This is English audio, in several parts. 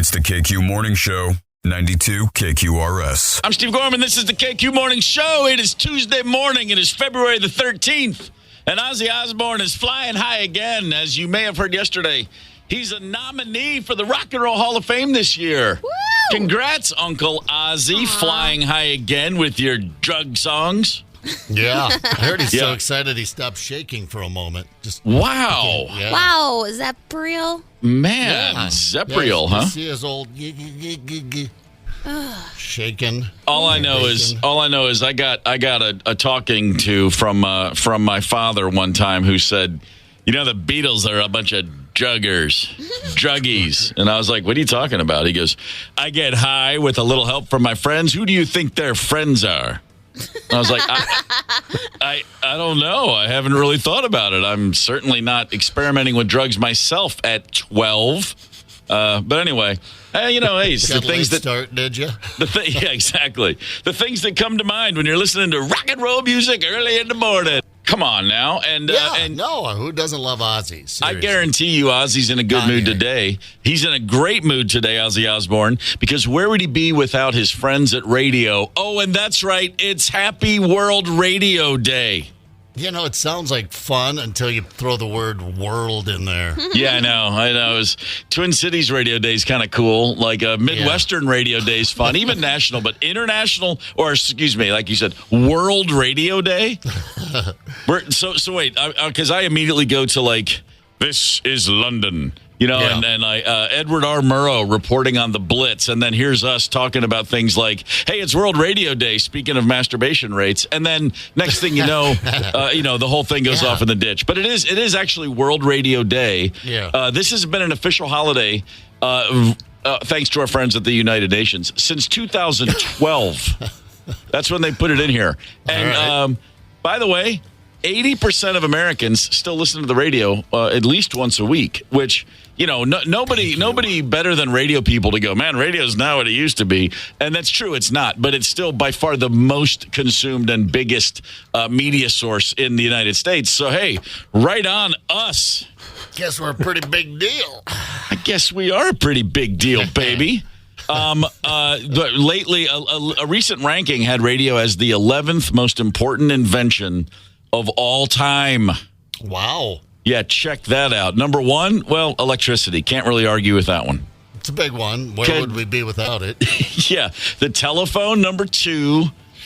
It's the KQ Morning Show, 92 KQRS. I'm Steve Gorman. This is the KQ Morning Show. It is Tuesday morning. It is February the 13th. And Ozzy Osbourne is flying high again. As you may have heard yesterday, he's a nominee for the Rock and Roll Hall of Fame this year. Woo! Congrats, Uncle Ozzy, flying high again with your drug songs. Yeah, I heard he's so excited he stopped shaking for a moment. Wow. Wow, is that real? Man, is that real, huh? You see his old shaking. All I know is I got a talking to from my father one time who said, you know, the Beatles are a bunch of druggies. And I was like, what are you talking about? He goes, I get high with a little help from my friends. Who do you think their friends are? I was like, I don't know. I haven't really thought about it. I'm certainly not experimenting with drugs myself at 12. But anyway, hey, it's the things that start, did you? Yeah, exactly. The things that come to mind when you're listening to rock and roll music early in the morning. Come on now, and who doesn't love Ozzy? Seriously. I guarantee you, Ozzy's in a good mood today. He's in a great mood today, Ozzy Osbourne, because where would he be without his friends at radio? Oh, and that's right, it's Happy World Radio Day. You know, it sounds like fun until you throw the word world in there. Yeah, I know. It was Twin Cities Radio Day is kind of cool. Like Midwestern Radio Day is fun. Even national, but international, or excuse me, like you said, World Radio Day? So wait, because I immediately go to like, this is London. And Edward R. Murrow reporting on the Blitz, and then here's us talking about things like, hey, it's World Radio Day, speaking of masturbation rates, and then next thing you know, the whole thing goes off in the ditch. But it is actually World Radio Day. Yeah. This has been an official holiday, thanks to our friends at the United Nations, since 2012. That's when they put it in here. And by the way, 80% of Americans still listen to the radio at least once a week, which, nobody better than radio people to go, man, radio's not what it used to be. And that's true, it's not. But it's still by far the most consumed and biggest media source in the United States. So, hey, right on us. Guess we're a pretty big deal. I guess we are a pretty big deal, baby. Lately, a recent ranking had radio as the 11th most important invention of all time. Wow. Yeah, check that out. Number one, well, electricity. Can't really argue with that one. It's a big one. Where would we be without it? Yeah. The telephone, number two.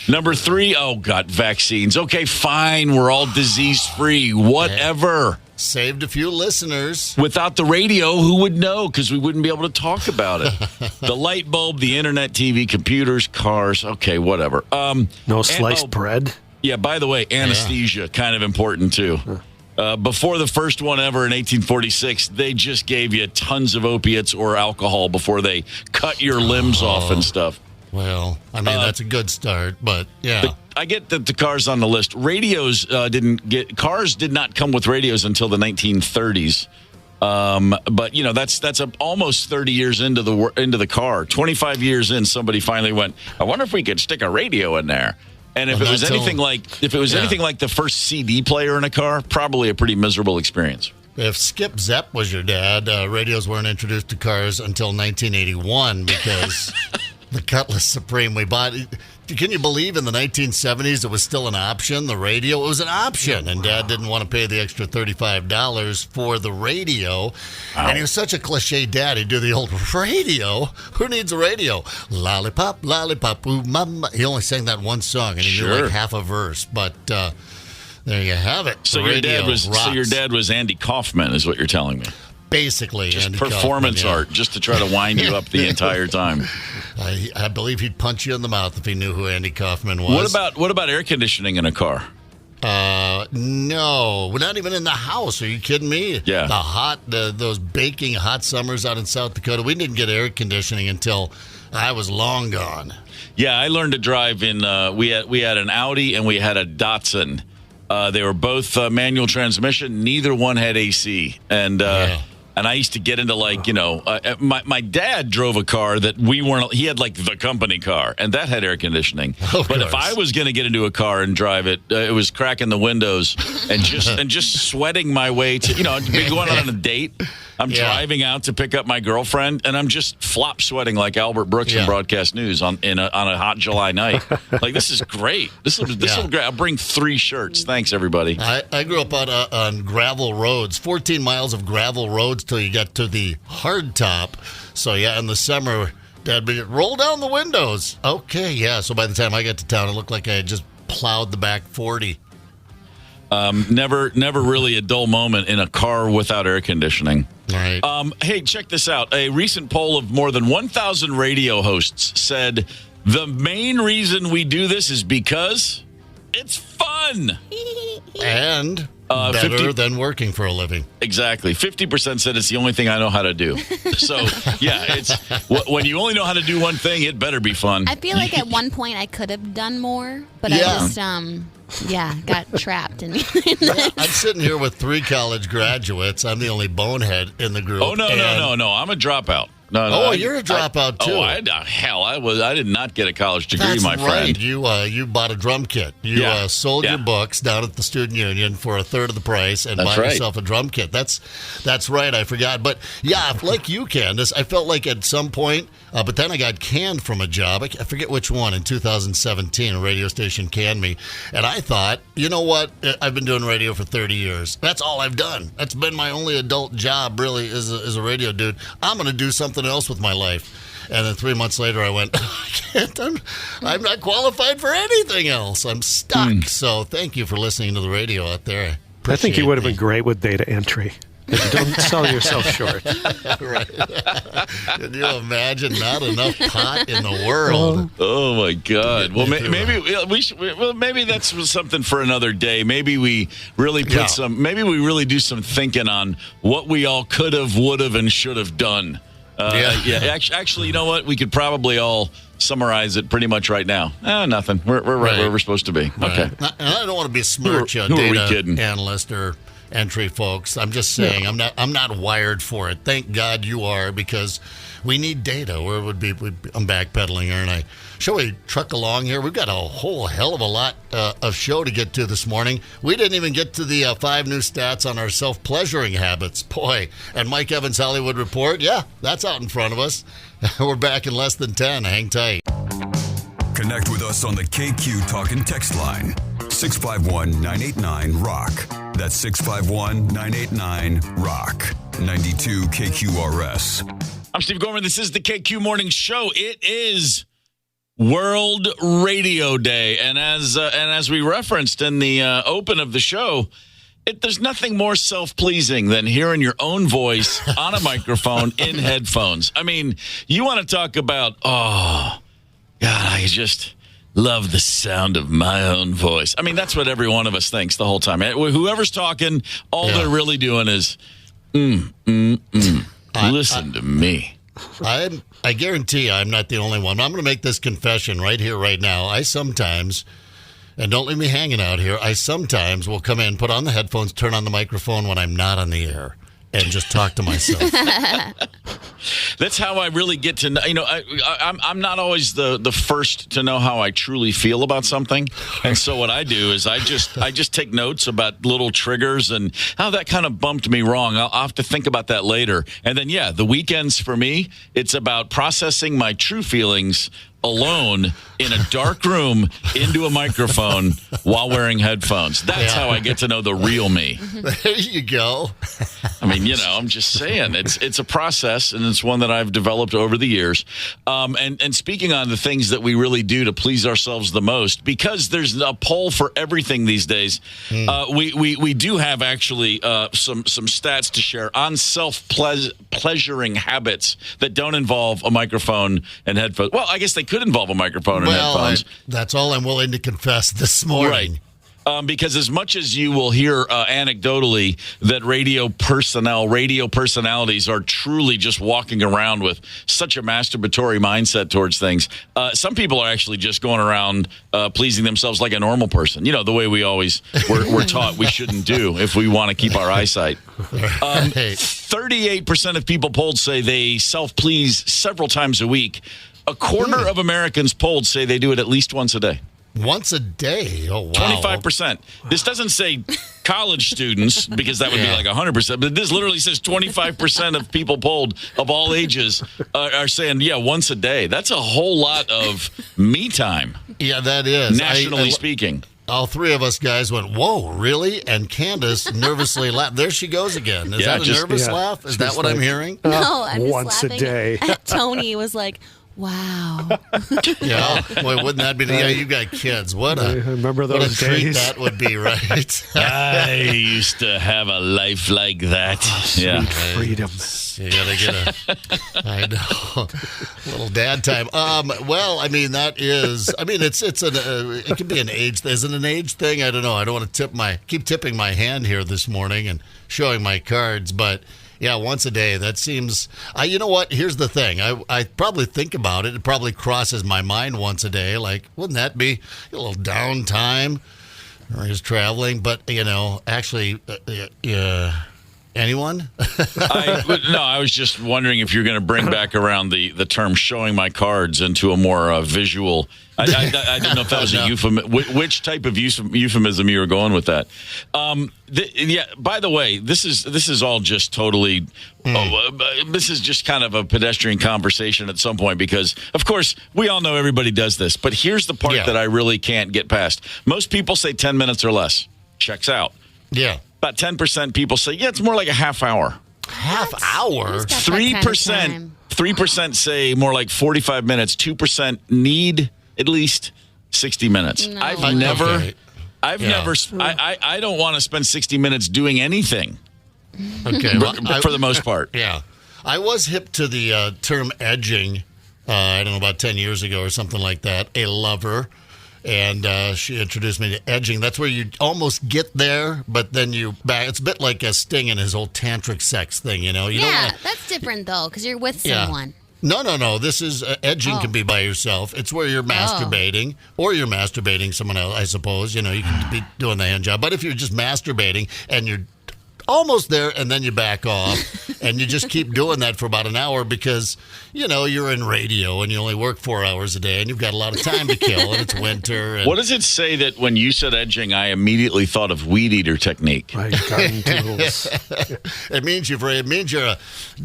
Number three, oh, God, vaccines. Okay, fine. We're all disease-free. Whatever. Saved a few listeners. Without the radio, who would know? Because we wouldn't be able to talk about it. The light bulb, the internet, TV, computers, cars. Okay, whatever. No sliced bread? Yeah, by the way, anesthesia, kind of important, too. Before the first one ever in 1846, they just gave you tons of opiates or alcohol before they cut your limbs off and stuff. Well, I mean, that's a good start, but yeah. I get that the cars on the list. Cars did not come with radios until the 1930s. But that's almost 30 years into the car. 25 years in, somebody finally went, I wonder if we could stick a radio in there. And if it was anything like the first CD player in a car, probably a pretty miserable experience. If Skip Zepp was your dad, radios weren't introduced to cars until 1981 because the Cutlass Supreme we bought. Can you believe in the 1970s it was still an option, the radio? It was an option, and Dad didn't want to pay the extra $35 for the radio. Wow. And he was such a cliche dad. He'd do the old radio. Who needs a radio? Lollipop, lollipop, ooh, mama. He only sang that one song, and he knew like half a verse. But there you have it. So your dad was Andy Kaufman, is what you're telling me. Basically, just Andy performance Kaufman, art, just to try to wind you up the entire time. I believe he'd punch you in the mouth if he knew who Andy Kaufman was. What about air conditioning in a car? No, we're not even in the house. Are you kidding me? Yeah. Those baking hot summers out in South Dakota, we didn't get air conditioning until I was long gone. Yeah, I learned to drive in. We had an Audi and we had a Datsun. They were both manual transmission. Neither one had AC, and And I used to get into my dad drove a car that he had like the company car, and that had air conditioning. But if I was going to get into a car and drive it, it was cracking the windows and just sweating my way to, I'd be going on a date. I'm driving out to pick up my girlfriend, and I'm just flop sweating like Albert Brooks in broadcast news on a hot July night. Like, this is great. This will be great. I'll bring 3 shirts. Thanks, everybody. I grew up on gravel roads, 14 miles of gravel roads till you get to the hard top. So, in the summer, Dad would roll down the windows. Okay, so by the time I got to town, it looked like I had just plowed the back 40. Never really a dull moment in a car without air conditioning. Right. Hey, check this out. A recent poll of more than 1,000 radio hosts said the main reason we do this is because it's fun. And better than working for a living. Exactly. 50% said it's the only thing I know how to do. So, it's when you only know how to do one thing, it better be fun. I feel like at one point I could have done more, but I just got trapped in I'm sitting here with 3 college graduates. I'm the only bonehead in the group. Oh, no. I'm a dropout. No, you're a dropout too. I did not get a college degree, my friend. Right. You bought a drum kit. You sold your books down at the student union for a third of the price and bought yourself a drum kit. That's right. I forgot. But like you, Candace, I felt like at some point, but then I got canned from a job. I forget which one. In 2017, a radio station canned me, and I thought, you know what? I've been doing radio for 30 years. That's all I've done. That's been my only adult job, really, as a radio dude. I'm going to do something else with my life. And then 3 months later I went, I can't, I'm not qualified for anything else. I'm stuck. So thank you for listening to the radio out there. I think you would have been great with data entry. Don't sell yourself short. Right. Can you imagine? Not enough pot in the world. Oh my God. Well, maybe that's something for another day. Maybe we really maybe we really do some thinking on what we all could have, would have, and should have done. Actually, you know what? We could probably all summarize it pretty much right now. Nothing. We're right where we're supposed to be. Right. Okay. And I don't want to besmirch data analyst or entry folks. I'm just saying I'm not wired for it. Thank God you are, because we need data. Or I'm backpedaling here, and shall we truck along here? We've got a whole hell of a lot of show to get to this morning. We didn't even get to the 5 new stats on our self-pleasuring habits. Boy, and Mike Evans' Hollywood Report, that's out in front of us. We're back in less than 10. Hang tight. Connect with us on the KQ Talk and Text line. 651-989-ROCK. That's 651-989-ROCK. 92 KQRS. I'm Steve Gorman. This is the KQ Morning Show. It is World Radio Day. And as we referenced in the open of the show, there's nothing more self-pleasing than hearing your own voice on a microphone in headphones. I mean, you want to talk about, God, I just love the sound of my own voice. I mean, that's what every one of us thinks the whole time. Whoever's talking, all they're really doing is, listen to me. I guarantee I'm not the only one. I'm going to make this confession right here, right now. I sometimes, and don't leave me hanging out here, I sometimes will come in, put on the headphones, turn on the microphone when I'm not on the air, and just talk to myself. That's how I really get to know. I'm not always the first to know how I truly feel about something, and so what I do is I just take notes about little triggers and how that kind of bumped me wrong. I'll have to think about that later, and then the weekends for me, it's about processing my true feelings alone in a dark room into a microphone while wearing headphones. That's how I get to know the real me. There you go. I mean, I'm just saying it's a process, and it's one that I've developed over the years. And speaking on the things that we really do to please ourselves the most, because there's a poll for everything these days, we do have actually some stats to share on self-pleasuring habits that don't involve a microphone and headphones. Well, I guess they could involve a microphone and headphones. That's all I'm willing to confess this morning. Right. Because as much as you will hear anecdotally that radio personalities are truly just walking around with such a masturbatory mindset towards things, some people are actually just going around pleasing themselves like a normal person. The way we always we're taught we shouldn't do if we want to keep our eyesight. 38% of people polled say they self-please several times a week. A quarter of Americans polled say they do it at least once a day. Once a day? Oh, wow. 25%. This doesn't say college students, because that would be like 100%, but this literally says 25% of people polled of all ages are saying, once a day. That's a whole lot of me time. Yeah, that is. Nationally speaking. All three of us guys went, whoa, really? And Candace nervously laughed. There she goes again. Is that a nervous laugh? Is that what I'm hearing? No, I'm just once a laughing day. Tony was like, wow. Yeah. Boy, wouldn't that be? Yeah, you got kids. What a remember those treat days? that would be, right? I used to have a life like that. Freedom. You gotta get I know, little dad time. Well, I mean that is. I mean it can be an age. Is it an age thing? I don't know. I don't want to keep tipping my hand here this morning and showing my cards, but. Yeah, once a day. That seems. You know what? Here's the thing. I probably think about it. It probably crosses my mind once a day. Like, wouldn't that be a little downtime? Or just traveling, but actually, anyone? I was just wondering if you're going to bring back around the term "showing my cards" into a more visual. I didn't know if that was a euphemism. Which type of euphemism you were going with that? By the way, this is all just totally. This is just kind of a pedestrian conversation at some point because, of course, we all know everybody does this. But here's the part that I really can't get past. Most people say 10 minutes or less. Checks out. Yeah. About 10% people say, it's more like a half hour. Half hour? 3% say more like 45 minutes. 2% need at least 60 minutes. No. I don't want to spend 60 minutes doing anything. Okay. For the most part. Yeah. I was hip to the term edging, I don't know, about 10 years ago or something like that. A lover. And she introduced me to edging. That's where you almost get there, but then you back. It's a bit like a Sting and his whole tantric sex thing, You don't wanna, that's different, though, because you're with someone. No. This is edging can be by yourself. It's where you're masturbating or you're masturbating someone else, I suppose. You can be doing the hand job. But if you're just masturbating and you're almost there and then you back off and you just keep doing that for about an hour because, you're in radio and you only work 4 hours a day and you've got a lot of time to kill and it's winter. What does it say that when you said edging, I immediately thought of weed eater technique? Right, garden tools. It means you're a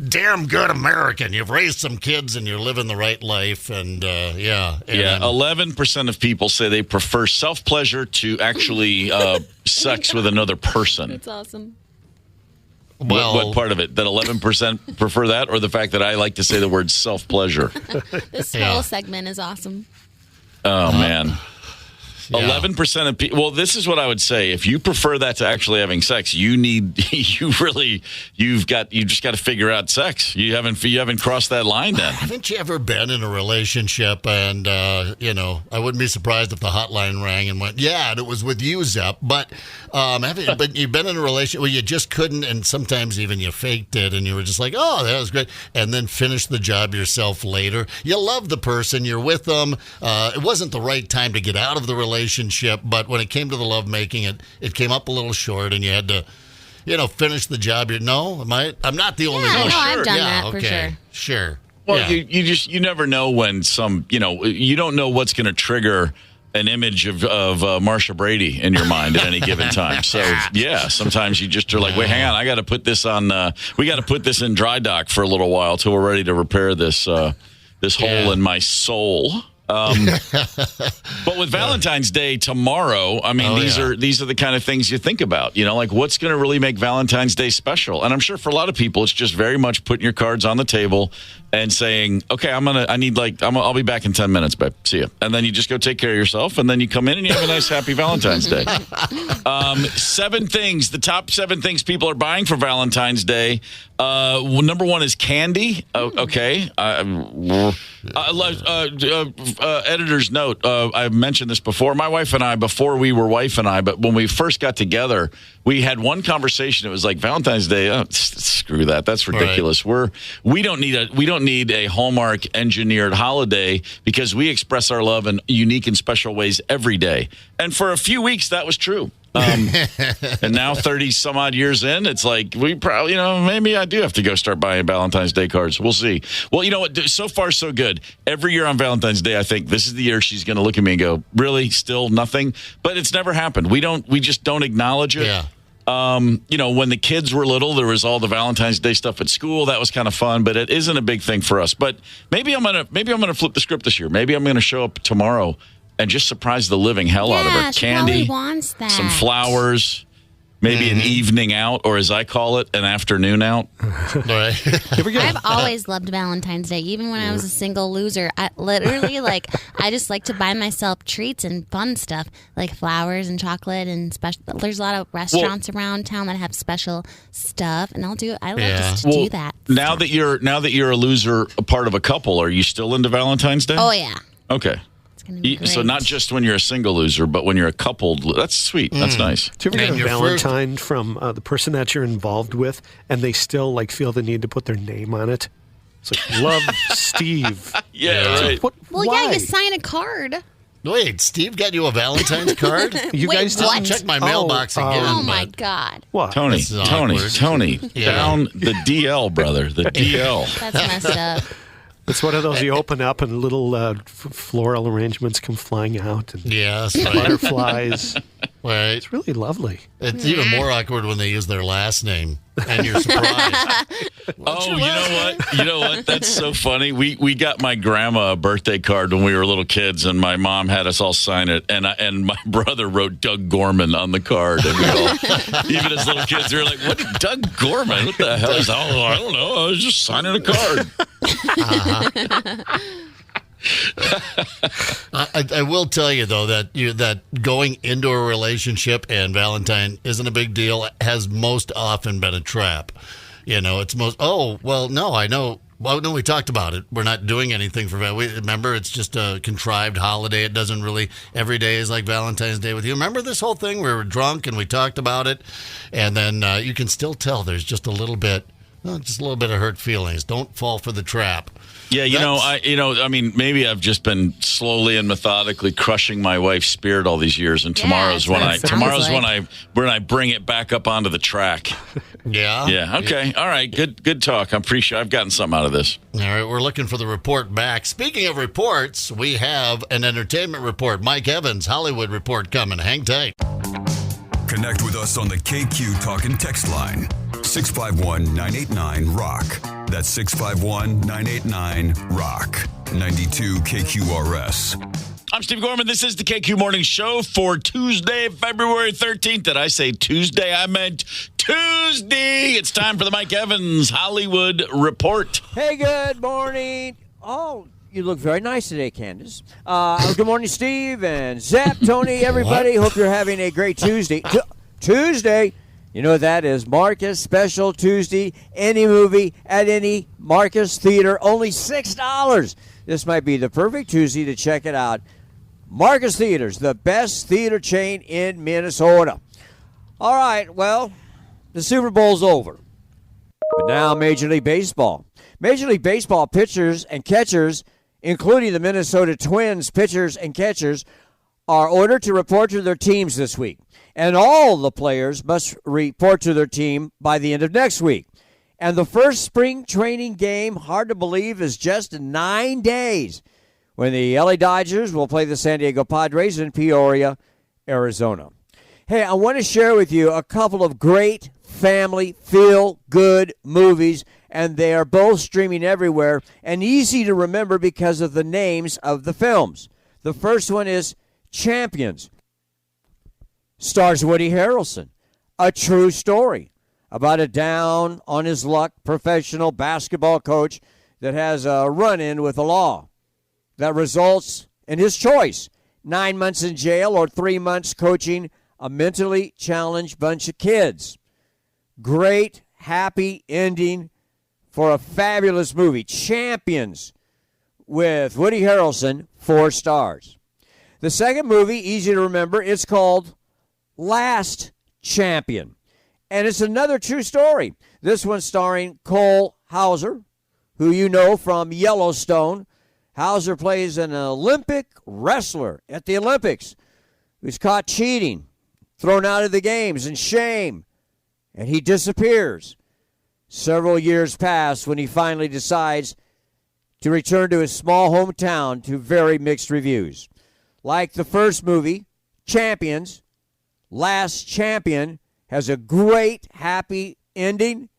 damn good American. You've raised some kids and you're living the right life. And 11% of people say they prefer self-pleasure to actually sex with another person. That's awesome. Well, what part of it? That 11% prefer that, or the fact that I like to say the word self-pleasure? This whole segment is awesome. Oh, man. 11% of people. Well, this is what I would say. If you prefer that to actually having sex, you've just got to figure out sex. You haven't crossed that line then. Haven't you ever been in a relationship and, I wouldn't be surprised if the hotline rang and went, and it was with you, Zepp. But you've been in a relationship where you just couldn't, and sometimes even you faked it and you were just like, oh, that was great. And then finish the job yourself later. You love the person. You're with them. It wasn't the right time to get out of the relationship, but when it came to the love making, it came up a little short, and you had to, finish the job. I'm not the only one. No, Sure. I've done that for sure. Sure. Well, you never know when you don't know what's going to trigger an image of Marsha Brady in your mind at any given time. So sometimes you just are like, wait, hang on, I got to put this on. We got to put this in dry dock for a little while till we're ready to repair this hole in my soul. But with Valentine's Day tomorrow, I mean, these are the kind of things you think about, like what's going to really make Valentine's Day special. And I'm sure for a lot of people, it's just very much putting your cards on the table and saying, okay, I'll be back in 10 minutes, babe. See ya. And then you just go take care of yourself. And then you come in and you have a nice, happy Valentine's Day. 7 things, the top 7 things people are buying for Valentine's Day. Number one is candy. Okay. Editor's note. I've mentioned this before. My wife and I, before we were wife and I, but when we first got together, we had one conversation. It was like Valentine's Day. Oh, screw that. That's ridiculous. Right. We don't need a Hallmark engineered holiday because we express our love in unique and special ways every day. And for a few weeks, that was true. And now 30 some odd years in, it's like we probably, maybe I do have to go start buying Valentine's Day cards. We'll see. Well, you know what? So far, so good. Every year on Valentine's Day, I think this is the year she's going to look at me and go, really? Still nothing? But it's never happened. We just don't acknowledge it. Yeah. When the kids were little, there was all the Valentine's Day stuff at school. That was kind of fun, but it isn't a big thing for us. But maybe I'm gonna flip the script this year. Maybe I'm gonna show up tomorrow and just surprise the living hell out of her. Candy, wants that. Some flowers, maybe an evening out, or as I call it, an afternoon out. Right. I've always loved Valentine's Day, even when I was a single loser. I just like to buy myself treats and fun stuff, like flowers and chocolate and special. There's a lot of restaurants around town that have special stuff, and I love just to do that. Now that you're a loser, a part of a couple, are you still into Valentine's Day? Oh yeah. Okay. So not just when you're a single loser, but when you're a coupled. That's sweet. That's nice. Do you ever get a Valentine from the person that you're involved with, and they still feel the need to put their name on it? It's like, love, Steve. Yeah, right. Yeah, you sign a card. Wait, Steve got you a Valentine's card? You guys didn't? I'll check my mailbox again. Oh my God. What? Tony, Yeah. down the DL, brother. The DL. That's messed up. It's one of those you open up and little floral arrangements come flying out. And yes, right. Butterflies. Right. It's really lovely. It's even more awkward when they use their last name and you're surprised. You know what? That's so funny. We got my grandma a birthday card when we were little kids, and my mom had us all sign it, and my brother wrote Doug Gorman on the card, and we all, even as little kids, we were like, "What, Doug Gorman? What the hell is that?" I don't know. I was just signing a card. I will tell you though that going into a relationship and Valentine isn't a big deal. Has most often been a trap. It's most. Oh well, no, I know. Well, no, we talked about it. We're not doing anything for Valentine. Remember, it's just a contrived holiday. It doesn't really. Every day is like Valentine's Day with you. Remember this whole thing? We were drunk and we talked about it, and then you can still tell there's just a little bit of hurt feelings. Don't fall for the trap. Yeah, maybe I've just been slowly and methodically crushing my wife's spirit all these years, and tomorrow's when I bring it back up onto the track. Yeah. Yeah. Okay. All right. Good talk. I'm pretty sure I've gotten something out of this. All right. We're looking for the report back. Speaking of reports, we have an entertainment report. Mike Evans, Hollywood report coming. Hang tight. Connect with us on the KQ Talk and Text line. 651-989-ROCK. That's 651-989-ROCK. 92 KQRS. I'm Steve Gorman. This is the KQ Morning Show for Tuesday, February 13th. Did I say Tuesday? I meant Tuesday. It's time for the Mike Evans Hollywood Report. Hey, good morning. Oh, you look very nice today, Candace. Good morning, Steve and Zap, Tony, everybody. Hope you're having a great Tuesday. Tuesday. You know what that is. Marcus Special Tuesday. Any movie at any Marcus Theater. Only $6. This might be the perfect Tuesday to check it out. Marcus Theaters, the best theater chain in Minnesota. All right, well, the Super Bowl's over. But now Major League Baseball. Major League Baseball pitchers and catchers, including the Minnesota Twins pitchers and catchers, are ordered to report to their teams this week. And all the players must report to their team by the end of next week. And the first spring training game, hard to believe, is just 9 days when the LA Dodgers will play the San Diego Padres in Peoria, Arizona. Hey, I want to share with you a couple of great family feel-good movies, and they are both streaming everywhere and easy to remember because of the names of the films. The first one is Champions. Stars Woody Harrelson. A true story about a down-on-his-luck professional basketball coach that has a run-in with the law that results in his choice: 9 months in jail or 3 months coaching a mentally challenged bunch of kids. Great, happy ending for a fabulous movie, Champions, with Woody Harrelson, 4 stars. The second movie, easy to remember, it's called Last Champion. And it's another true story. This one starring Cole Hauser, who you know from Yellowstone. Hauser plays an Olympic wrestler at the Olympics who's caught cheating, thrown out of the games in shame, and he disappears. Several years pass when he finally decides to return to his small hometown to very mixed reviews. Like the first movie, Champions, Last Champion has a great happy ending.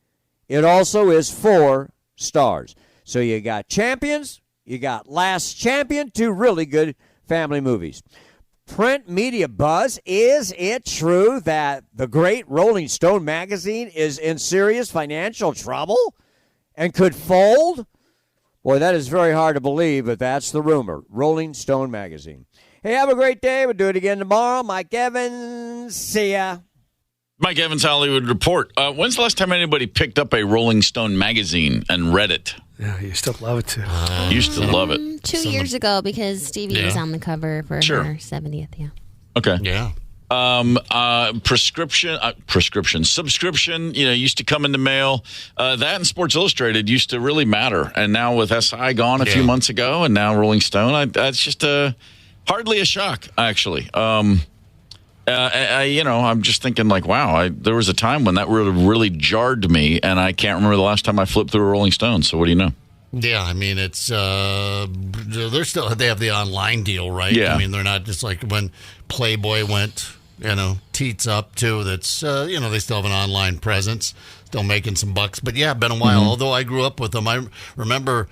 It also is 4 stars. So you got Champions, you got Last Champion, 2 really good family movies. Print media buzz. Is it true that the great Rolling Stone magazine is in serious financial trouble and could fold? Boy, that is very hard to believe, but that's the rumor. Rolling Stone magazine. Hey, have a great day. We'll do it again tomorrow. Mike Evans, see ya. Mike Evans, Hollywood Report. When's the last time anybody picked up a Rolling Stone magazine and read it? Yeah, you still love it too. Used to love it. 2 years ago, because Stevie was on the cover for Sure. her 70th. Yeah. Okay. Yeah. Subscription, used to come in the mail. That and Sports Illustrated used to really matter. And now with SI gone a few months ago and now Rolling Stone, that's just hardly a shock, actually. I'm just thinking like, wow, there was a time when that really jarred me, and I can't remember the last time I flipped through a Rolling Stone. So what do you know? Yeah, I mean, it's they have the online deal, right? Yeah. I mean, they're not just like when Playboy went, teats up too. That's they still have an online presence, still making some bucks. But yeah, been a while. Mm-hmm. Although I grew up with them, I remember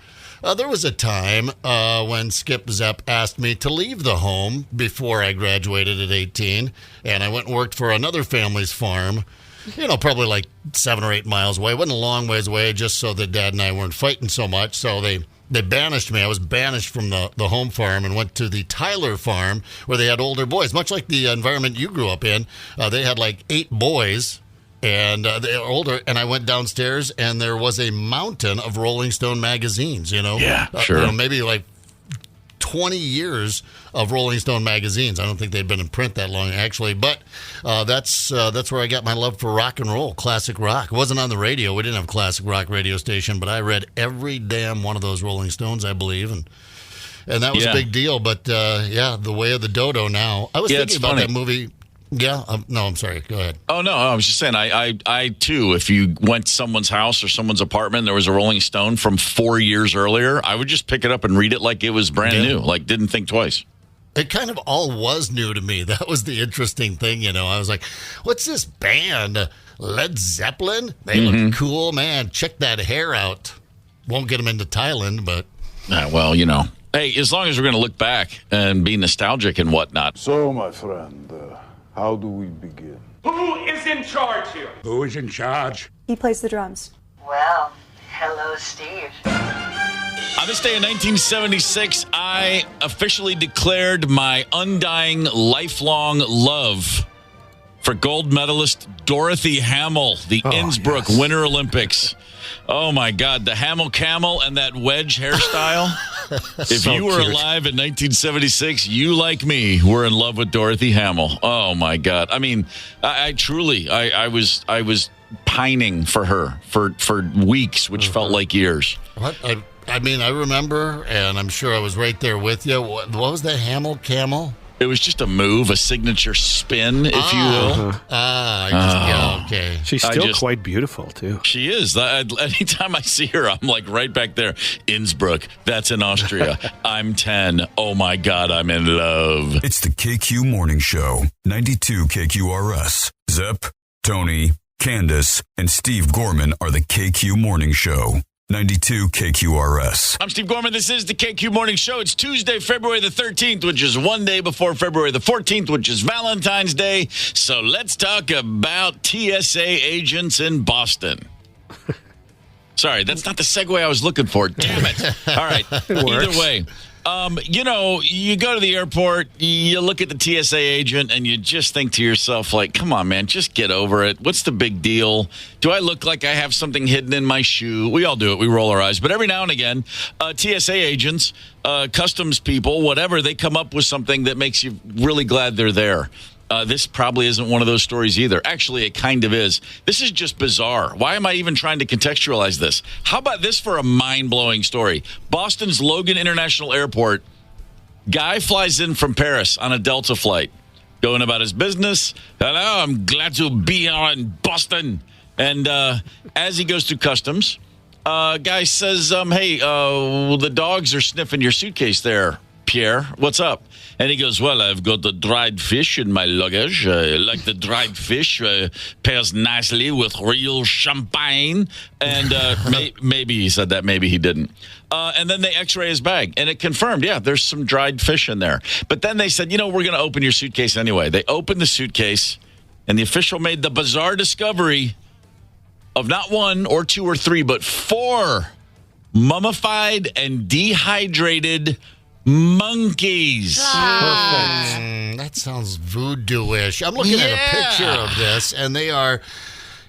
there was a time when Skip Zepp asked me to leave the home before I graduated at 18, and I went and worked for another family's farm. Probably like 7 or 8 miles away. It wasn't a long ways away, just so that Dad and I weren't fighting so much. So they banished me. I was banished from the home farm and went to the Tyler farm where they had older boys, much like the environment you grew up in. They had like 8 boys, and they were older. And I went downstairs, and there was a mountain of Rolling Stone magazines, Yeah, sure. Maybe like 20 years of Rolling Stone magazines. I don't think they'd been in print that long, actually. But that's where I got my love for rock and roll, classic rock. It wasn't on the radio. We didn't have a classic rock radio station, but I read every damn one of those Rolling Stones, I believe, and that was a big deal. But, The Way of the Dodo now. I was thinking about that movie. Yeah. No, I'm sorry. Go ahead. Oh, no. I was just saying, I too, if you went to someone's house or someone's apartment and there was a Rolling Stone from 4 years earlier, I would just pick it up and read it like it was brand new, like didn't think twice. It kind of all was new to me. That was the interesting thing, I was like, what's this band? Led Zeppelin? They look cool, man. Check that hair out. Won't get them into Thailand, but... Hey, as long as we're going to look back and be nostalgic and whatnot. So, my friend, how do we begin? Who is in charge here? Who is in charge? He plays the drums. Well, hello, Steve. On this day in 1976, I officially declared my undying, lifelong love for gold medalist Dorothy Hamill, the Innsbruck Winter Olympics. Oh, my God. The Hamill camel and that wedge hairstyle. If you were alive in 1976, you, like me, were in love with Dorothy Hamill. Oh, my God. I mean, I truly was pining for her for weeks, which felt like years. What? I remember, and I'm sure I was right there with you. What was that Hamill camel? It was just a move, a signature spin, if you will. Okay. She's still quite beautiful, too. She is. Anytime I see her, I'm like right back there. Innsbruck, that's in Austria. I'm 10. Oh, my God, I'm in love. It's the KQ Morning Show, 92 KQRS. Zep, Tony, Candace, and Steve Gorman are the KQ Morning Show. 92 KQRS. I'm Steve Gorman. This is the KQ Morning Show. It's Tuesday, February the 13th, which is one day before February the 14th, which is Valentine's Day. So let's talk about TSA agents in Boston. Sorry, that's not the segue I was looking for. Damn it. All right. Either way. You go to the airport, you look at the TSA agent, and you just think to yourself, like, come on, man, just get over it. What's the big deal? Do I look like I have something hidden in my shoe? We all do it. We roll our eyes. But every now and again, TSA agents, customs people, whatever, they come up with something that makes you really glad they're there. This probably isn't one of those stories either. Actually, it kind of is. This is just bizarre. Why am I even trying to contextualize this? How about this for a mind-blowing story? Boston's Logan International Airport. Guy flies in from Paris on a Delta flight, going about his business. Hello, I'm glad to be here in Boston. And as he goes through customs, guy says, hey, the dogs are sniffing your suitcase there, Pierre. What's up? And he goes, well, I've got the dried fish in my luggage. Like the dried fish pairs nicely with real champagne. And maybe he said that, maybe he didn't. And then they x-ray his bag. And it confirmed, yeah, there's some dried fish in there. But then they said, we're going to open your suitcase anyway. They opened the suitcase, and the official made the bizarre discovery of not 1 or 2 or 3, but 4 mummified and dehydrated monkeys. That sounds voodoo-ish. I'm looking at a picture of this, and they are,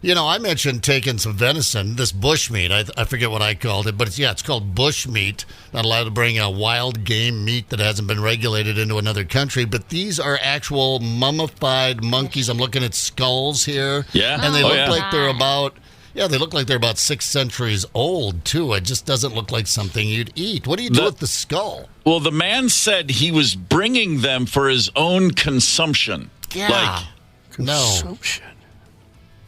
I mentioned taking some venison, this bush meat. I forget what I called it, but it's called bush meat. Not allowed to bring a wild game meat that hasn't been regulated into another country, but these are actual mummified monkeys. I'm looking at skulls here. Yeah. And they look like they're about... Yeah, they look like they're about 6 centuries old, too. It just doesn't look like something you'd eat. What do you do with the skull? Well, the man said he was bringing them for his own consumption. Yeah. Consumption.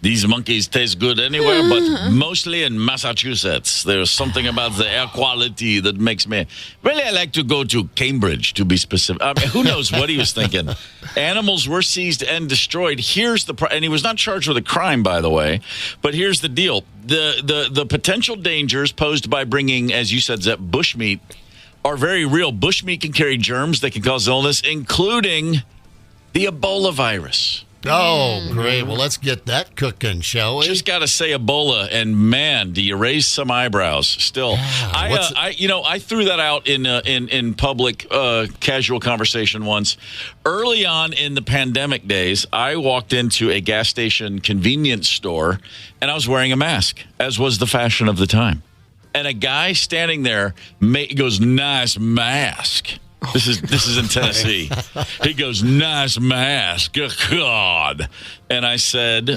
These monkeys taste good anywhere, but mostly in Massachusetts. There's something about the air quality that makes me... Really, I like to go to Cambridge, to be specific. I mean, who knows what he was thinking? Animals were seized and destroyed. And he was not charged with a crime, by the way. But here's the deal. The potential dangers posed by bringing, as you said, Zep, bushmeat are very real. Bushmeat can carry germs that can cause illness, including the Ebola virus. Oh, great. Well, let's get that cooking, shall we? Just got to say Ebola, and man, do you raise some eyebrows still. I threw that out in public casual conversation once. Early on in the pandemic days, I walked into a gas station convenience store, and I was wearing a mask, as was the fashion of the time. And a guy standing there goes, nice mask. This is in Tennessee. He goes, nice mask. God. And I said,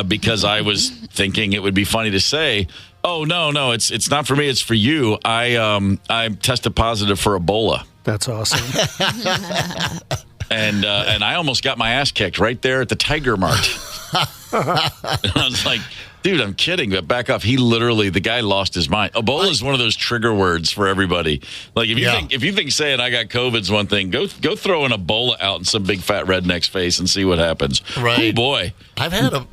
because I was thinking it would be funny to say, oh, no, it's not for me, it's for you. I tested positive for Ebola. That's awesome. And I almost got my ass kicked right there at the Tiger Mart. And I was like, dude, I'm kidding, but back off. The guy lost his mind. Ebola is one of those trigger words for everybody. Like if you think saying I got COVID's one thing, go throw an Ebola out in some big fat redneck's face and see what happens. Right. Oh boy. I've had what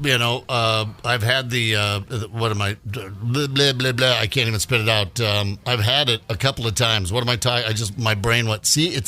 am I, blah, blah, blah, blah. I can't even spit it out. I've had it a couple of times. What am I talking? My brain went,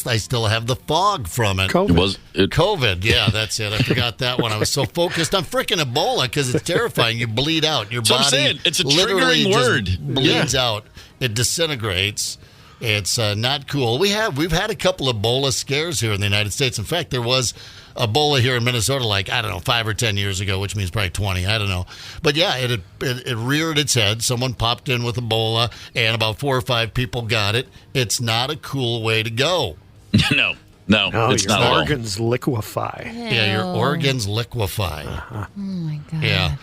I still have the fog from it. COVID. Yeah, that's it. I forgot that one. I was so focused on freaking Ebola because it's terrifying. You bleed out. Your body, I'm saying. It's a literally triggering word. Bleeds out. It disintegrates. It's not cool. We've had a couple of Ebola scares here in the United States. In fact, there was Ebola here in Minnesota, 5 or 10 years ago, which means probably 20. I don't know. But yeah, it reared its head. Someone popped in with Ebola, and about 4 or 5 people got it. It's not a cool way to go. No, it's your not. Organs liquefy. Yeah, your organs liquefy. Oh my God. Yeah.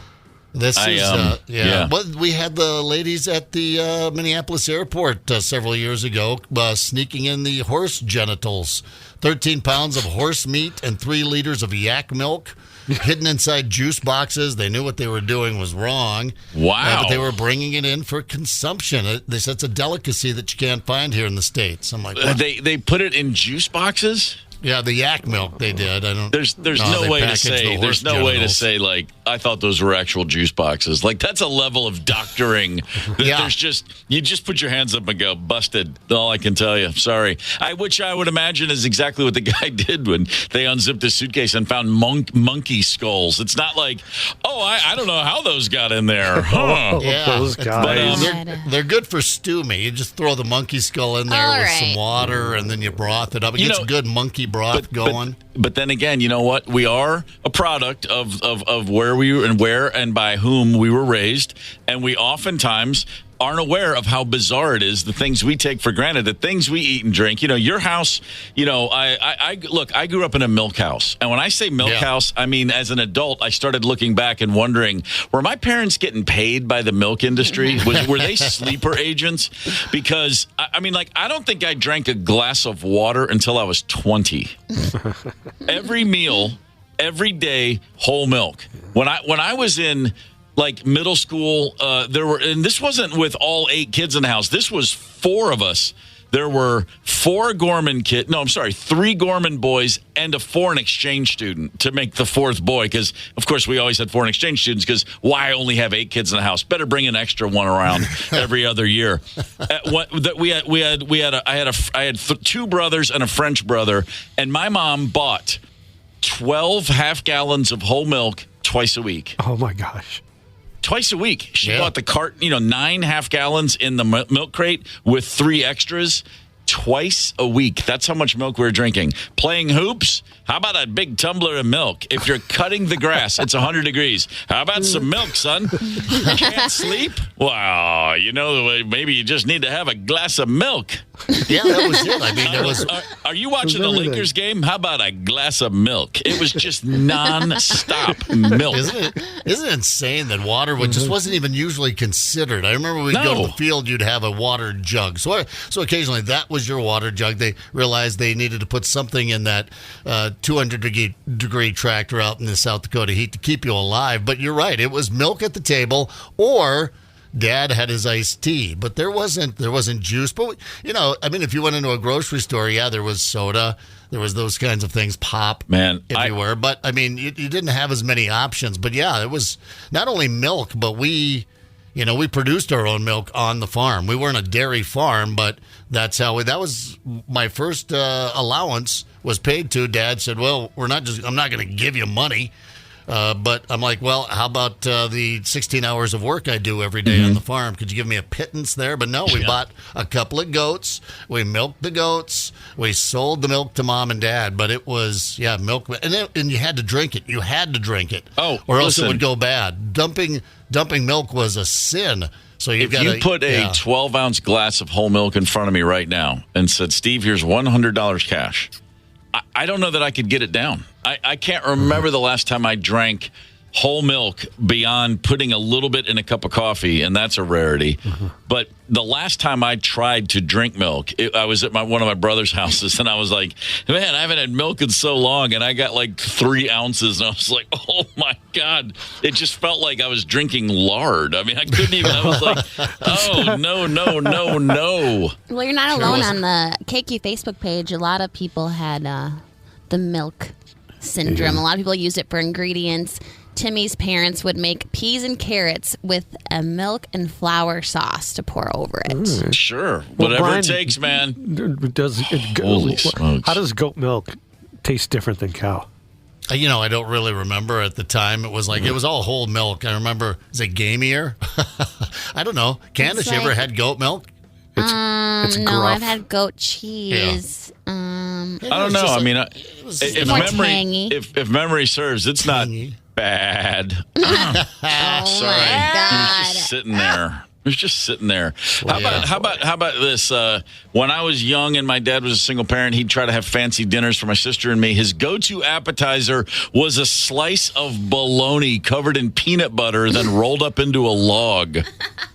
Well, we had the ladies at the Minneapolis airport several years ago sneaking in the horse genitals. 13 pounds of horse meat and 3 liters of yak milk hidden inside juice boxes. They knew what they were doing was wrong. Wow. But they were bringing it in for consumption. They said it's a delicacy that you can't find here in the States. I'm like, what? They put it in juice boxes? Yeah, the yak milk they did. I don't. There's they no way to packaged the say. horse There's no way to genitals. say like I thought those were actual juice boxes. Like that's a level of doctoring that Yeah. there's you just put your hands up and go busted. All I can tell you. Sorry. Which I would imagine is exactly what the guy did when they unzipped his suitcase and found monkey skulls. It's not like I don't know how those got in there. Huh. Yeah, Those guys. they're good for stew meat. You just throw the monkey skull in there All with right. some water, and then you broth it up. It You gets know, good monkey broth going. But then again, you know what? We are a product of where we and by whom we were raised, and we oftentimes aren't aware of how bizarre it is, the things we take for granted, the things we eat and drink. You know, your house, I grew up in a milk house. And when I say milk house, I mean, as an adult, I started looking back and wondering, were my parents getting paid by the milk industry? Were they sleeper agents? Because, I don't think I drank a glass of water until I was 20. Every meal, every day, whole milk. When I was in middle school, and this wasn't with all 8 kids in the house. This was 4 of us. There were 3 Gorman boys and a foreign exchange student to make the 4th boy. Because of course we always had foreign exchange students. Because why only have 8 kids in the house? Better bring an extra one around every other year. I had 2 brothers and a French brother, and my mom bought 12 half gallons of whole milk twice a week. Oh my gosh. Twice a week. She bought the carton, 9 half gallons in the milk crate with 3 extras twice a week. That's how much milk we were drinking. Playing hoops? How about a big tumbler of milk? If you're cutting the grass, it's 100 degrees. How about some milk, son? Can't sleep? Wow, maybe you just need to have a glass of milk. Yeah, that was it. I mean, there was. Are you watching the Lakers game? How about a glass of milk? It was just non-stop milk. Isn't it insane that water just wasn't even usually considered? I remember we'd go to the field, you'd have a water jug. So occasionally that was your water jug. They realized they needed to put something in that 200-degree tractor out in the South Dakota heat to keep you alive. But you're right. It was milk at the table, or Dad had his iced tea, but there wasn't juice. But if you went into a grocery store, there was soda, there was those kinds of things, pop, everywhere. But you didn't have as many options. But it was not only milk, but we produced our own milk on the farm. We weren't a dairy farm, but that was my first allowance was paid to. Dad said, "Well, I'm not going to give you money." But I'm like, well, how about the 16 hours of work I do every day on the farm? Could you give me a pittance there? But no, we bought a couple of goats. We milked the goats. We sold the milk to Mom and Dad. But it was, milk. And you had to drink it. You had to drink it. Or else it would go bad. Dumping milk was a sin. So if you put a 12-ounce glass of whole milk in front of me right now and said, Steve, here's $100 cash, I don't know that I could get it down. I can't remember the last time I drank whole milk beyond putting a little bit in a cup of coffee, and that's a rarity. But the last time I tried to drink milk, I was at one of my brother's houses, and I was like, man, I haven't had milk in so long, and I got 3 ounces, and I was like, oh, my God. It just felt like I was drinking lard. I couldn't even, I was like, oh, no. Well, you're not alone on the KQ Facebook page. A lot of people had the milk syndrome. A lot of people use it for ingredients. Timmy's parents would make peas and carrots with a milk and flour sauce to pour over it. Sure. Whatever it takes, man. Holy smokes. How does goat milk taste different than cow? I don't really remember at the time. It was it was all whole milk. I remember, is it gamier? I don't know. Candace, you ever had goat milk? It's no, gruff. I've had goat cheese. I don't know. If memory serves, it's not bad. Oh sorry. my God. It was just sitting there. It was just sitting there. How about this? When I was young and my dad was a single parent, he'd try to have fancy dinners for my sister and me. His go-to appetizer was a slice of bologna covered in peanut butter, then rolled up into a log.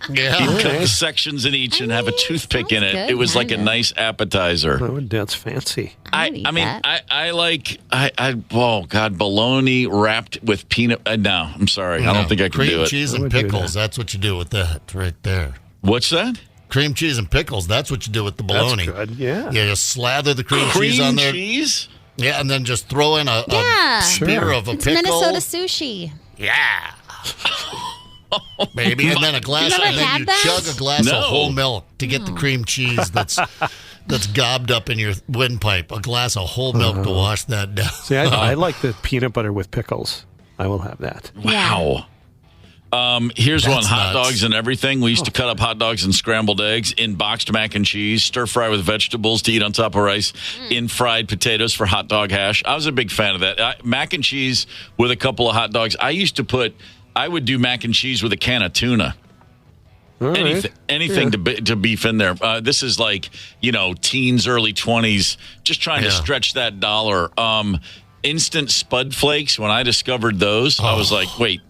Yeah. He'd cut the sections in each and have a toothpick in it. good, It was like a kinda. nice appetizer. Oh, that's fancy. Bologna wrapped with peanut. No, I'm sorry. I don't think I can do Cream it. cheese I and would do pickles. that. That's what you do with that right there. What's that? Cream cheese and pickles. That's what you do with the bologna. That's good, yeah. You just slather the cream cheese on there. Cheese? Yeah, and then just throw in a spear of a it's pickle. Minnesota sushi. Yeah. Maybe, and then a glass, You never and then had you that? chug a glass No. of whole milk to get the cream cheese that's gobbed up in your windpipe. A glass of whole milk to wash that down. See, I like the peanut butter with pickles. I will have that. Wow. Here's That's one, hot nuts. dogs and everything. We used to cut up hot dogs and scrambled eggs in boxed mac and cheese, stir fry with vegetables to eat on top of rice, in fried potatoes for hot dog hash. I was a big fan of that. Mac and cheese with a couple of hot dogs. I would do mac and cheese with a can of tuna. All right. Anything to beef in there. This is like, teens, early 20s, just trying to stretch that dollar. Instant Spud Flakes, when I discovered those, I was like, wait,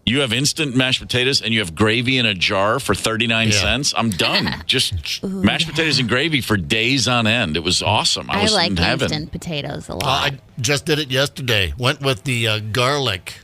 you have instant mashed potatoes and you have gravy in a jar for 39 cents? I'm done. Just mashed potatoes and gravy for days on end. It was awesome. I was like in heaven. instant potatoes a lot. I just did it yesterday. Went with the garlic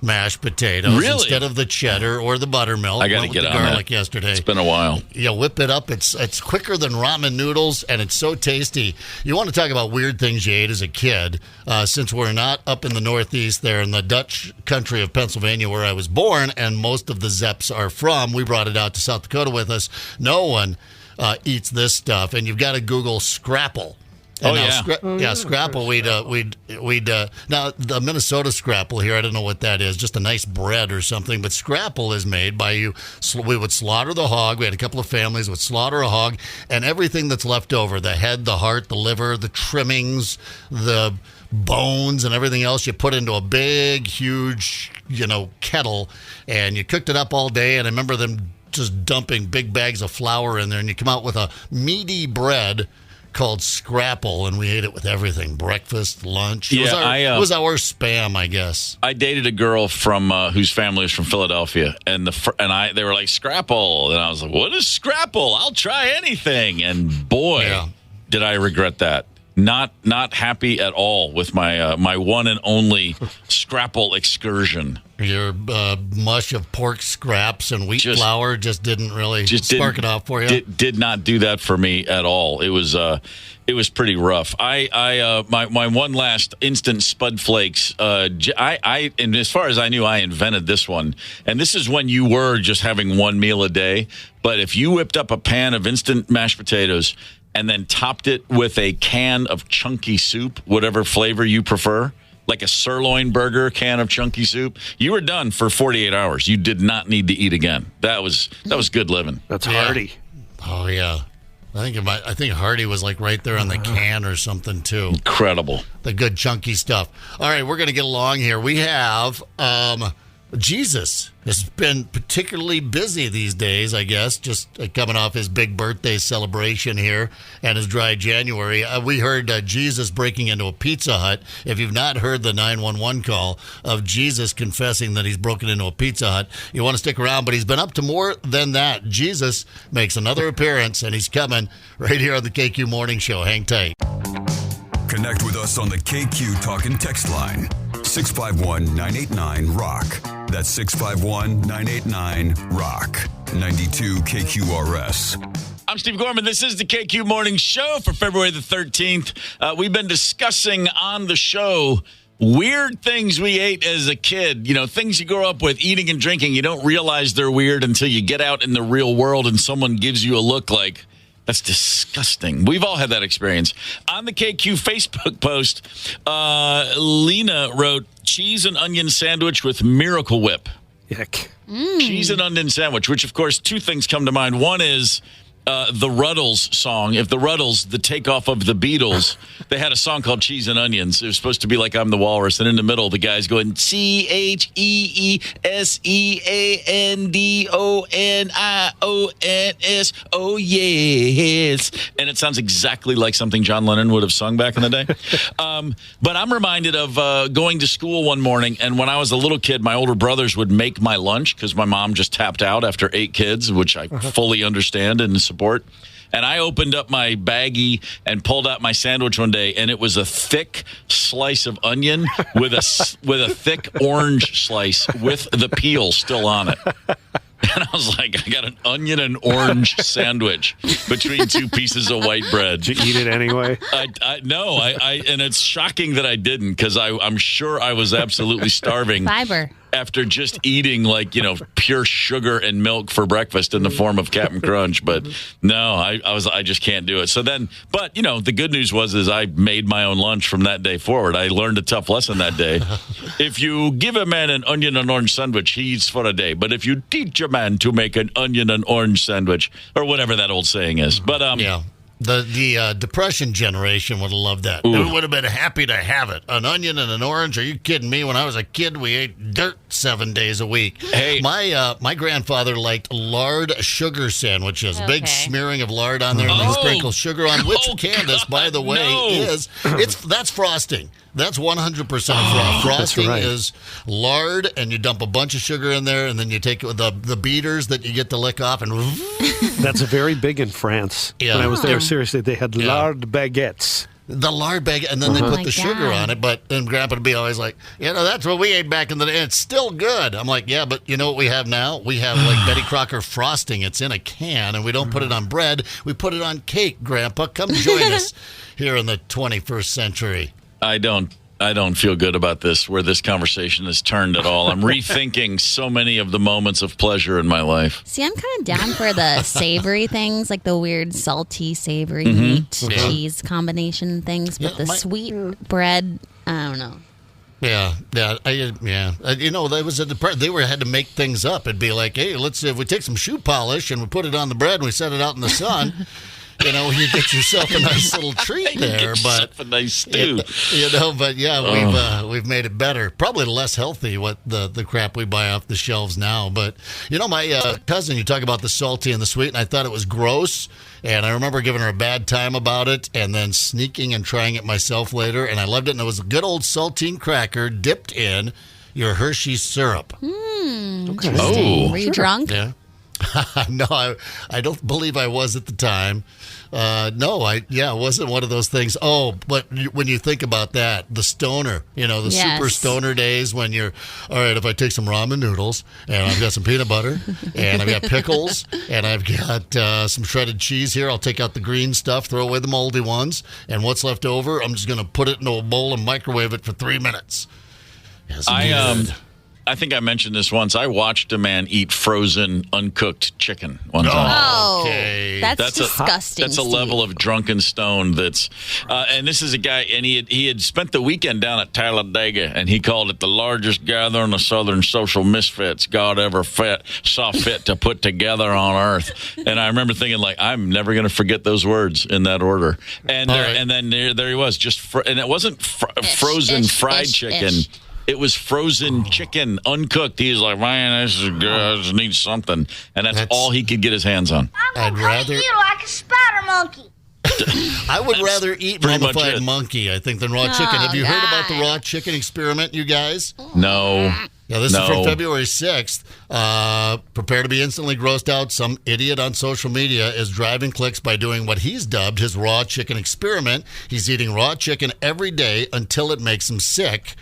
mashed potatoes Really? instead of the cheddar or the buttermilk. I got to Went get with on the garlic that. yesterday. It's been a while. You whip it up. It's quicker than ramen noodles, and it's so tasty. You want to talk about weird things you ate as a kid. Since we're not up in the Northeast there in the Dutch country of Pennsylvania where I was born, and most of the Zeps are from, we brought it out to South Dakota with us. No one eats this stuff, and you've got to Google Scrapple. And Scrapple. We'd now the Minnesota Scrapple here. I don't know what that is. Just a nice bread or something. But Scrapple is made by you. We would slaughter the hog. We had a couple of families would slaughter a hog, and everything that's left over—the head, the heart, the liver, the trimmings, the bones, and everything else, you put into a big, huge, kettle, and you cooked it up all day. And I remember them just dumping big bags of flour in there, and you come out with a meaty bread called Scrapple, and we ate it with everything: breakfast, lunch. It was our spam, I guess. I dated a girl from whose family was from Philadelphia, and they were like, Scrapple, and I was like, what is Scrapple? I'll try anything. And boy, did I regret that. Not happy at all with my my one and only Scrapple excursion. Your mush of pork scraps and wheat flour just didn't really spark it off for you. Did not do that for me at all. It was pretty rough. My one last instant Spud Flakes. And as far as I knew, I invented this one. And this is when you were just having one meal a day. But if you whipped up a pan of instant mashed potatoes and then topped it with a can of chunky soup, whatever flavor you prefer, like a sirloin burger can of chunky soup, you were done for 48 hours. You did not need to eat again. That was good living. That's hearty. Oh yeah, I think Hardy was like right there on the can or something too. Incredible. The good chunky stuff. All right, we're gonna get along here. We have Jesus has been particularly busy these days, I guess, just coming off his big birthday celebration here and his dry January. We heard Jesus breaking into a Pizza Hut. If you've not heard the 911 call of Jesus confessing that he's broken into a Pizza Hut, you want to stick around, but he's been up to more than that. Jesus makes another appearance, and he's coming right here on the KQ Morning Show. Hang tight. Connect with us on the KQ Talk and Text line. 651-989-ROCK. That's 651-989-ROCK. 92 KQRS. I'm Steve Gorman. This is the KQ Morning Show for February the 13th. We've been discussing on the show weird things we ate as a kid. Things you grow up with, eating and drinking. You don't realize they're weird until you get out in the real world and someone gives you a look like, that's disgusting. We've all had that experience. On the KQ Facebook post, Lena wrote, cheese and onion sandwich with Miracle Whip. Yuck. Cheese and onion sandwich, which, of course, two things come to mind. One is the Ruddles song. If the Ruddles, the takeoff of the Beatles, they had a song called Cheese and Onions. It was supposed to be like I'm the Walrus. And in the middle, the guy's going, CHEESEANDONIONS. Oh, yes. And it sounds exactly like something John Lennon would have sung back in the day. But I'm reminded of going to school one morning. And when I was a little kid, my older brothers would make my lunch because my mom just tapped out after 8 kids, which I fully understand and support. And I opened up my baggie and pulled out my sandwich one day, and it was a thick slice of onion with a thick orange slice with the peel still on it. And I was like, I got an onion and orange sandwich between two pieces of white bread. Did you eat it anyway? No, and it's shocking that I didn't, because I'm sure I was absolutely starving. Fiber. After just eating pure sugar and milk for breakfast in the form of Captain Crunch. But no, I just can't do it. So then, but the good news is I made my own lunch from that day forward. I learned a tough lesson that day. If you give a man an onion and orange sandwich, he eats for a day. But if you teach a man to make an onion and orange sandwich, or whatever that old saying is. But yeah. The Depression generation would have loved that. Ooh. They would have been happy to have it. An onion and an orange? Are you kidding me? When I was a kid, we ate dirt 7 days a week. Hey, my grandfather liked lard sugar sandwiches. Okay. Big smearing of lard on there, and then sprinkle sugar on. Which Candace, by the way, that's frosting. That's 100% frosting is lard, and you dump a bunch of sugar in there, and then you take the beaters that you get to lick off, and that's very big in France. Yeah. When I was there, seriously, they had lard baguettes. The lard baguette, and then they put the sugar on it. But then Grandpa would be always like, that's what we ate back in the day. It's still good. I'm like, yeah, but you know what we have now? We have like Betty Crocker frosting. It's in a can, and we don't put it on bread. We put it on cake, Grandpa. Come join us here in the 21st century. I don't feel good about this, where this conversation has turned at all. I'm rethinking so many of the moments of pleasure in my life. See, I'm kind of down for the savory things, like the weird salty, savory meat, cheese combination things. But the sweet bread, I don't know. Yeah. There was they had to make things up. It'd be like, hey, if we take some shoe polish and we put it on the bread and we set it out in the sun. You get yourself a nice little treat there, but a nice stew. But yeah, we've made it better. Probably less healthy what the crap we buy off the shelves now. But my cousin, you talk about the salty and the sweet, and I thought it was gross. And I remember giving her a bad time about it, and then sneaking and trying it myself later, and I loved it. And it was a good old saltine cracker dipped in your Hershey's syrup. Interesting. Oh, were you drunk? Yeah. No, I don't believe I was at the time. It wasn't one of those things. Oh, but when you think about that, the stoner, super stoner days when you're, all right, if I take some ramen noodles and I've got some peanut butter and I've got pickles and I've got some shredded cheese here, I'll take out the green stuff, throw away the moldy ones, and what's left over, I'm just going to put it into a bowl and microwave it for 3 minutes. I think I mentioned this once. I watched a man eat frozen, uncooked chicken one time. Oh, okay. That's disgusting. That's a level of drunken stone that's... and this is a guy, and he had spent the weekend down at Talladega, and he called it the largest gathering of Southern social misfits God ever saw fit to put together on Earth. And I remember thinking, I'm never going to forget those words in that order. And then there he was, and it wasn't frozen fried chicken. It was frozen chicken, uncooked. He was like, man, this is good. I just need something. And that's all he could get his hands on. I'm going to eat you like a spider monkey. I would rather eat mummified monkey, I think, than raw chicken. Have you heard about the raw chicken experiment, you guys? No. Yeah, this is from February 6th. Prepare to be instantly grossed out. Some idiot on social media is driving clicks by doing what he's dubbed his raw chicken experiment. He's eating raw chicken every day until it makes him sick.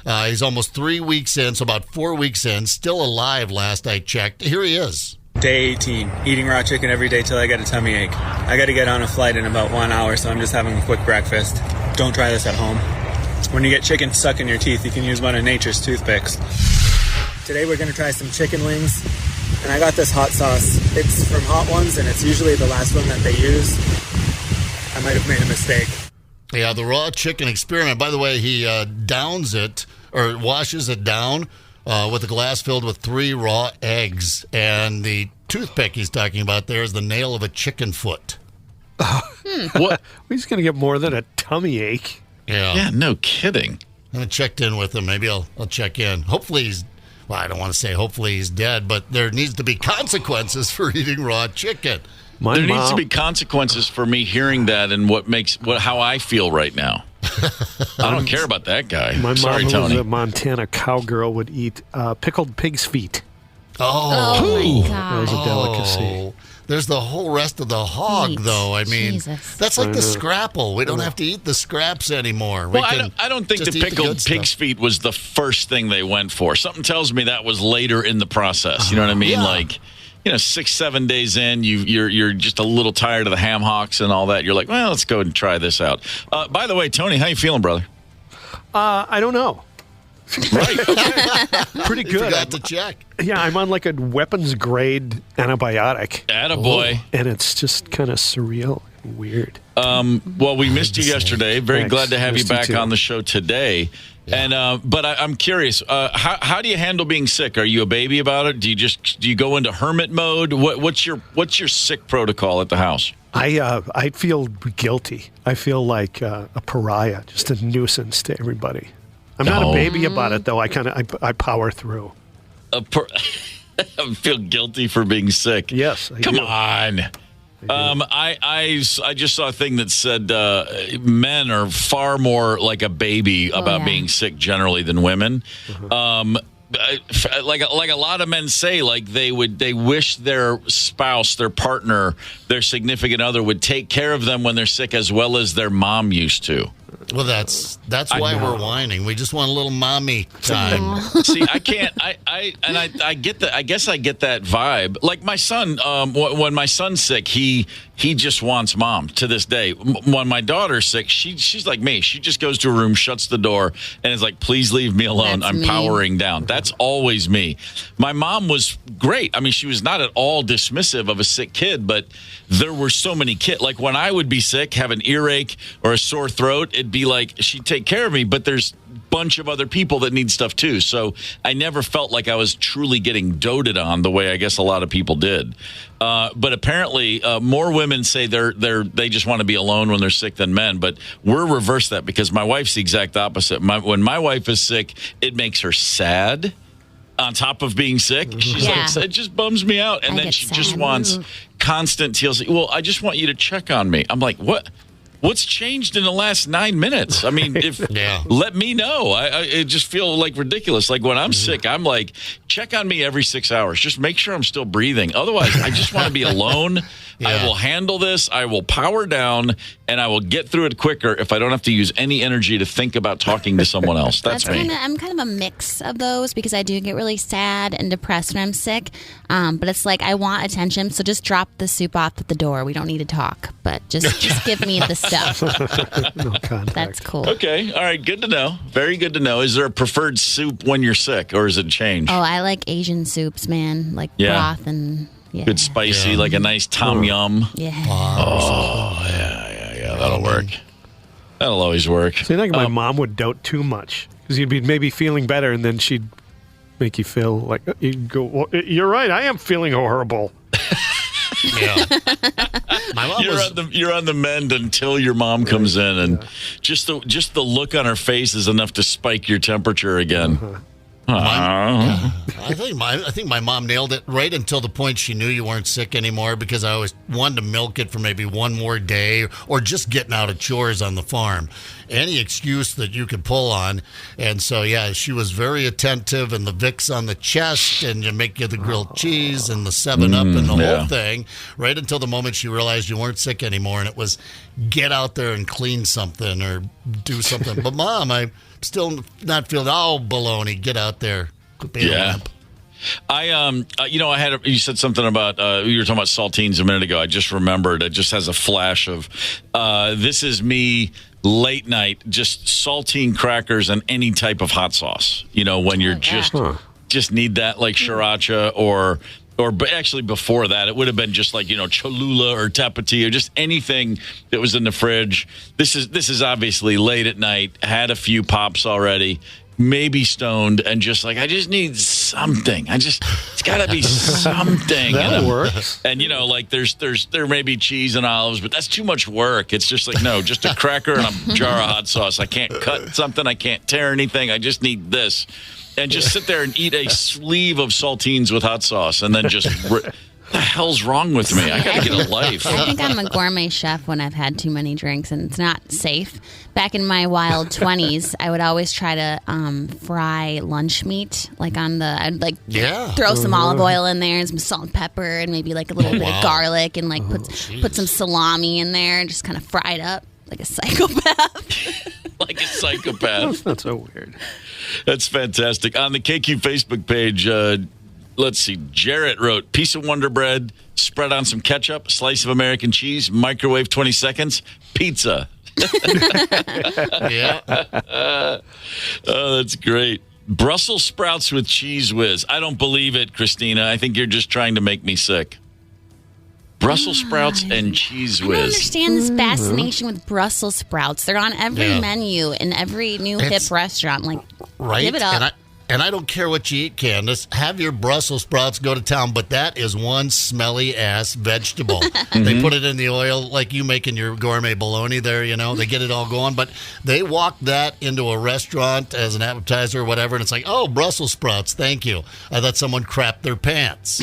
He's almost 3 weeks in, so about 4 weeks in, still alive last I checked. Here he is. Day 18, eating raw chicken every day till I get a tummy ache. I got to get on a flight in about 1 hour, so I'm just having a quick breakfast. Don't try this at home. When you get chicken stuck in your teeth, you can use one of nature's toothpicks. Today we're going to try some chicken wings, and I got this hot sauce. It's from Hot Ones, and it's usually the last one that they use. I might have made a mistake. Yeah, the raw chicken experiment. By the way, he downs it, or washes it down with a glass filled with 3 raw eggs. And the toothpick he's talking about there is the nail of a chicken foot. What? He's going to get more than a tummy ache. Yeah, no kidding. I haven't checked in with him. Maybe I'll check in. Hopefully he's, I don't want to say hopefully he's dead, but there needs to be consequences for eating raw chicken. There needs to be consequences for me hearing that and how I feel right now. I don't care about that guy. My mom, Sorry, who Tony. was a Montana cowgirl, would eat pickled pig's feet. Oh my God. That was a delicacy. There's the whole rest of the hog, though. I mean, that's like the scrapple. We don't have to eat the scraps anymore. Well, I don't think the pickled pig's feet was the first thing they went for. Something tells me that was later in the process. You know what I mean? Yeah. 6-7 days in, you're just a little tired of the ham hocks and all that. You're like, well, let's go and try this out. By the way, Tony, how you feeling, brother? I don't know. Right. Pretty good. Forgot to check. Yeah, I'm on like a weapons grade antibiotic. Attaboy. And it's just kind of surreal and weird. Well, we missed you yesterday. Very Thanks. glad to have Missed you you back too. on the show today. Yeah. And but I'm curious, how do you handle being sick? Are you a baby about it? Do you go into hermit mode? What's your sick protocol at the house? I feel guilty. I feel like a pariah, just a nuisance to everybody. I'm not a baby about it, though. I power through. I feel guilty for being sick. Yes. Come on. I just saw a thing that said men are far more like a baby about being sick generally than women. Like a lot of men say, like they wish their spouse, their partner, their significant other would take care of them when they're sick as well as their mom used to. Well, that's why we're whining. We just want a little mommy time. See, I can't. I get that. I guess I get that vibe. Like my son, when my son's sick, he just wants mom to this day. When my daughter's sick, she's like me. She just goes to her room, shuts the door, and is like, "Please leave me alone. I'm powering down." That's always me. My mom was great. I mean, she was not at all dismissive of a sick kid, but there were so many kids. Like when I would be sick, have an earache or a sore throat, it'd be like she'd take care of me, but there's a bunch of other people that need stuff too. So I never felt like I was truly getting doted on the way I guess a lot of people did. But apparently more women say they just want to be alone when they're sick than men. But we're reverse that because my wife's the exact opposite. When my wife is sick, it makes her sad. On top of being sick, she's like, it just bums me out. And then she just wants constant TLC. Well, I just want you to check on me. I'm like, what? What's changed in the last 9 minutes? I mean, let me know. I just feel like ridiculous. Like when I'm sick, I'm like, check on me every 6 hours. Just make sure I'm still breathing. Otherwise, I just want to be alone. I will handle this. I will power down, and I will get through it quicker if I don't have to use any energy to think about talking to someone else. That's me. I'm kind of a mix of those because I do get really sad and depressed when I'm sick. But it's like I want attention, so just drop the soup off at the door. We don't need to talk, but just give me the stuff. No contact. That's cool. Okay. All right. Good to know. Very good to know. Is there a preferred soup when you're sick, or is it changed? Oh, I like Asian soups, man. Like broth and good spicy, like a nice tom yum. Yeah. Oh, yeah. That'll work. That'll always work. So I think my mom would dote too much because you'd be maybe feeling better, and then she'd make you feel like you'd go, well, "You're right. I am feeling horrible." Yeah. My mom you're on the mend until your mom comes in, and just the look on her face is enough to spike your temperature again. I think my mom nailed it right until the point she knew you weren't sick anymore, because I always wanted to milk it for maybe one more day or just getting out of chores on the farm. Any excuse that you could pull on. And so, she was very attentive, and the Vicks on the chest, and you make you the grilled cheese and the 7-Up and the whole thing, right until the moment she realized you weren't sick anymore. And it was get out there and clean something or do something. But Mom, I'm still not feeling baloney. Get out there. Quit being a lamp. You said something about, you were talking about saltines a minute ago. I just remembered. It just has a flash of, this is me late night, just saltine crackers and any type of hot sauce. When you're just need that, like sriracha or actually before that, it would have been just like, Cholula or Tapatio, just anything that was in the fridge. This is obviously late at night, had a few pops already, maybe stoned, and just like, I just need something. It's got to be something. That works. And, like there may be cheese and olives, but that's too much work. It's just like, no, just a cracker and a jar of hot sauce. I can't cut something. I can't tear anything. I just need this. And just sit there and eat a sleeve of saltines with hot sauce, and then just what the hell's wrong with me? I got to get a life. I think I'm a gourmet chef when I've had too many drinks, and it's not safe. Back in my wild 20s, I would always try to fry lunch meat, I'd throw some olive oil in there and some salt and pepper and maybe like a little bit of garlic and put some salami in there and just kind of fry it up like a psychopath. Like a psychopath. That's not so weird. That's fantastic. On the KQ Facebook page, let's see. Jarrett wrote, piece of Wonder Bread, spread on some ketchup, slice of American cheese, microwave 20 seconds, pizza. Yeah. Oh, that's great. Brussels sprouts with Cheese Whiz. I don't believe it, Christina. I think you're just trying to make me sick. Brussels sprouts and Cheese Whiz. I don't understand this fascination with Brussels sprouts. They're on every menu in every new hip restaurant. Like, give it up. And I don't care what you eat, Candace. Have your Brussels sprouts, go to town. But that is one smelly-ass vegetable. They put it in the oil like you making your gourmet bologna there, you know. They get it all going. But they walk that into a restaurant as an appetizer or whatever, and it's like, oh, Brussels sprouts, thank you. I thought someone crapped their pants.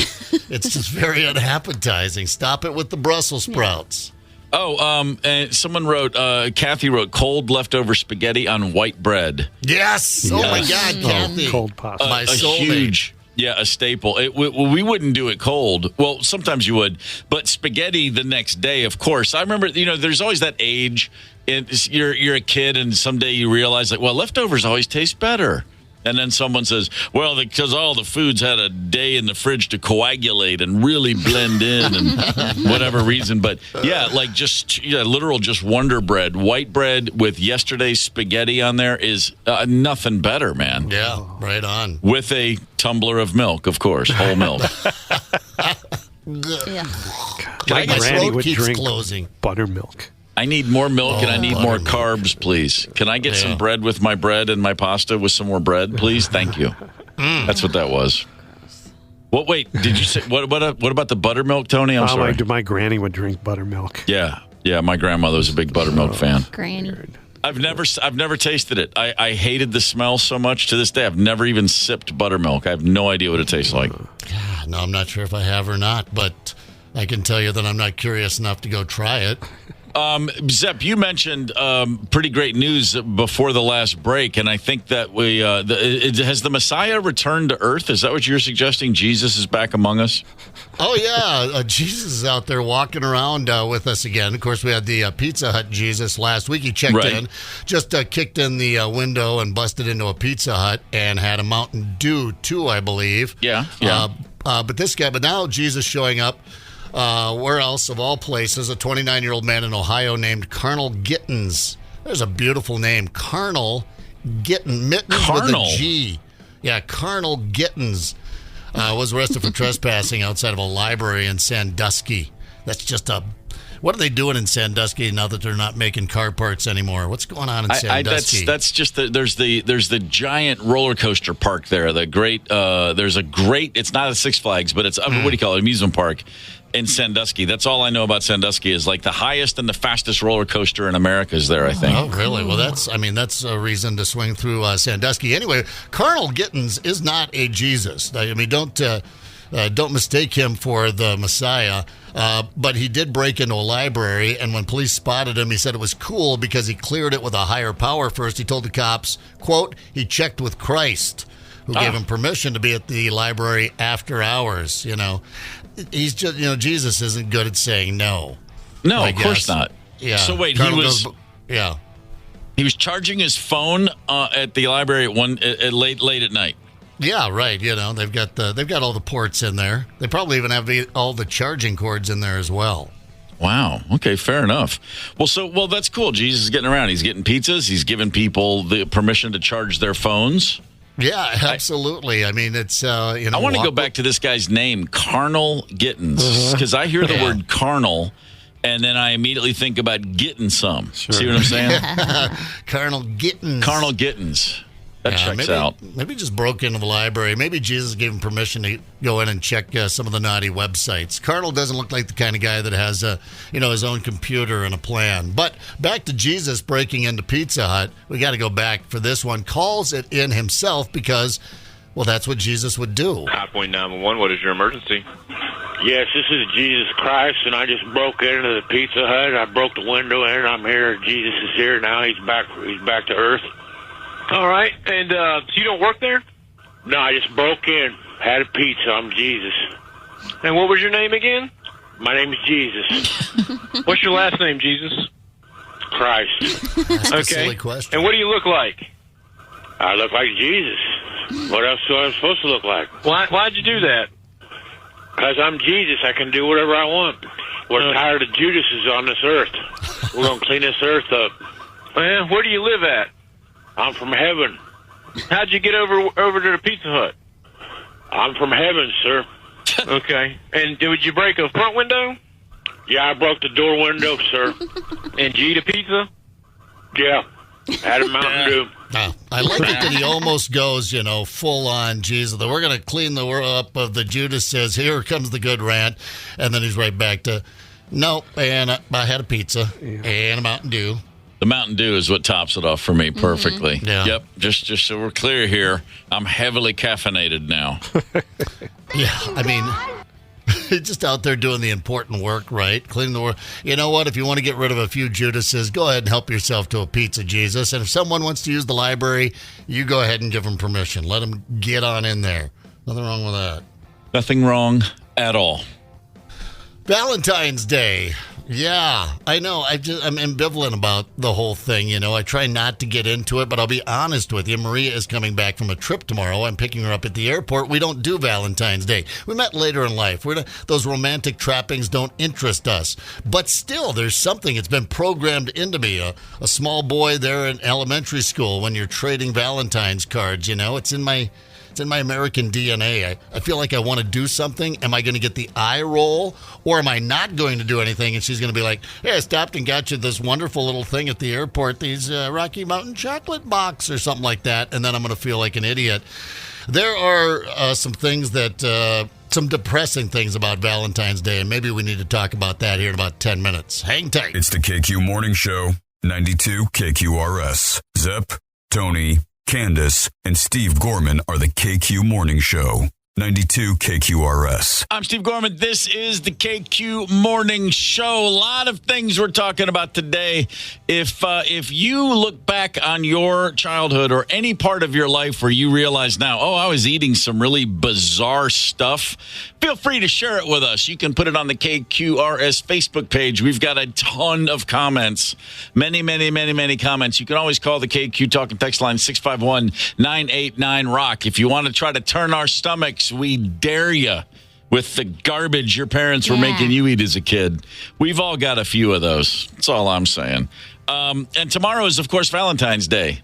It's just very unappetizing. Stop it with the Brussels sprouts. Oh, and someone wrote, Kathy wrote, cold leftover spaghetti on white bread. Yes. Oh, my God, Kathy. Cold pasta. My a soulmate. huge, a staple. We wouldn't do it cold. Well, sometimes you would, but spaghetti the next day, of course. I remember, there's always that age. You're a kid, and someday you realize, like, well, leftovers always taste better. And then someone says, well, because all the foods had a day in the fridge to coagulate and really blend in and whatever reason. But, literal just Wonder Bread. White bread with yesterday's spaghetti on there is nothing better, man. Yeah, right on. With a tumbler of milk, of course, whole milk. Yeah. My My granny throat would keeps drink closing. buttermilk. I need more milk and I need more buttermilk. carbs, please. Can I get some bread with my bread and my pasta with some more bread, please? Thank you. That's what that was. Well, wait, did you say what about the buttermilk, Tony? I'm sorry. My granny would drink buttermilk. Yeah, my grandmother was a big buttermilk fan. Granny. I've never tasted it. I hated the smell so much. To this day, I've never even sipped buttermilk. I have no idea what it tastes like. God, no, I'm not sure if I have or not, but I can tell you that I'm not curious enough to go try it. Zepp, you mentioned pretty great news before the last break, and I think that has the Messiah returned to earth? Is that what you're suggesting? Jesus is back among us? Oh, yeah. Jesus is out there walking around with us again. Of course, we had the Pizza Hut Jesus last week. He checked in, just kicked in the window and busted into a Pizza Hut and had a Mountain Dew, too, I believe. Yeah. But now Jesus showing up. Where else, of all places, a 29-year-old man in Ohio named Carnal Gittins. There's a beautiful name. Carnal Gittins. Mittens with a G. Yeah, Carnal Gittins was arrested for trespassing outside of a library in Sandusky. That's just what are they doing in Sandusky now that they're not making car parts anymore? What's going on in Sandusky? That's just there's the giant roller coaster park there. It's not a Six Flags, but it's what do you call it? Amusement park in Sandusky. That's all I know about Sandusky is like the highest and the fastest roller coaster in America is there, I think. Oh, really? Well, that's a reason to swing through Sandusky. Anyway, Carnal Gittins is not a Jesus. I mean, don't mistake him for the Messiah. But he did break into a library, and when police spotted him, he said it was cool because he cleared it with a higher power first. He told the cops, quote, he checked with Christ, who gave him permission to be at the library after hours, He's just, Jesus isn't good at saying no. No, of course not. Yeah. So wait, he was charging his phone at the library at late at night. Yeah, right. They've got all the ports in there. They probably even have all the charging cords in there as well. Wow. Okay, fair enough. Well, that's cool. Jesus is getting around. He's getting pizzas. He's giving people the permission to charge their phones. Yeah, absolutely. I mean, it's I want to go back to this guy's name, Carnal Gittins, because I hear the word carnal, and then I immediately think about getting some. Sure. See what I'm saying? Carnal Gittins. Carnal Gittins. That checks out. Maybe just broke into the library. Maybe Jesus gave him permission to go in and check some of the naughty websites. Carnal doesn't look like the kind of guy that has his own computer and a plan. But back to Jesus breaking into Pizza Hut. We got to go back for this one. Calls it in himself because, well, that's what Jesus would do. Hotpoint 911, what is your emergency? Yes, this is Jesus Christ, and I just broke into the Pizza Hut. I broke the window in. I'm here. Jesus is here now. He's back to earth. All right, and so you don't work there? No, I just broke in, had a pizza. I'm Jesus. And what was your name again? My name is Jesus. What's your last name, Jesus? Christ. That's a silly question. And what do you look like? I look like Jesus. What else do I supposed to look like? Why'd you do that? Because I'm Jesus. I can do whatever I want. We're tired of Judases on this earth. We're going to clean this earth up. Man, where do you live at? I'm from heaven. How'd you get over to the Pizza Hut? I'm from heaven, sir. Okay. And did you break a front window? Yeah, I broke the door window, sir. And did you eat a pizza? Yeah. Had a Mountain Dew. I like it that he almost goes, full on Jesus. We're going to clean the world up of the Judas says, here comes the good rant. And then he's right back to, nope, and I had a pizza and a Mountain Dew. The Mountain Dew is what tops it off for me perfectly. Yeah. Yep. Just so we're clear here, I'm heavily caffeinated now. Yeah, I mean, he's just out there doing the important work, right? Cleaning the world. You know what? If you want to get rid of a few Judases, go ahead and help yourself to a pizza, Jesus. And if someone wants to use the library, you go ahead and give them permission. Let them get on in there. Nothing wrong with that. Nothing wrong at all. Valentine's Day. Yeah, I know. I'm ambivalent about the whole thing. I try not to get into it, but I'll be honest with you. Maria is coming back from a trip tomorrow. I'm picking her up at the airport. We don't do Valentine's Day. We met later in life. Those romantic trappings don't interest us. But still, there's something. It's been programmed into me. A small boy there in elementary school when you're trading Valentine's cards. It's in my American DNA. I feel like I want to do something. Am I going to get the eye roll, or am I not going to do anything? And she's going to be like, hey, I stopped and got you this wonderful little thing at the airport, these Rocky Mountain chocolate box or something like that. And then I'm going to feel like an idiot. There are some things some depressing things about Valentine's Day, and maybe we need to talk about that here in about 10 minutes. Hang tight. It's the KQ Morning Show, 92 KQRS. Zep, Tony, Candace, and Steve Gorman are the KQ Morning Show. 92 KQRS. I'm Steve Gorman. This is the KQ Morning Show. A lot of things we're talking about today. If you look back on your childhood or any part of your life where you realize now, I was eating some really bizarre stuff, feel free to share it with us. You can put it on the KQRS Facebook page. We've got a ton of comments. Many, many, many, many comments. You can always call the KQ Talk and Text line 651-989-ROCK. If you want to try to turn our stomachs, we dare you with the garbage your parents were making you eat as a kid. We've all got a few of those. That's all I'm saying. And tomorrow is, of course, Valentine's Day.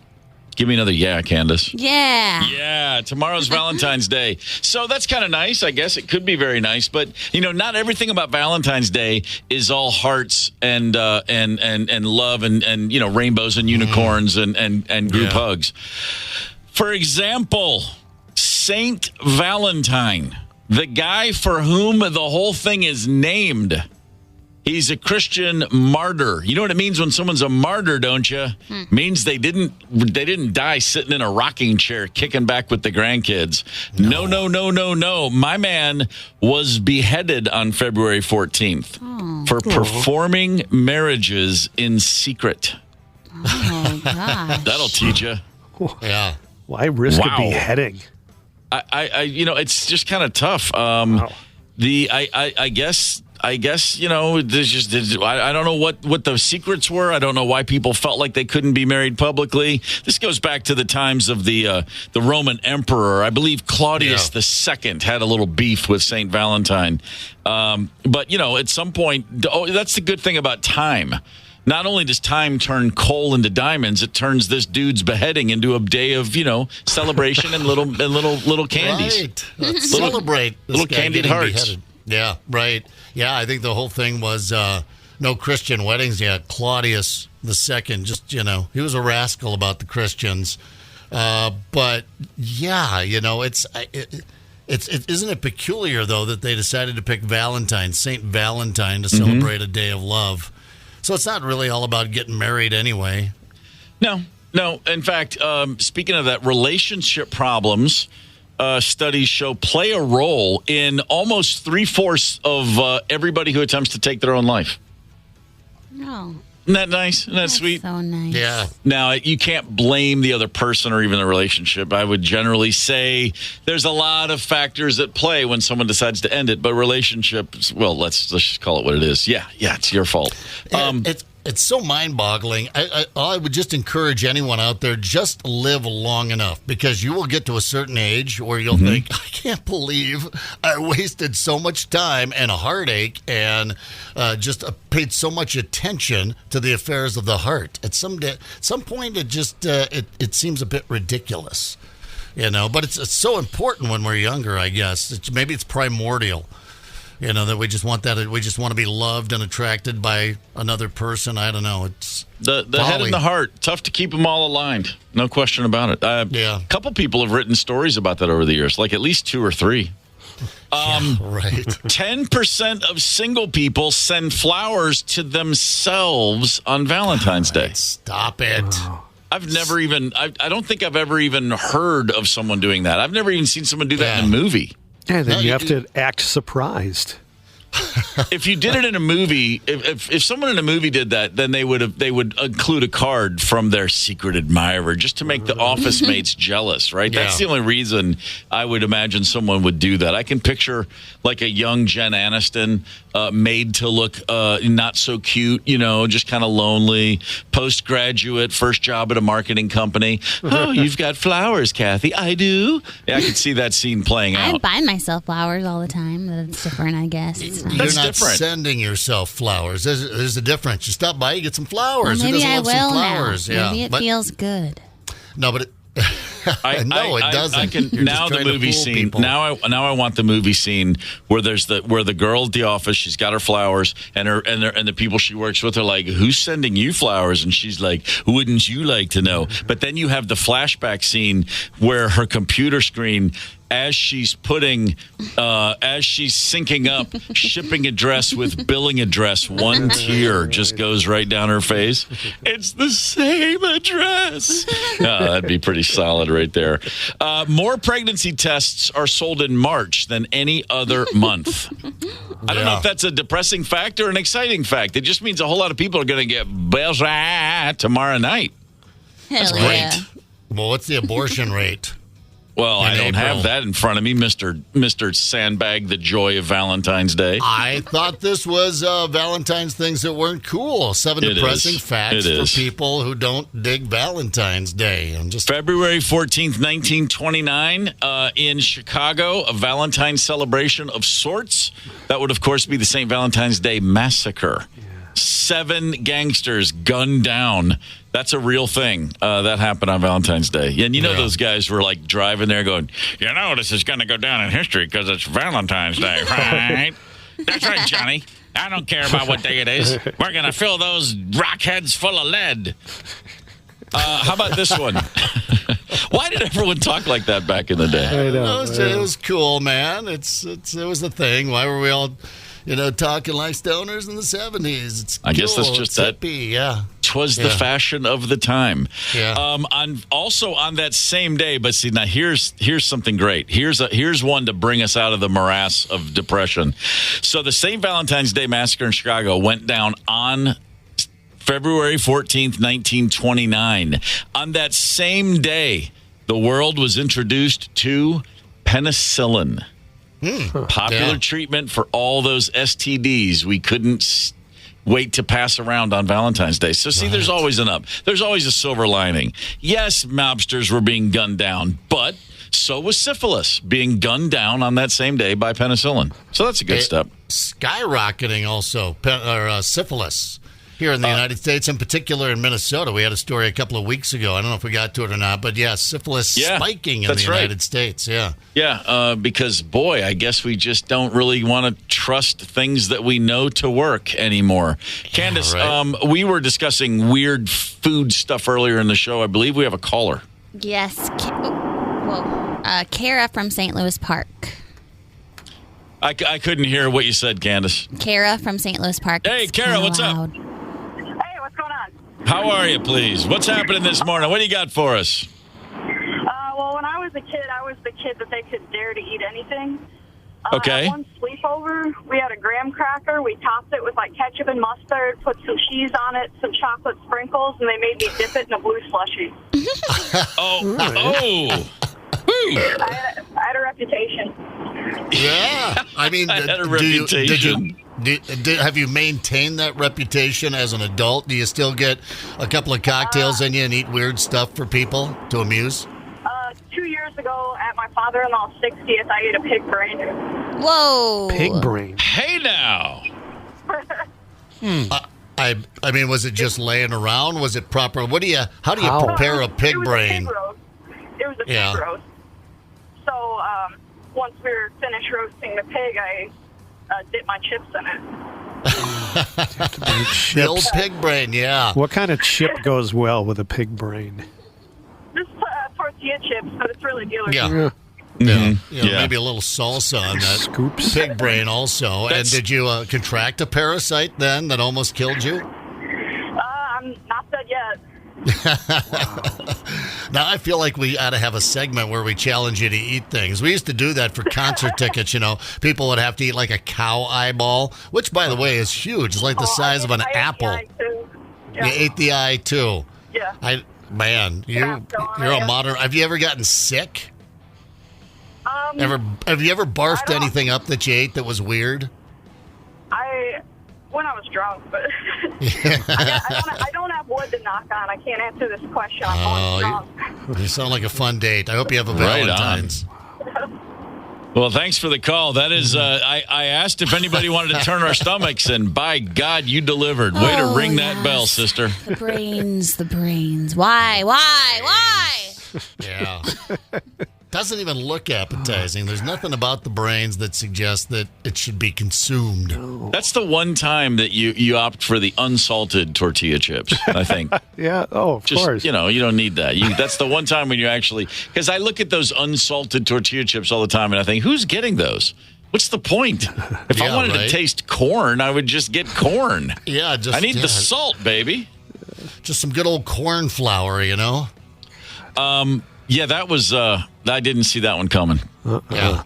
Give me another Candace. Yeah. Yeah, tomorrow's Valentine's Day. So that's kind of nice, I guess. It could be very nice. But, not everything about Valentine's Day is all hearts and love and rainbows and unicorns and group hugs. For example, Saint Valentine, the guy for whom the whole thing is named. He's a Christian martyr. You know what it means when someone's a martyr, don't you? Means they didn't die sitting in a rocking chair kicking back with the grandkids. No. My man was beheaded on February 14th for performing marriages in secret. Oh, gosh. That'll teach you. Yeah. Why risk a beheading? I it's just kind of tough. I guess, there's just, I don't know what the secrets were. I don't know why people felt like they couldn't be married publicly. This goes back to the times of the Roman emperor. I believe Claudius II had a little beef with St. Valentine. But, at some point, that's the good thing about time. Not only does time turn coal into diamonds, it turns this dude's beheading into a day of, celebration and little candies. Right. Let's celebrate this little guy candied getting hearts. beheaded. Yeah, right. Yeah, I think the whole thing was no Christian weddings yet. Claudius II, just, he was a rascal about the Christians. But, yeah, isn't it peculiar, though, that they decided to pick Valentine, St. Valentine, to celebrate a day of love? So it's not really all about getting married anyway. No. In fact, speaking of that, relationship problems, studies show play a role in almost 3/4 of everybody who attempts to take their own life. No. Isn't that nice? Isn't that sweet? So nice. Yeah. Now, you can't blame the other person or even the relationship. I would generally say there's a lot of factors at play when someone decides to end it, but relationships, well, let's just call it what it is. Yeah, it's your fault. It's so mind-boggling. I would just encourage anyone out there, just live long enough, because you will get to a certain age where you'll think, I can't believe I wasted so much time and a heartache and just paid so much attention to the affairs of the heart. At some point, it just it seems a bit ridiculous, But it's so important when we're younger, I guess. Maybe it's primordial. That we just want we just want to be loved and attracted by another person. I don't know. It's the head and the heart. Tough to keep them all aligned. No question about it. A couple people have written stories about that over the years, like at least 2 or 3. Right. 10% of single people send flowers to themselves on Valentine's Day. Stop it. I've never even, I don't think I've ever even heard of someone doing that. I've never even seen someone do that in a movie. Yeah, then you have to act surprised. If you did it in a movie, if someone in a movie did that, then they would include a card from their secret admirer just to make the office mates jealous, right? Yeah. That's the only reason I would imagine someone would do that. I can picture like a young Jen Aniston made to look not so cute, just kind of lonely, postgraduate, first job at a marketing company. Oh, you've got flowers, Kathy. I do. Yeah, I could see that scene playing out. I buy myself flowers all the time. That's different, I guess. You're not different. sending yourself flowers. There's a difference. You stop by, you get some flowers. Well, maybe Who I doesn't love will some flowers? now. Maybe it feels good. No, but it doesn't. I can You're now just the trying to movie fool scene. people. Now I want the movie scene where where the girl at the office, she's got her flowers, and the people she works with are like, "Who's sending you flowers?" And she's like, "Wouldn't you like to know?" But then you have the flashback scene where her computer screen, as she's syncing up shipping address with billing address, one tear just goes right down her face. It's the same address. That'd be pretty solid right there. More pregnancy tests are sold in March than any other month. I don't know if that's a depressing fact or an exciting fact. It just means a whole lot of people are going to get busy tomorrow night. That's great. Well, what's the abortion rate? Well, I don't April. have that in front of me, Mr. Sandbag, the joy of Valentine's Day. I thought this was Valentine's things that weren't cool. 7 depressing facts for people who don't dig Valentine's Day. February 14th, 1929, in Chicago, a Valentine's celebration of sorts. That would, of course, be the St. Valentine's Day Massacre. 7 gangsters gunned down. That's a real thing. That happened on Valentine's Day. And those guys were like driving there going, this is going to go down in history because it's Valentine's Day, right? That's right, Johnny. I don't care about what day it is. We're going to fill those rockheads full of lead. How about this one? Why did everyone talk like that back in the day? I know. It was cool, man. It was a thing. Why were we all... talking like stoners in the 70s. It's I guess that's cool. just It's that. hippie, yeah. 'Twas the fashion of the time. Yeah. Also on that same day, but see now here's something great. Here's one to bring us out of the morass of depression. So the St. Valentine's Day Massacre in Chicago went down on February 14th, 1929. On that same day, the world was introduced to penicillin. Popular treatment for all those STDs we couldn't wait to pass around on Valentine's Day. So, see, there's always there's always a silver lining. Yes, mobsters were being gunned down, but so was syphilis being gunned down on that same day by penicillin. So that's a good step. Skyrocketing also, syphilis. Here in the United States, in particular in Minnesota, we had a story a couple of weeks ago. I don't know if we got to it or not, but syphilis spiking in the United States. Yeah, because, boy, I guess we just don't really want to trust things that we know to work anymore. Candace, we were discussing weird food stuff earlier in the show. I believe we have a caller. Yes. Kara from St. Louis Park. I couldn't hear what you said, Candace. Kara from St. Louis Park. Hey, Kara, what's up? What's going on? How are you, please? What's happening this morning? What do you got for us? Well, when I was a kid, I was the kid that they could dare to eat anything. Okay. At one sleepover, we had a graham cracker. We topped it with ketchup and mustard, put some cheese on it, some chocolate sprinkles, and they made me dip it in a blue slushie. I had a reputation. Yeah. I mean, I had a reputation. Have you maintained that reputation as an adult? Do you still get a couple of cocktails in you and eat weird stuff for people to amuse? 2 years ago, at my father-in-law's 60th, I ate a pig brain. Whoa. Pig brain. Hey now. I mean, was it just laying around? Was it proper? How do you prepare a pig brain? It was a pig roast. So once we were finished roasting the pig, I dipped my chips in it. The old pig brain, yeah. What kind of chip goes well with a pig brain? Just tortilla chips, but it's really dealer. Yeah. Maybe a little salsa on that Scoops. pig brain also. And did you contract a parasite then that almost killed you? I'm not dead yet. Now I feel like we ought to have a segment where we challenge you to eat things. We used to do that for concert tickets. People would have to eat like a cow eyeball, which, by the way, is huge. It's like the size of an apple. Yeah. You ate the eye too. Yeah. You're a modern. Have you ever gotten sick? Have you ever barfed anything up that you ate that was weird? When I was drunk, but I don't have wood to knock on. I can't answer this question. I'm drunk. You sound like a fun date. I hope you have a Valentine's. Well, thanks for the call. That is, I asked if anybody wanted to turn our stomachs, and by God, you delivered. Way to ring that bell, sister. The brains. Why? Yeah. Doesn't even look appetizing. There's nothing about the brains that suggests that it should be consumed. That's the one time that you opt for the unsalted tortilla chips, I think. Yeah. Oh, of course. You don't need that. That's the one time when you actually, because I look at those unsalted tortilla chips all the time and I think, who's getting those? What's the point? If I wanted to taste corn, I would just get corn. Yeah. I need the salt, baby. Just some good old corn flour, Yeah, that was. I didn't see that one coming. Yeah,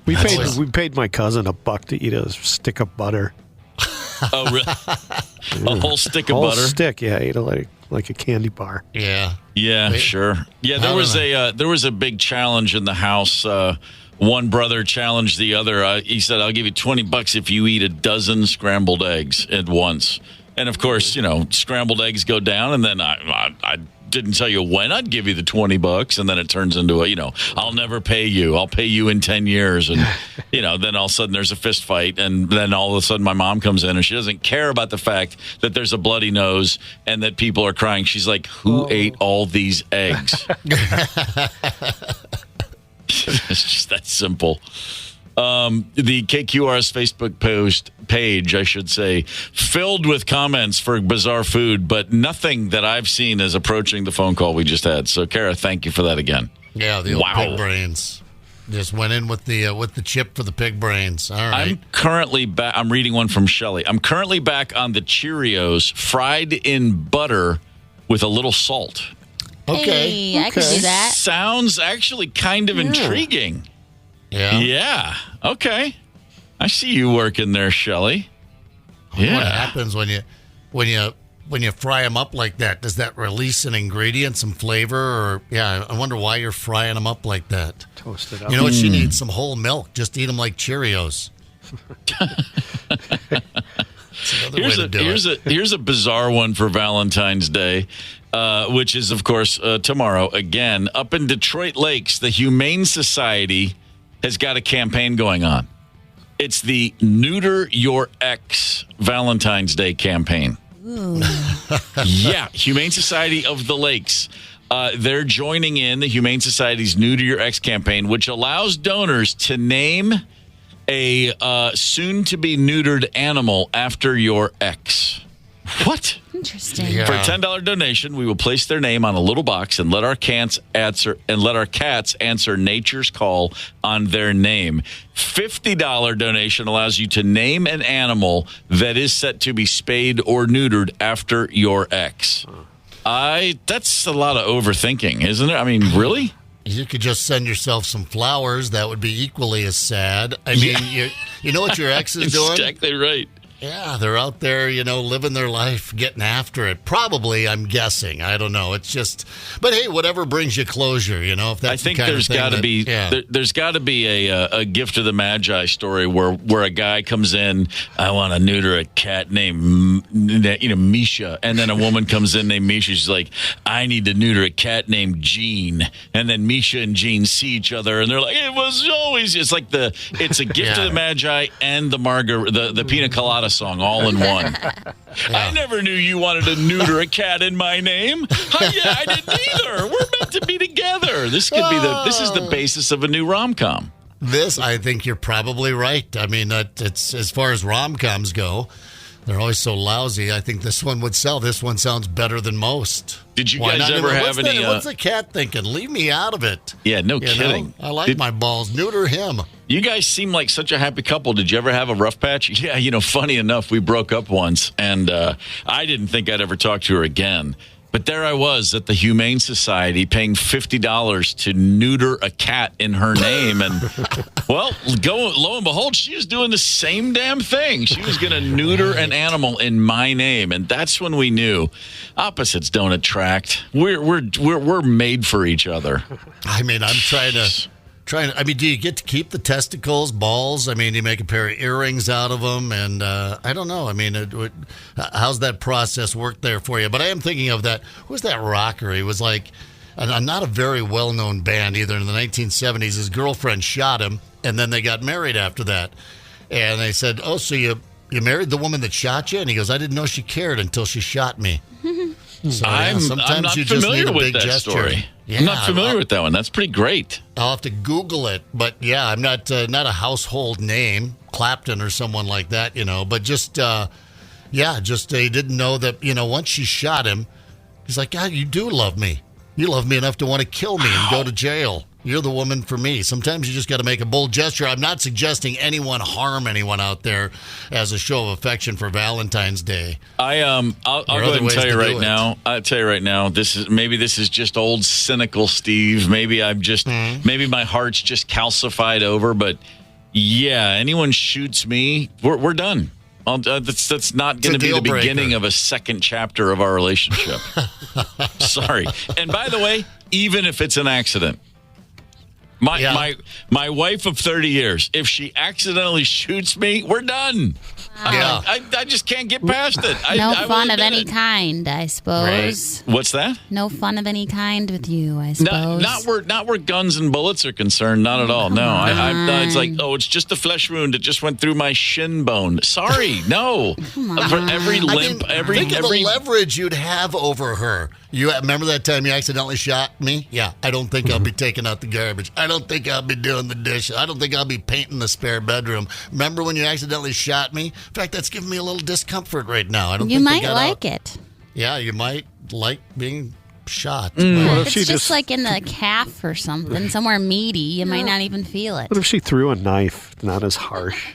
we paid my cousin $1 to eat a stick of butter. Oh, really? A whole stick of butter. Whole stick, yeah. Ate it like a candy bar. Yeah. Yeah, sure. Yeah, there was a big challenge in the house. One brother challenged the other. He said, "I'll give you $20 if you eat a dozen scrambled eggs at once." And of course, scrambled eggs go down, and then I didn't tell you when I'd give you the $20, and then it turns into I'll never pay you. I'll pay you in 10 years. And, then all of a sudden there's a fist fight, and then all of a sudden my mom comes in, and she doesn't care about the fact that there's a bloody nose and that people are crying. She's like, who ate all these eggs? It's just that simple. The KQRS Facebook page, I should say, filled with comments for bizarre food, but nothing that I've seen is approaching the phone call we just had. So, Kara, thank you for that again. Yeah, the old pig brains. Just went in with the chip for the pig brains. All right. I'm currently back. I'm reading one from Shelley. I'm currently back on Cheerios fried in butter with a little salt. Okay. Hey, I could do that. Sounds actually kind of intriguing. Yeah. Yeah. Okay. I see you working there, Shelley. Yeah. What happens when you fry them up like that? Does that release an ingredient, some flavor, or I wonder why you're frying them up like that. Toast it up. You know what? She needs some whole milk. Just eat them like Cheerios. Here's a bizarre one for Valentine's Day, which is, of course, tomorrow. Again, up in Detroit Lakes, the Humane Society has got a campaign going on. It's the Neuter Your Ex Valentine's Day campaign. Yeah, Humane Society of the Lakes. They're joining in the Humane Society's Neuter Your Ex campaign, which allows donors to name a soon-to-be neutered animal after your ex. What? Interesting. Yeah. For a $10 donation, we will place their name on a little box and let our cats answer nature's call on their name. $50 donation allows you to name an animal that is set to be spayed or neutered after your ex. That's a lot of overthinking, isn't it? I mean, really? You could just send yourself some flowers. That would be equally as sad. I mean, you know what your ex is doing? Exactly right. Yeah, they're out there, living their life, getting after it. Probably, I'm guessing. I don't know. It's just, but hey, whatever brings you closure, if that's I think the kind there's of thing got to be there's got to be a gift of the Magi story where a guy comes in, I want to neuter a cat named Misha, and then a woman comes in named Misha. She's like, I need to neuter a cat named Jean, and then Misha and Jean see each other, and they're like, it's like it's a gift of the Magi and the pina colada song all in one. I never knew you wanted to neuter a cat in my name. I didn't either. We're meant to be together. This is the basis of a new rom-com. I think you're probably right. I mean, it's as far as rom-coms go, they're always so lousy. I think this one would sell. This one sounds better than most. Did you guys ever have any... what's the cat thinking? Leave me out of it. Yeah, no kidding. I like my balls. Neuter him. You guys seem like such a happy couple. Did you ever have a rough patch? Yeah, funny enough, we broke up once, and I didn't think I'd ever talk to her again. But there I was at the Humane Society paying $50 to neuter a cat in her name. And, well, lo and behold, she was doing the same damn thing. She was going to neuter an animal in my name. And that's when we knew opposites don't attract. We're made for each other. I mean, I'm trying to. Do you get to keep the testicles, balls? I mean, you make a pair of earrings out of them, and I don't know. I mean, how's that process work there for you? But I am thinking of that. Who was that rocker? He was like, not a very well-known band either. In the 1970s, his girlfriend shot him, and then they got married after that. And they said, "Oh, so you married the woman that shot you?" And he goes, "I didn't know she cared until she shot me." So I'm not familiar with that story. Yeah, I'm not familiar with that one. That's pretty great. I'll have to Google it. But yeah, I'm not a household name, Clapton or someone like that, But just he didn't know that, once she shot him, he's like, God, you do love me. You love me enough to want to kill me and go to jail. You're the woman for me. Sometimes you just got to make a bold gesture. I'm not suggesting anyone harm anyone out there as a show of affection for Valentine's Day. I'll go ahead and tell you right now. I'll tell you right now. This is just old cynical Steve. Maybe maybe my heart's just calcified over. But yeah, anyone shoots me, we're done. That's not going to be the beginning of a second chapter of our relationship. Sorry. And by the way, even if it's an accident. My wife of 30 years, if she accidentally shoots me, we're done. Yeah. I just can't get past it. No fun of any kind, I suppose. Right. What's that? No fun of any kind with you, I suppose. Not where guns and bullets are concerned. Not at all. No. It's like, it's just a flesh wound. It just went through my shin bone. Sorry. No. For every limp, think of the leverage you'd have over her. You remember that time you accidentally shot me? Yeah. I don't think I'll be taking out the garbage. I don't think I'll be doing the dishes. I don't think I'll be painting the spare bedroom. Remember when you accidentally shot me? In fact, that's giving me a little discomfort right now. You might like it. Yeah, you might like being shot. It's just like in the calf or something, somewhere meaty. You might not even feel it. What if she threw a knife? Not as harsh.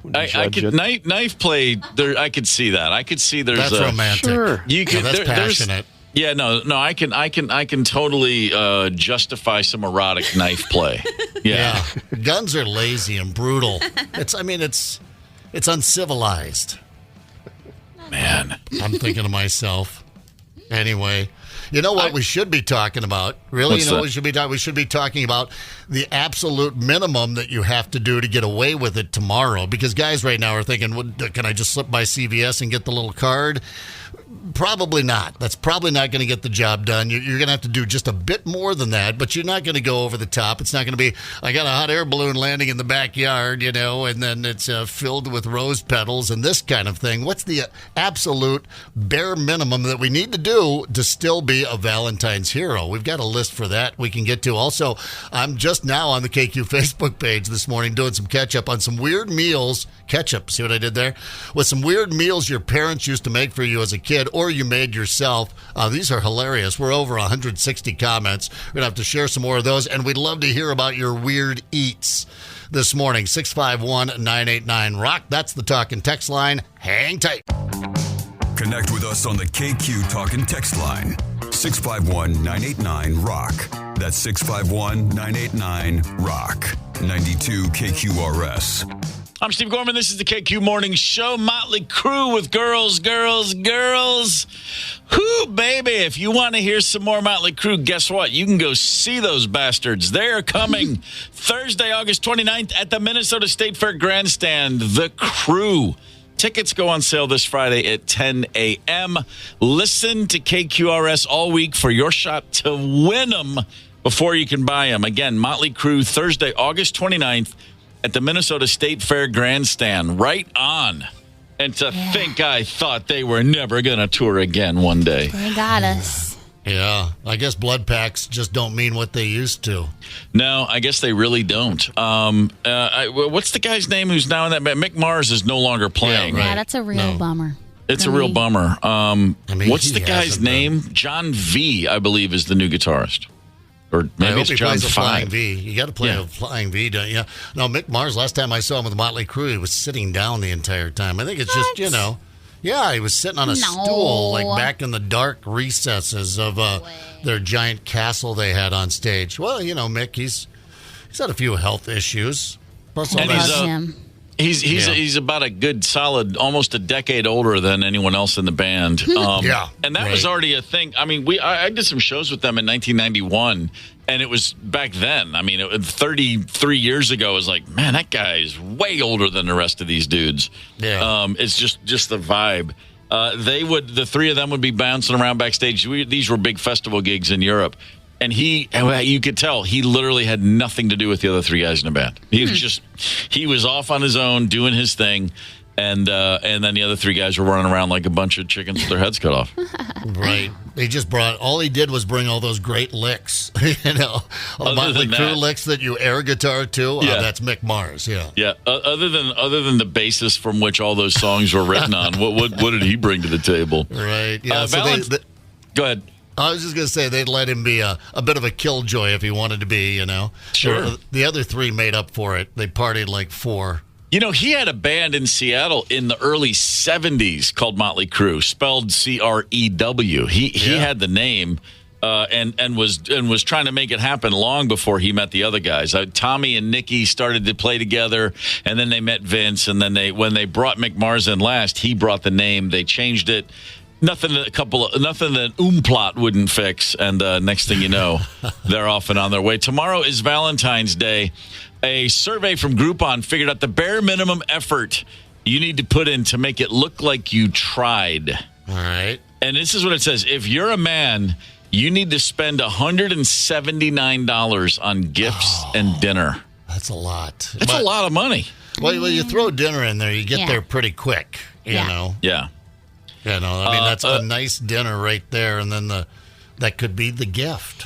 Knife play. There, I could see that. I could see there's that's romantic. Sure. You could. That's passionate. Yeah, no, I can totally justify some erotic knife play. Yeah. Guns are lazy and brutal. It's uncivilized. Man, I'm thinking to myself. Anyway, you know what we should be talking about? Really, what we should be talking? We should be talking about the absolute minimum that you have to do to get away with it tomorrow. Because guys right now are thinking, can I just slip by CVS and get the little card? Probably not. That's probably not going to get the job done. You're going to have to do just a bit more than that, but you're not going to go over the top. It's not going to be, I got a hot air balloon landing in the backyard, and then it's filled with rose petals and this kind of thing. What's the absolute bare minimum that we need to do to still be a Valentine's hero? We've got a list for that we can get to. Also, I'm just now on the KQ Facebook page this morning doing some catch-up on some weird meals. Ketchup, see what I did there? With some weird meals your parents used to make for you as a kid or you made yourself. These are hilarious. We're over 160 comments. We're going to have to share some more of those, and we'd love to hear about your weird eats this morning. 651-989-ROCK. That's the talk and text line. Hang tight. Connect with us on the KQ talk and text line. 651-989-ROCK. That's 651-989-ROCK. 92 KQRS. I'm Steve Gorman. This is the KQ Morning Show. Motley Crue with Girls, Girls, Girls. Whoo, baby. If you want to hear some more Motley Crue, guess what? You can go see those bastards. They are coming Thursday, August 29th at the Minnesota State Fair Grandstand. The Crue. Tickets go on sale this Friday at 10 a.m. Listen to KQRS all week for your shot to win them before you can buy them. Again, Motley Crue, Thursday, August 29th at the Minnesota State Fair Grandstand. Right on. And to think I thought they were never going to tour again one day. They got us. Yeah, I guess blood packs just don't mean what they used to. No, I guess they really don't. What's the guy's name who's now in that band? Mick Mars is no longer playing. Yeah, that's a real bummer. It's a real bummer. What's the guy's name? John V, I believe, is the new guitarist. Or maybe it's John plays a flying 5. V. You got to play a flying V, don't you? No, Mick Mars, last time I saw him with Motley Crue, he was sitting down the entire time. I think it's just, he was sitting on a stool, like back in the dark recesses of their giant castle they had on stage. Well, Mick, he's had a few health issues. Plus all that. He's about a good solid, almost a decade older than anyone else in the band. And that was already a thing. I mean, I did some shows with them in 1991, and it was back then. I mean, 33 years ago, it was like, man, that guy is way older than the rest of these dudes. Yeah. It's just the vibe. The three of them would be bouncing around backstage. These were big festival gigs in Europe. And you could tell he literally had nothing to do with the other three guys in the band. He was off on his own doing his thing, and then the other three guys were running around like a bunch of chickens with their heads cut off. Right. All he did was bring all those great licks, all the Motley Crue licks that you air guitar to. That's Mick Mars. Yeah. Other than the basis from which all those songs were written on, what did he bring to the table? Right. Yeah. Go ahead. I was just going to say they'd let him be a bit of a killjoy if he wanted to be, Sure. The other three made up for it. They partied like 4. He had a band in Seattle in the early 70s called Motley Crue, spelled Crew. He had the name and was trying to make it happen long before he met the other guys. Tommy and Nicky started to play together, and then they met Vince, and then when they brought Mick Mars in last, he brought the name. They changed it. Nothing that Umplot wouldn't fix, and next thing you know, they're off and on their way. Tomorrow is Valentine's Day. A survey from Groupon figured out the bare minimum effort you need to put in to make it look like you tried. All right. And this is what it says. If you're a man, you need to spend $179 on gifts and dinner. That's a lot. That's a lot of money. Well, you throw dinner in there, you get there pretty quick, you know. Yeah. That's a nice dinner right there, and then that could be the gift.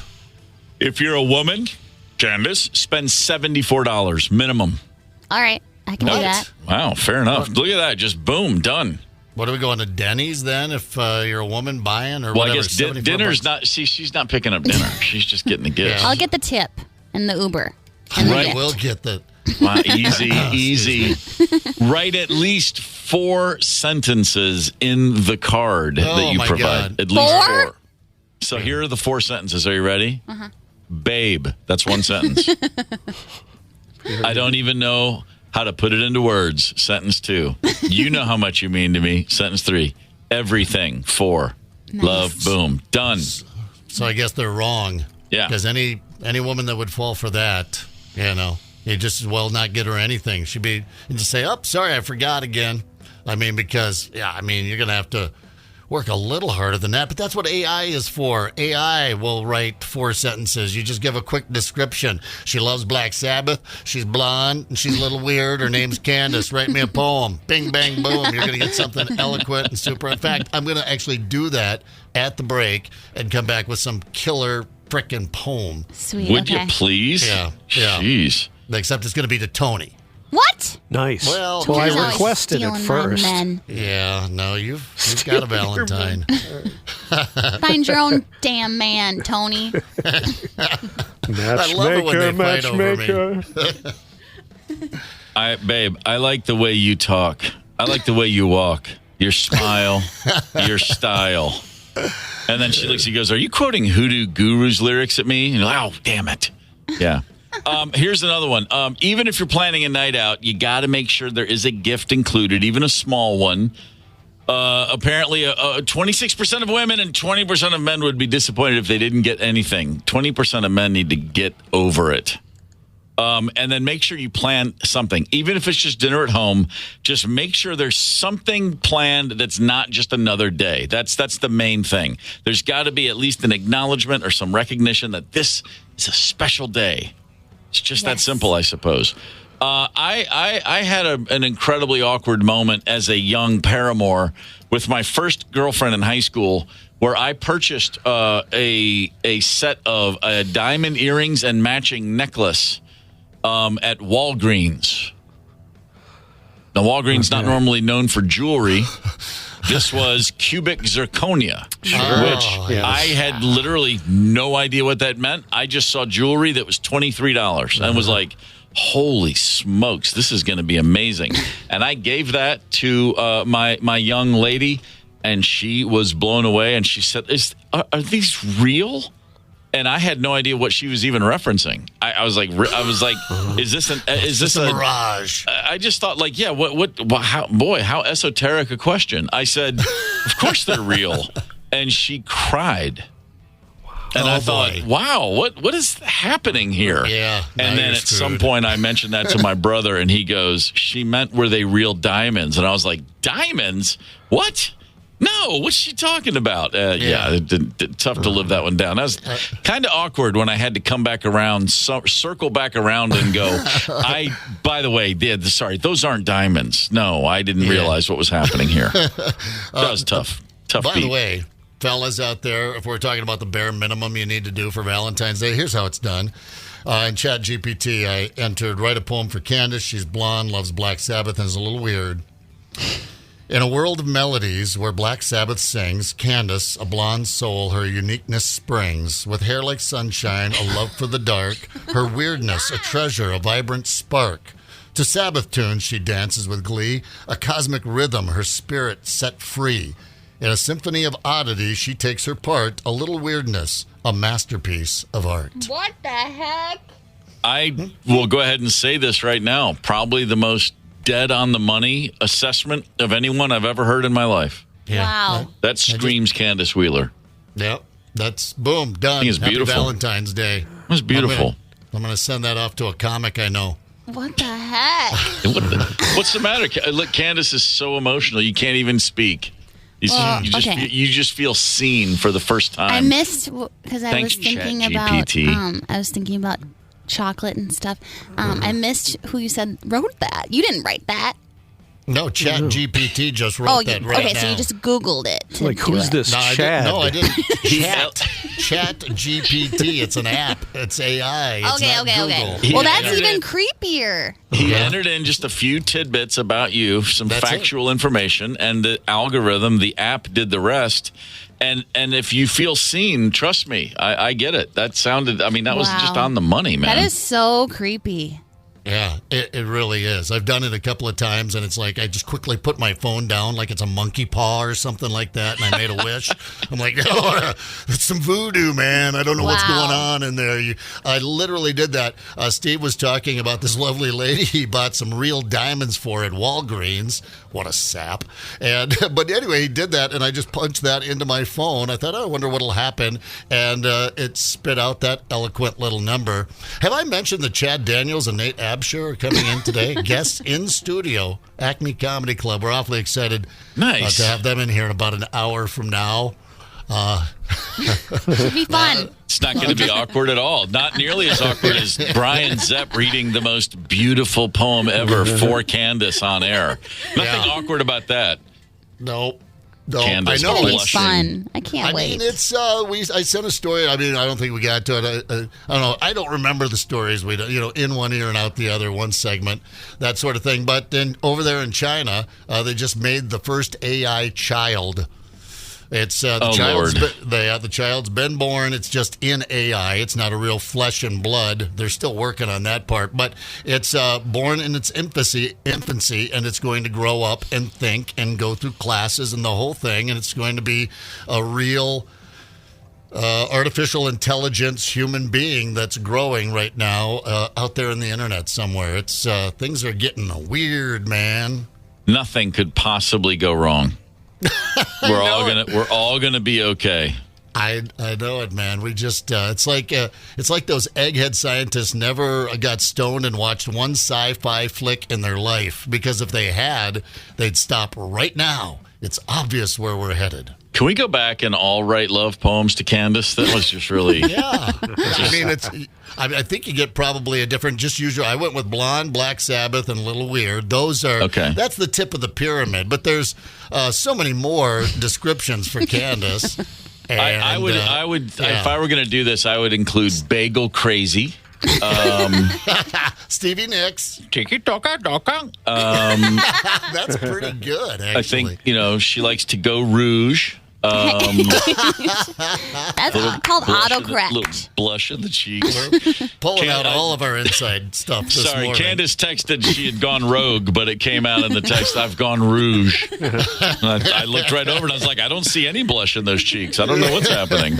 If you're a woman, Candace, spend $74 minimum. All right, I can do that. Wow, fair enough. Look at that, just boom, done. What are we going to Denny's then? If you're a woman buying or whatever? I guess dinner's not. She's not picking up dinner. She's just getting the gifts. I'll get the tip and the Uber. Right, we'll get the. Wow, easy. Write at least 4 sentences in the card that you provide. God. At least 4. So here are the 4 sentences. Are you ready? Uh-huh. Babe. That's 1 sentence. I don't even know how to put it into words. Sentence 2. You know how much you mean to me. Sentence 3. Everything. 4. Nice. Love. Boom. Done. So I guess they're wrong. Yeah. Because any woman that would fall for that, you just as well not get her anything. She'd be and just say, "Oh, sorry, I forgot again." Because you're gonna have to work a little harder than that. But that's what AI is for. AI will write 4 sentences. You just give a quick description. She loves Black Sabbath. She's blonde and she's a little weird. Her name's Candace. Write me a poem. Bing, bang, boom. You're gonna get something eloquent and super. In fact, I'm gonna actually do that at the break and come back with some killer frickin' poem. Sweet. Would you please? Yeah. Jeez. Except it's going to be to Tony. What? Nice. Well, I requested it first. Yeah, no, you've got a Valentine. Find your own damn man, Tony. I love it when they fight over me. Babe, I like the way you talk. I like the way you walk. Your smile, your style. And then she looks, he goes, "Are you quoting Hoodoo Guru's lyrics at me?" And you're like, "Oh, damn it." Yeah. Here's another one. Even if you're planning a night out, you got to make sure there is a gift included, even a small one. Apparently, 26% of women and 20% of men would be disappointed if they didn't get anything. 20% of men need to get over it. And then make sure you plan something. Even if it's just dinner at home, just make sure there's something planned that's not just another day. That's the main thing. There's got to be at least an acknowledgement or some recognition that this is a special day. It's just that simple, I suppose. I had an incredibly awkward moment as a young paramour with my first girlfriend in high school, where I purchased a set of diamond earrings and matching necklace at Walgreens. Now, Walgreens not normally known for jewelry. This was cubic zirconia, which I had literally no idea what that meant. I just saw jewelry that was $23 and was like, holy smokes, this is going to be amazing. And I gave that to my young lady, and she was blown away. And she said, are these real? And I had no idea what she was even referencing. I was like, is this a mirage? I just thought, like, yeah, how esoteric a question. I said, of course they're real. And she cried. And I thought, wow, what is happening here? Yeah. And then at some point I mentioned that to my brother, and he goes, she meant, were they real diamonds? And I was like, diamonds? What? No, what's she talking about? Tough to live that one down. That was kind of awkward when I had to come back around, circle back around and go, by the way, sorry, those aren't diamonds. No, I didn't realize what was happening here. That was tough. By the way, fellas out there, if we're talking about the bare minimum you need to do for Valentine's Day, here's how it's done. In ChatGPT, I entered, write a poem for Candace. She's blonde, loves Black Sabbath, and is a little weird. In a world of melodies where Black Sabbath sings, Candace, a blonde soul, her uniqueness springs. With hair like sunshine, a love for the dark, her weirdness, a treasure, a vibrant spark. To Sabbath tunes she dances with glee, a cosmic rhythm, her spirit set free. In a symphony of oddity, she takes her part, a little weirdness, a masterpiece of art. What the heck? I will go ahead and say this right now. Probably the most dead on the money assessment of anyone I've ever heard in my life. Yeah. Wow. That screams Candace Wheeler. Yep. That's boom, done. I think it's beautiful. Happy Valentine's Day. It was beautiful. I'm going to send that off to a comic I know. What the heck? What's the matter? Look, Candace is so emotional. You can't even speak. You just feel seen for the first time. I missed because I was thinking ChatGPT. about. I was thinking about chocolate and stuff. I missed who you said wrote that. You didn't write that. No, ChatGPT just wrote that right now. Okay, so you just Googled it. Like, who's this Chad? I didn't. ChatGPT. It's an app. It's AI. It's not Google. Well, that's even creepier. He entered in just a few tidbits about you, some factual information, and the algorithm, the app, did the rest. And if you feel seen, trust me, I get it. That sounded, that was just on the money, man. That is so creepy. Yeah, it really is. I've done it a couple of times, and it's like I just quickly put my phone down like it's a monkey paw or something like that, and I made a wish. I'm like, oh, it's some voodoo, man. I don't know what's going on in there. I literally did that. Steve was talking about this lovely lady he bought some real diamonds for at Walgreens. What a sap. But anyway, he did that, and I just punched that into my phone. I thought, I wonder what'll happen, and it spit out that eloquent little number. Have I mentioned that Chad Daniels and Nate Absher are coming in today? Guests in studio, Acme Comedy Club. We're awfully excited to have them in here in about an hour from now. Should be fun. It's not going to be awkward at all. Not nearly as awkward as Brian Zepp reading the most beautiful poem ever for Candace on air. Nothing awkward about that. Nope. No, Candace, I know it's fun. I can't wait. It's I sent a story. I don't think we got to it. I don't know. I don't remember the stories. We in one ear and out the other, one segment, that sort of thing. But then over there in China, they just made the first AI child. It's the child's been born. It's just in AI. It's not a real flesh and blood. They're still working on that part, but it's born in its infancy, and it's going to grow up and think and go through classes and the whole thing, and it's going to be a real artificial intelligence human being that's growing right now out there in the internet somewhere. It's things are getting weird, man. Nothing could possibly go wrong. We're all gonna be okay. I know it, man. We just it's like those egghead scientists never got stoned and watched one sci-fi flick in their life, because if they had, they'd stop right now. It's obvious where we're headed. Can we go back and all write love poems to Candace? That was just really... Yeah. I mean, I think you get probably a different, just usual. I went with Blonde, Black Sabbath, and Little Weird. Those are, okay. That's the tip of the pyramid. But there's so many more descriptions for Candace. And, I would, if I were going to do this, I would include Bagel Crazy. Stevie Nicks. Tiki-toka-toka. That's pretty good, actually. I think, she likes to go rouge. That's called autocorrect. Little blush in the cheeks. We're pulling out all of our inside stuff this morning. Candace texted she had gone rogue, but it came out in the text, I've gone rouge. I looked right over and I was like, I don't see any blush in those cheeks. I don't know what's happening.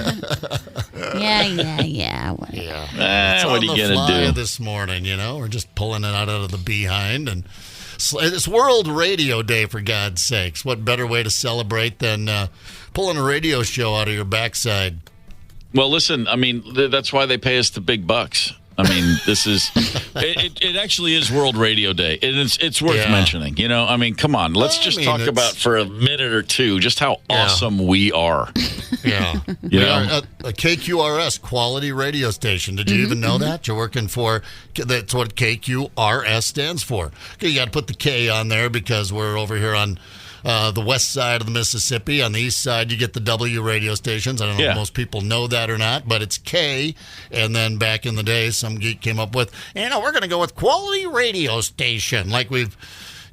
Yeah. What are you going to do? This morning, we're just pulling it out of the behind. And it's World Radio Day, for God's sakes. What better way to celebrate than pulling a radio show out of your backside? Well, listen, I mean, that's why they pay us the big bucks. I mean, this is it actually is World Radio Day. It's worth mentioning. I mean, come on. Let's just talk about for a minute or two just how awesome we are. Yeah. We are a KQRS quality radio station. Did you even know that? You're working for, that's what KQRS stands for. Okay, you got to put the K on there because we're over here on the west side of the Mississippi. On the east side, you get the W radio stations. I don't know if most people know that or not, but it's K. And then back in the day, some geek came up with, we're going to go with quality radio station. Like we've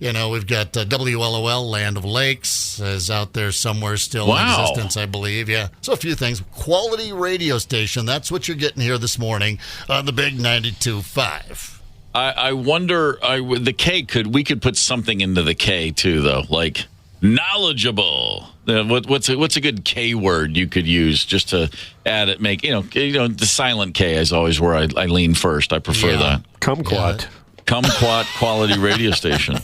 got WLOL, Land of Lakes, is out there somewhere still in existence, I believe. Yeah. So a few things. Quality radio station. That's what you're getting here this morning on the Big 92.5. I wonder, the K, we could put something into the K too, though, like knowledgeable. What's a good K word you could use just to add it? Make the silent K is always where I lean first. I prefer that. Kumquat. Kumquat quality radio station.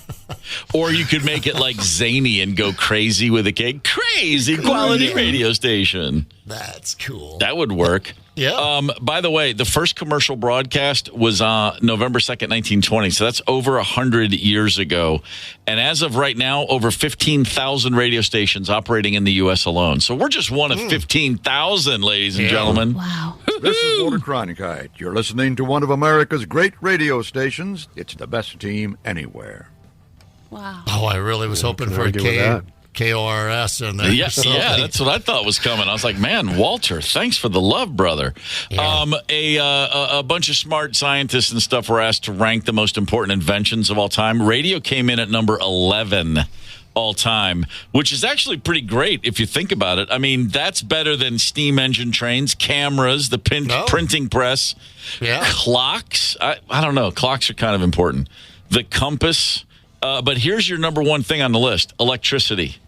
Or you could make it like zany and go crazy with a K. Crazy quality radio station. That's cool. That would work. Yeah. By the way, the first commercial broadcast was November 2nd, 1920. So that's over 100 years ago. And as of right now, over 15,000 radio stations operating in the U.S. alone. So we're just one of 15,000, ladies and gentlemen. Wow. This is Walter Cronkite. You're listening to one of America's great radio stations. It's the best team anywhere. Wow. Oh, I really was hoping for a KORS in there. Yeah, that's what I thought was coming. I was like, man, Walter, thanks for the love, brother. Yeah. A bunch of smart scientists and stuff were asked to rank the most important inventions of all time. Radio came in at number 11 all time, which is actually pretty great if you think about it. I mean, that's better than steam engine trains, cameras, the printing press, clocks. I don't know. Clocks are kind of important. The compass. But here's your number one thing on the list, electricity.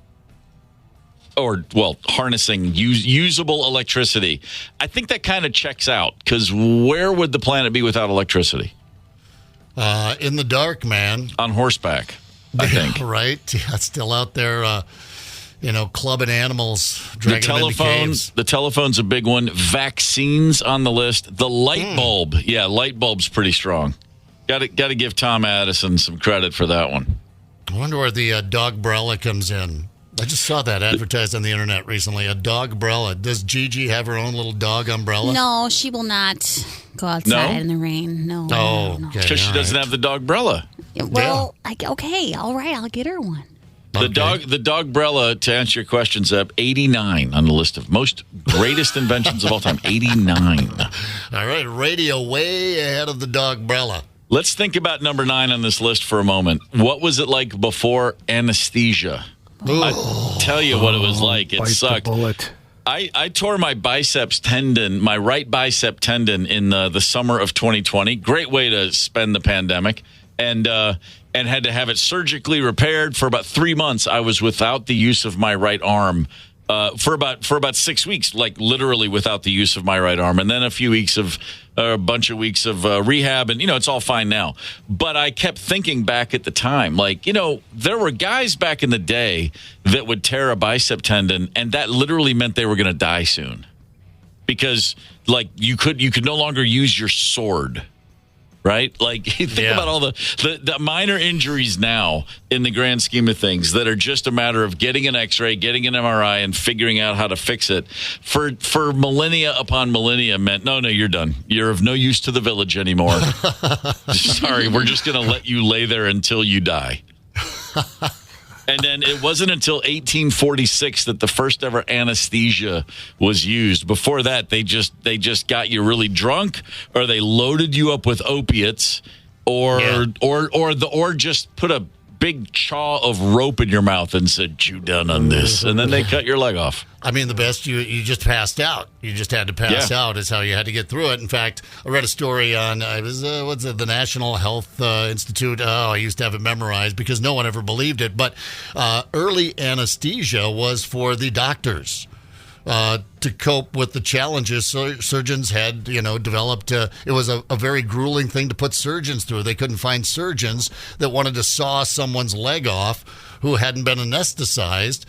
Harnessing usable electricity. I think that kind of checks out, because where would the planet be without electricity? In the dark, man. On horseback, I think. Right? Yeah, it's still out there, clubbing animals, dragging them into caves. The telephone's a big one. Vaccines on the list. The light bulb. Yeah, light bulb's pretty strong. Got to give Tom Addison some credit for that one. I wonder where the dog-brella comes in. I just saw that advertised on the internet recently. A dog-brella. Does Gigi have her own little dog umbrella? No, she will not go outside in the rain. No. Oh, no. okay. Because she doesn't have the dog-brella. Well, okay, all right, I'll get her one. The dog-brella, to answer your question, Zeb, 89 on the list of most greatest inventions of all time. 89. All right, radio way ahead of the dog-brella. Let's think about number 9 on this list for a moment. What was it like before anesthesia? I tell you what it was like. It sucked. The bullet. I tore my my right bicep tendon in the summer of 2020. Great way to spend the pandemic. And had to have it surgically repaired for about 3 months. I was without the use of my right arm for about 6 weeks, like literally without the use of my right arm, and then a bunch of weeks of rehab, and it's all fine now. But I kept thinking back at the time, like there were guys back in the day that would tear a bicep tendon, and that literally meant they were going to die soon, because like you could no longer use your sword. Right? Like, you think about all the minor injuries now in the grand scheme of things that are just a matter of getting an x-ray, getting an MRI, and figuring out how to fix it. For millennia upon millennia meant, no, you're done. You're of no use to the village anymore. Sorry, we're just going to let you lay there until you die. And then it wasn't until 1846 that the first ever anesthesia was used. Before that, they just got you really drunk, or they loaded you up with opiates, or just put a big chaw of rope in your mouth and said, "You done on this," and then they cut your leg off. I mean, the best, you just passed out. You just had to pass out is how you had to get through it. In fact, I read a story on, the National Health Institute. I used to have it memorized because no one ever believed it. But early anesthesia was for the doctors. To cope with the challenges surgeons had, developed. It was a very grueling thing to put surgeons through. They couldn't find surgeons that wanted to saw someone's leg off who hadn't been anesthetized.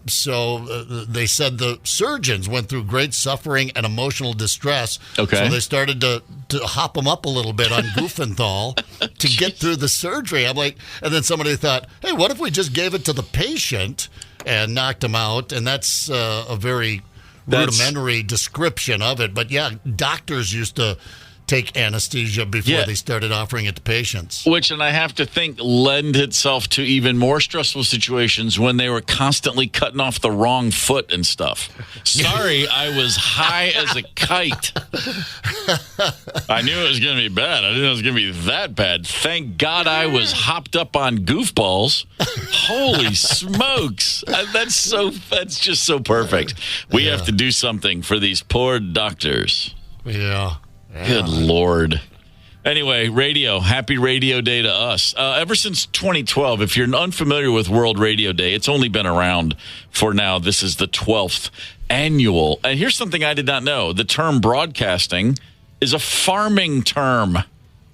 So they said the surgeons went through great suffering and emotional distress. Okay. So they started to hop them up a little bit on Goofenthal to get through the surgery. I'm like, and then somebody thought, hey, what if we just gave it to the patient and knocked him out? And that's a very rudimentary description of it. But yeah, doctors used to take anesthesia before they started offering it to patients. Which, and I have to think, lend itself to even more stressful situations when they were constantly cutting off the wrong foot and stuff. Sorry, I was high as a kite. I knew it was going to be bad. I didn't know it was going to be that bad. Thank God I was hopped up on goofballs. Holy smokes. That's just so perfect. We have to do something for these poor doctors. Yeah. Good Lord. Anyway, radio. Happy Radio Day to us. Ever since 2012, if you're unfamiliar with World Radio Day, it's only been around for now. This is the 12th annual. And here's something I did not know. The term broadcasting is a farming term.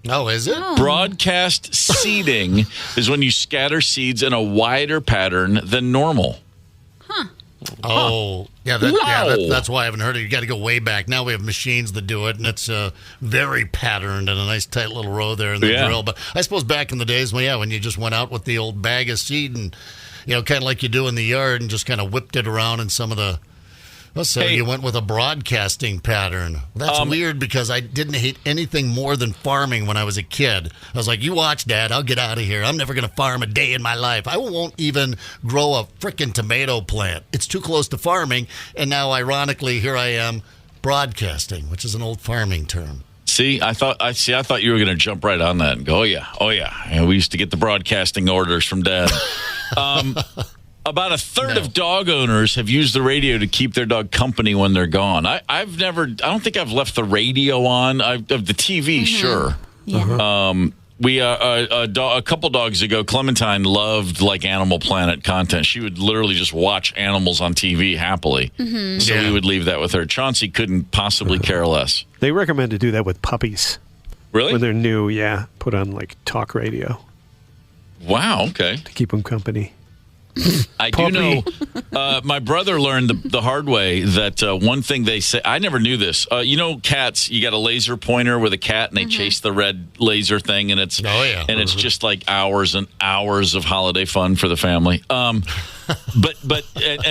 Oh, is it? Oh. Broadcast seeding is when you scatter seeds in a wider pattern than normal. Oh, yeah, that's why I haven't heard it. You got to go way back. Now we have machines that do it, and it's very patterned and a nice tight little row there in the drill. But I suppose back in the days, when you just went out with the old bag of seed and, kind of like you do in the yard and just kind of whipped it around in some of the... you went with a broadcasting pattern. That's weird because I didn't hate anything more than farming when I was a kid. I was like, you watch, Dad, I'll get out of here. I'm never going to farm a day in my life. I won't even grow a frickin' tomato plant. It's too close to farming. And now, ironically, here I am broadcasting, which is an old farming term. See, I thought you were going to jump right on that and go, oh yeah. And we used to get the broadcasting orders from Dad. About a third of dog owners have used the radio to keep their dog company when they're gone. I don't think I've left the radio on. Of the TV, sure. Yeah. A couple dogs ago, Clementine loved like Animal Planet content. She would literally just watch animals on TV happily. Mm-hmm. So we would leave that with her. Chauncey couldn't possibly care less. They recommend to do that with puppies. Really? When they're new, put on like talk radio. Wow, okay. To keep them company. I do know my brother learned the hard way that one thing they say, I never knew this. Cats, you got a laser pointer with a cat and they chase the red laser thing and it's it's just like hours and hours of holiday fun for the family. But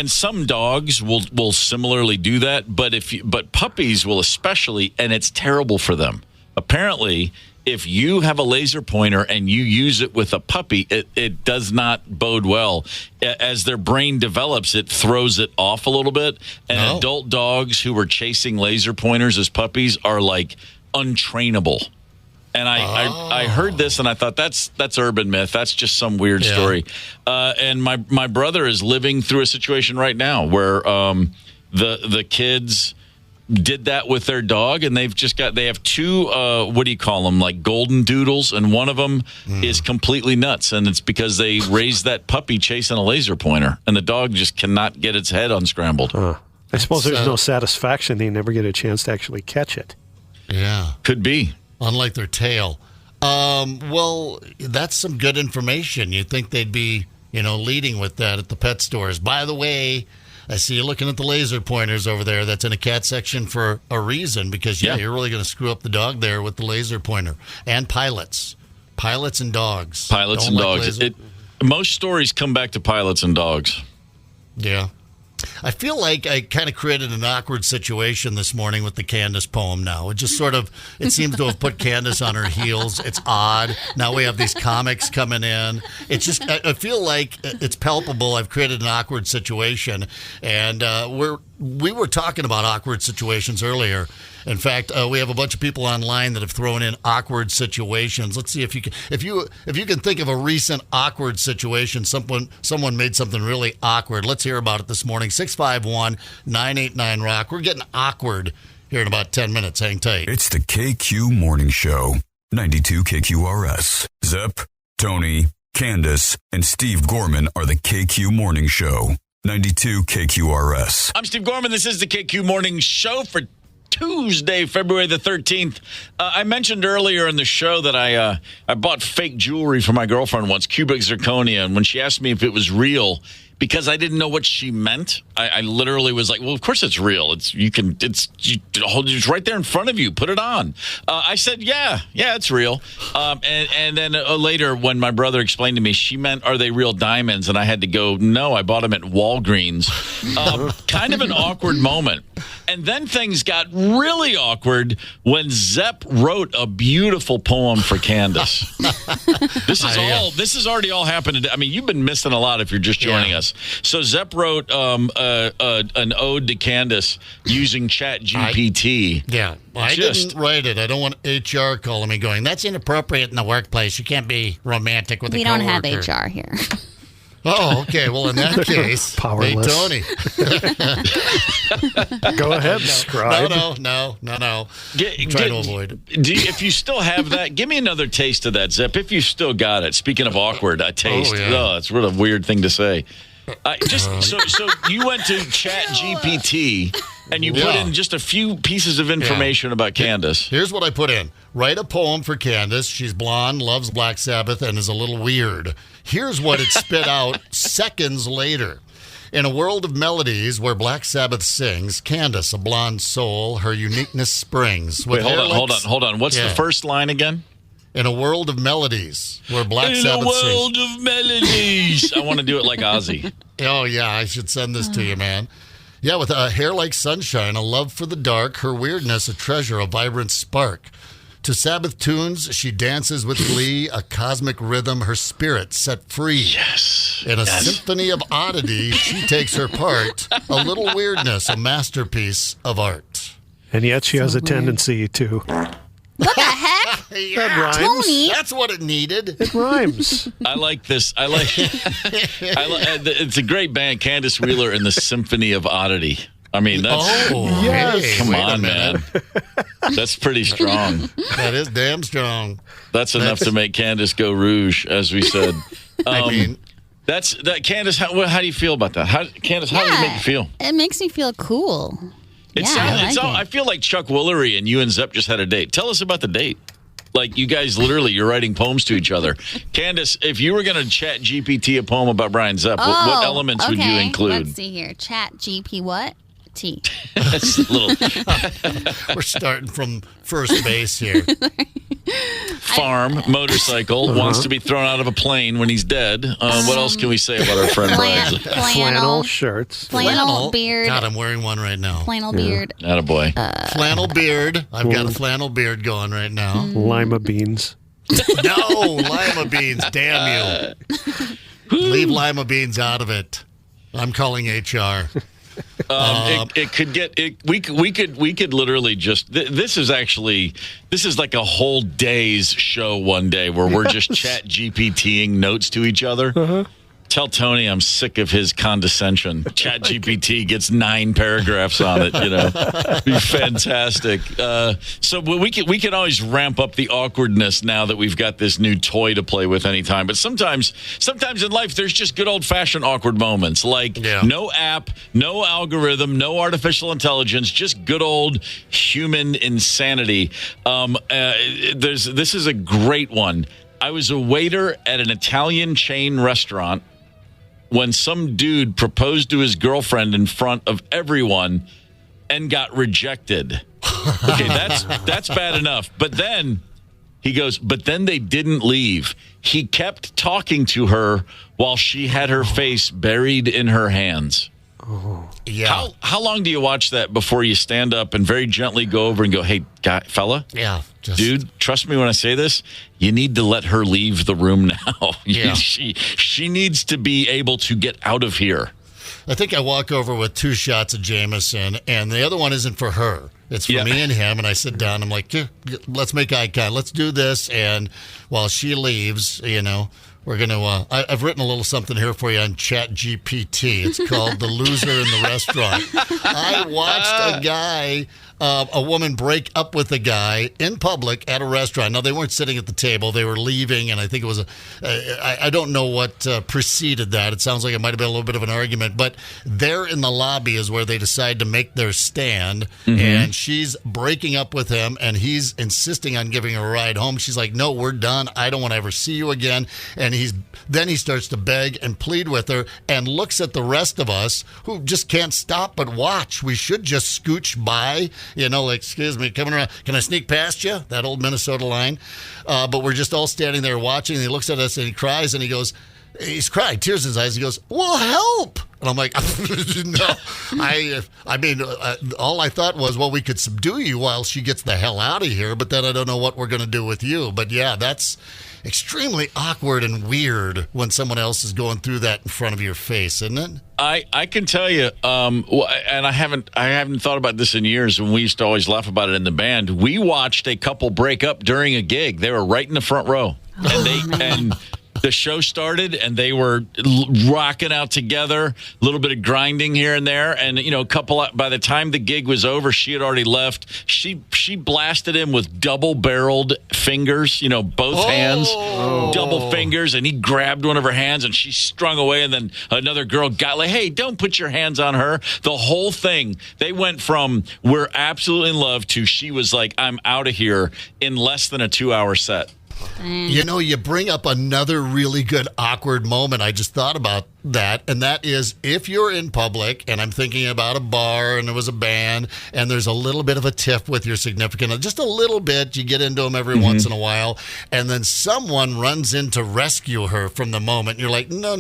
some dogs will similarly do that, but puppies will especially, and it's terrible for them. Apparently, if you have a laser pointer and you use it with a puppy, it does not bode well. As their brain develops, it throws it off a little bit. And adult dogs who were chasing laser pointers as puppies are like untrainable. And I heard this and I thought that's urban myth. That's just some weird story. And my brother is living through a situation right now where the kids did that with their dog, and they have two, what do you call them, like golden doodles, and one of them is completely nuts, and it's because they raised that puppy chasing a laser pointer, and the dog just cannot get its head unscrambled. I suppose there's no satisfaction. They never get a chance to actually catch it. Yeah. Could be. Unlike their tail. Well, that's some good information. You'd think they'd be, leading with that at the pet stores. By the way, I see you looking at the laser pointers over there. That's in a cat section for a reason, because, you're really going to screw up the dog there with the laser pointer. And pilots. Pilots and dogs. Pilots and dogs. Most stories come back to pilots and dogs. Yeah. I feel like I kind of created an awkward situation this morning with the Candace poem now. It just it seems to have put Candace on her heels. It's odd. Now we have these comics coming in. It's just, I feel like it's palpable. I've created an awkward situation. And we were talking about awkward situations earlier. In fact, we have a bunch of people online that have thrown in awkward situations. Let's see if you can think of a recent awkward situation. Someone made something really awkward. Let's hear about it this morning. 651-989-ROCK. We're getting awkward here in about 10 minutes. Hang tight. It's the KQ Morning Show, 92 KQRS. Zep, Tony, Candace, and Steve Gorman are the KQ Morning Show, 92 KQRS. I'm Steve Gorman. This is the KQ Morning Show for Tuesday, February the 13th. I mentioned earlier in the show that I bought fake jewelry for my girlfriend once, cubic zirconia, and when she asked me if it was real, because I didn't know what she meant, I literally was like, well, of course it's real. It's right there in front of you. Put it on. I said, yeah, it's real. And then later when my brother explained to me, she meant, are they real diamonds? And I had to go, no, I bought them at Walgreens. Kind of an awkward moment. And then things got really awkward when Zep wrote a beautiful poem for Candace. This has already all happened today. I mean, you've been missing a lot if you're just joining us. So Zep wrote an ode to Candace using Chat GPT. I didn't write it. I don't want HR calling me going, that's inappropriate in the workplace. You can't be romantic with a coworker. We don't have HR here. Oh, okay. Well, in that case, powerless. Hey, Tony. Go ahead, scribe. No. Try to avoid it. If you still have that, give me another taste of that, Zep. If you still got it. Speaking of awkward, a taste. Oh, it's what a weird thing to say. So you went to Chat GPT and you put in just a few pieces of information about Candace. Here's what I put in. Write a poem for Candace. She's blonde, loves Black Sabbath, and is a little weird. Here's what it spit out seconds later. In a world of melodies where Black Sabbath sings, Candace, a blonde soul, her uniqueness springs. Wait, hold on. What's the first line again? In a world of melodies where Black Sabbath sings. In a world of melodies. I want to do it like Ozzy. Oh, yeah, I should send this to you, man. Yeah, with a hair like sunshine, a love for the dark, her weirdness, a treasure, a vibrant spark. To Sabbath tunes, she dances with glee, a cosmic rhythm, her spirit set free. Yes. In a symphony of oddity, she takes her part, a little weirdness, a masterpiece of art. And yet she has a tendency to... What the heck? That rhymes. Tony. That's what it needed. It rhymes. I like this. It's a great band, Candace Wheeler and the Symphony of Oddity. I mean, that's... come on, man. That's pretty strong. That is damn strong. That's enough to make Candace go rouge, as we said. Candace, how do you feel about that? Candace, how does it make you feel? It makes me feel cool. I feel like Chuck Woolery and you and Zep just had a date. Tell us about the date. Like, you guys you're writing poems to each other. Candace, if you were going to Chat GPT a poem about Brian Zep, what elements would you include? Let's see here. Chat GP what? T. That's a little... We're starting from first base here. Farm, motorcycle, wants to be thrown out of a plane when he's dead. What else can we say about our friend Brian? Flannel shirts. Flannel beard. God, I'm wearing one right now. Flannel beard. Attaboy. Flannel beard. I've got a flannel beard going right now. Lima beans. No, lima beans. Damn you. Leave lima beans out of it. I'm calling HR. It could get it. We could literally just. This is like a whole day's show one day where we're just Chat GPTing notes to each other. Tell Tony I'm sick of his condescension. ChatGPT gets 9 paragraphs on it. Be fantastic. So we can always ramp up the awkwardness now that we've got this new toy to play with anytime. But sometimes in life there's just good old fashioned awkward moments, like no app, no algorithm, no artificial intelligence, just good old human insanity. This is a great one. I was a waiter at an Italian chain restaurant when some dude proposed to his girlfriend in front of everyone and got rejected. Okay, that's bad enough. But then he goes, but then they didn't leave. He kept talking to her while she had her face buried in her hands. Oh, yeah. How long do you watch that before you stand up and very gently go over and go, hey, fella? Yeah. Dude, trust me when I say this. You need to let her leave the room now. Yeah. She needs to be able to get out of here. I think I walk over with 2 shots of Jameson, and the other one isn't for her. It's for me and him, and I sit down. I'm like, let's make eye contact. Let's do this. And while she leaves, we're going to, I've written a little something here for you on ChatGPT. It's called The Loser in the Restaurant. I watched a woman break up with a guy in public at a restaurant. Now, they weren't sitting at the table. They were leaving, and I think it was I don't know what preceded that. It sounds like it might have been a little bit of an argument, but there in the lobby is where they decide to make their stand, and she's breaking up with him, and he's insisting on giving her a ride home. She's like, no, we're done. I don't want to ever see you again. And then he starts to beg and plead with her and looks at the rest of us who just can't stop but watch. We should just scooch by, like, excuse me, coming around. Can I sneak past you? That old Minnesota line. But we're just all standing there watching. And he looks at us and he cries and he goes, he's crying, tears in his eyes. He goes, well, help. And I'm like, no. I mean, all I thought was, well, we could subdue you while she gets the hell out of here. But then I don't know what we're going to do with you. But yeah, that's extremely awkward and weird when someone else is going through that in front of your face, isn't it? I can tell you, and I haven't thought about this in years. When we used to always laugh about it in the band, we watched a couple break up during a gig. They were right in the front row, and the show started, and they were rocking out together, a little bit of grinding here and there. And, by the time the gig was over, she had already left. She blasted him with double-barreled fingers, both hands, double fingers. And he grabbed one of her hands, and she strung away. And then another girl got like, hey, don't put your hands on her. The whole thing, they went from we're absolutely in love to she was like, I'm out of here in less than a 2-hour set. You bring up another really good awkward moment. I just thought about that, and that is if you're in public, and I'm thinking about a bar, and there was a band, and there's a little bit of a tiff with your significant other, just a little bit, you get into them every once in a while, and then someone runs in to rescue her from the moment. You're like, no,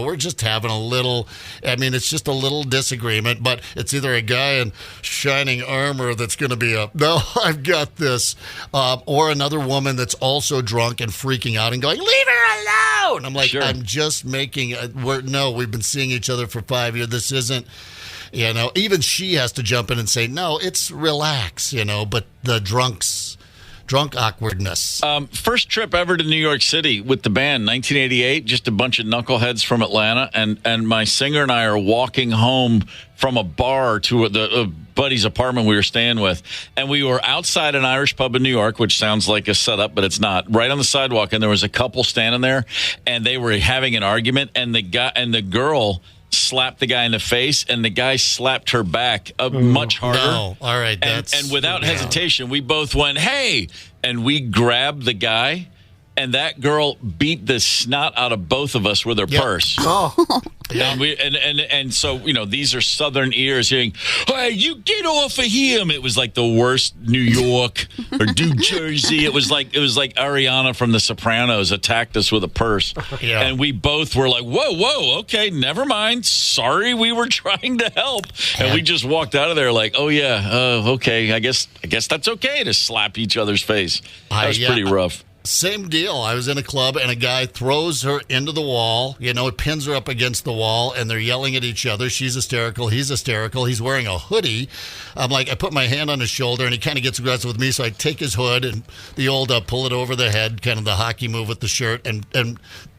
we're just having a little, it's just a little disagreement, but it's either a guy in shining armor that's going to be no, I've got this, or another woman that's also drunk and freaking out and going, leave her alone. I'm like, sure. I'm just making we've been seeing each other for 5 years. This isn't, even she has to jump in and say, no, it's relax, but the drunk awkwardness. First trip ever to New York City with the band, 1988, just a bunch of knuckleheads from Atlanta. And my singer and I are walking home from a bar to the buddy's apartment we were staying with. And we were outside an Irish pub in New York, which sounds like a setup, but it's not. Right on the sidewalk. And there was a couple standing there, and they were having an argument. And the girl slapped the guy in the face, and the guy slapped her back much harder. No, all right. And without hesitation, we both went, hey, and we grabbed the guy, and that girl beat the snot out of both of us with her purse. Oh. Yeah. And so, these are Southern ears hearing, hey, you get off of him. It was like the worst New York or New Jersey. It was like Ariana from The Sopranos attacked us with a purse. Yeah. And we both were like, whoa, okay, never mind. Sorry, we were trying to help. And we just walked out of there like, oh, yeah, okay, I guess that's okay to slap each other's face. That was pretty rough. Same deal. I was in a club, and a guy throws her into the wall. It pins her up against the wall, and they're yelling at each other. She's hysterical. He's hysterical. He's wearing a hoodie. I'm like, I put my hand on his shoulder, and he kind of gets aggressive with me, so I take his hood and the old pull it over the head, kind of the hockey move with the shirt, and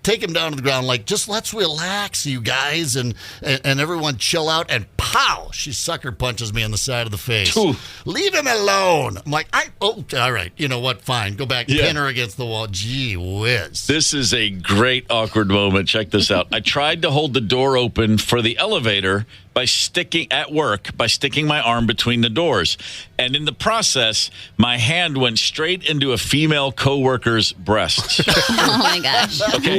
take him down to the ground, like, just let's relax, you guys, and everyone chill out, and pow, she sucker punches me on the side of the face. Ooh. Leave him alone. I'm like, all right, you know what, fine, go back, pin her against the wall. Gee whiz. This is a great awkward moment. Check this out. I tried to hold the door open for the elevator by sticking my arm between the doors. And in the process, my hand went straight into a female coworker's breasts. Oh, my gosh. Okay.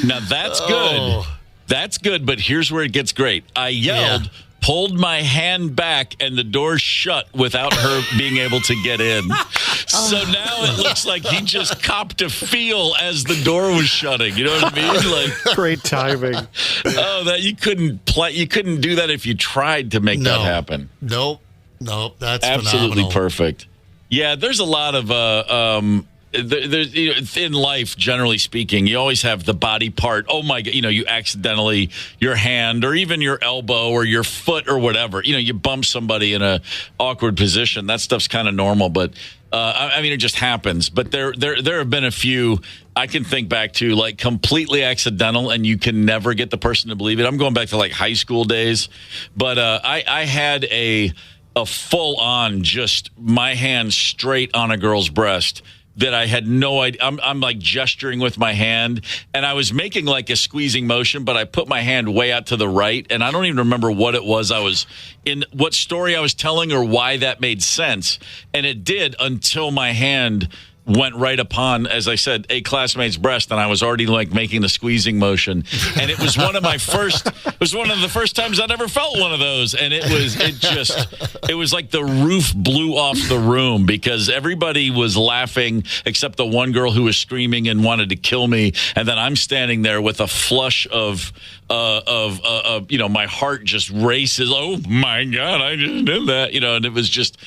Now, that's good. That's good, but here's where it gets great. I yelled, pulled my hand back, and the door shut without her being able to get in. So now it looks like he just copped a feel as the door was shutting. You know what I mean? Like, great timing. That you couldn't do that if you tried to make that happen. Nope. That's absolutely phenomenal. Perfect. Yeah, there's a lot of there's, in life, generally speaking, you always have the body part. Oh my God, you accidentally, your hand or even your elbow or your foot or whatever, you bump somebody in a awkward position. That stuff's kind of normal, but I mean, it just happens. But there have been a few I can think back to, like, completely accidental, and you can never get the person to believe it. I'm going back to like high school days, but I had a full on, just my hand straight on a girl's breast that I had no idea. I'm like gesturing with my hand, and I was making like a squeezing motion, but I put my hand way out to the right, and I don't even remember what it was I was in, what story I was telling or why that made sense. And it did, until my hand went right upon, as I said, a classmate's breast, and I was already like making the squeezing motion. And it was one of the first times I'd ever felt one of those. And it was like the roof blew off the room, because everybody was laughing except the one girl who was screaming and wanted to kill me. And then I'm standing there with a flush of my heart just races. Oh my God, I just did that, and it was just,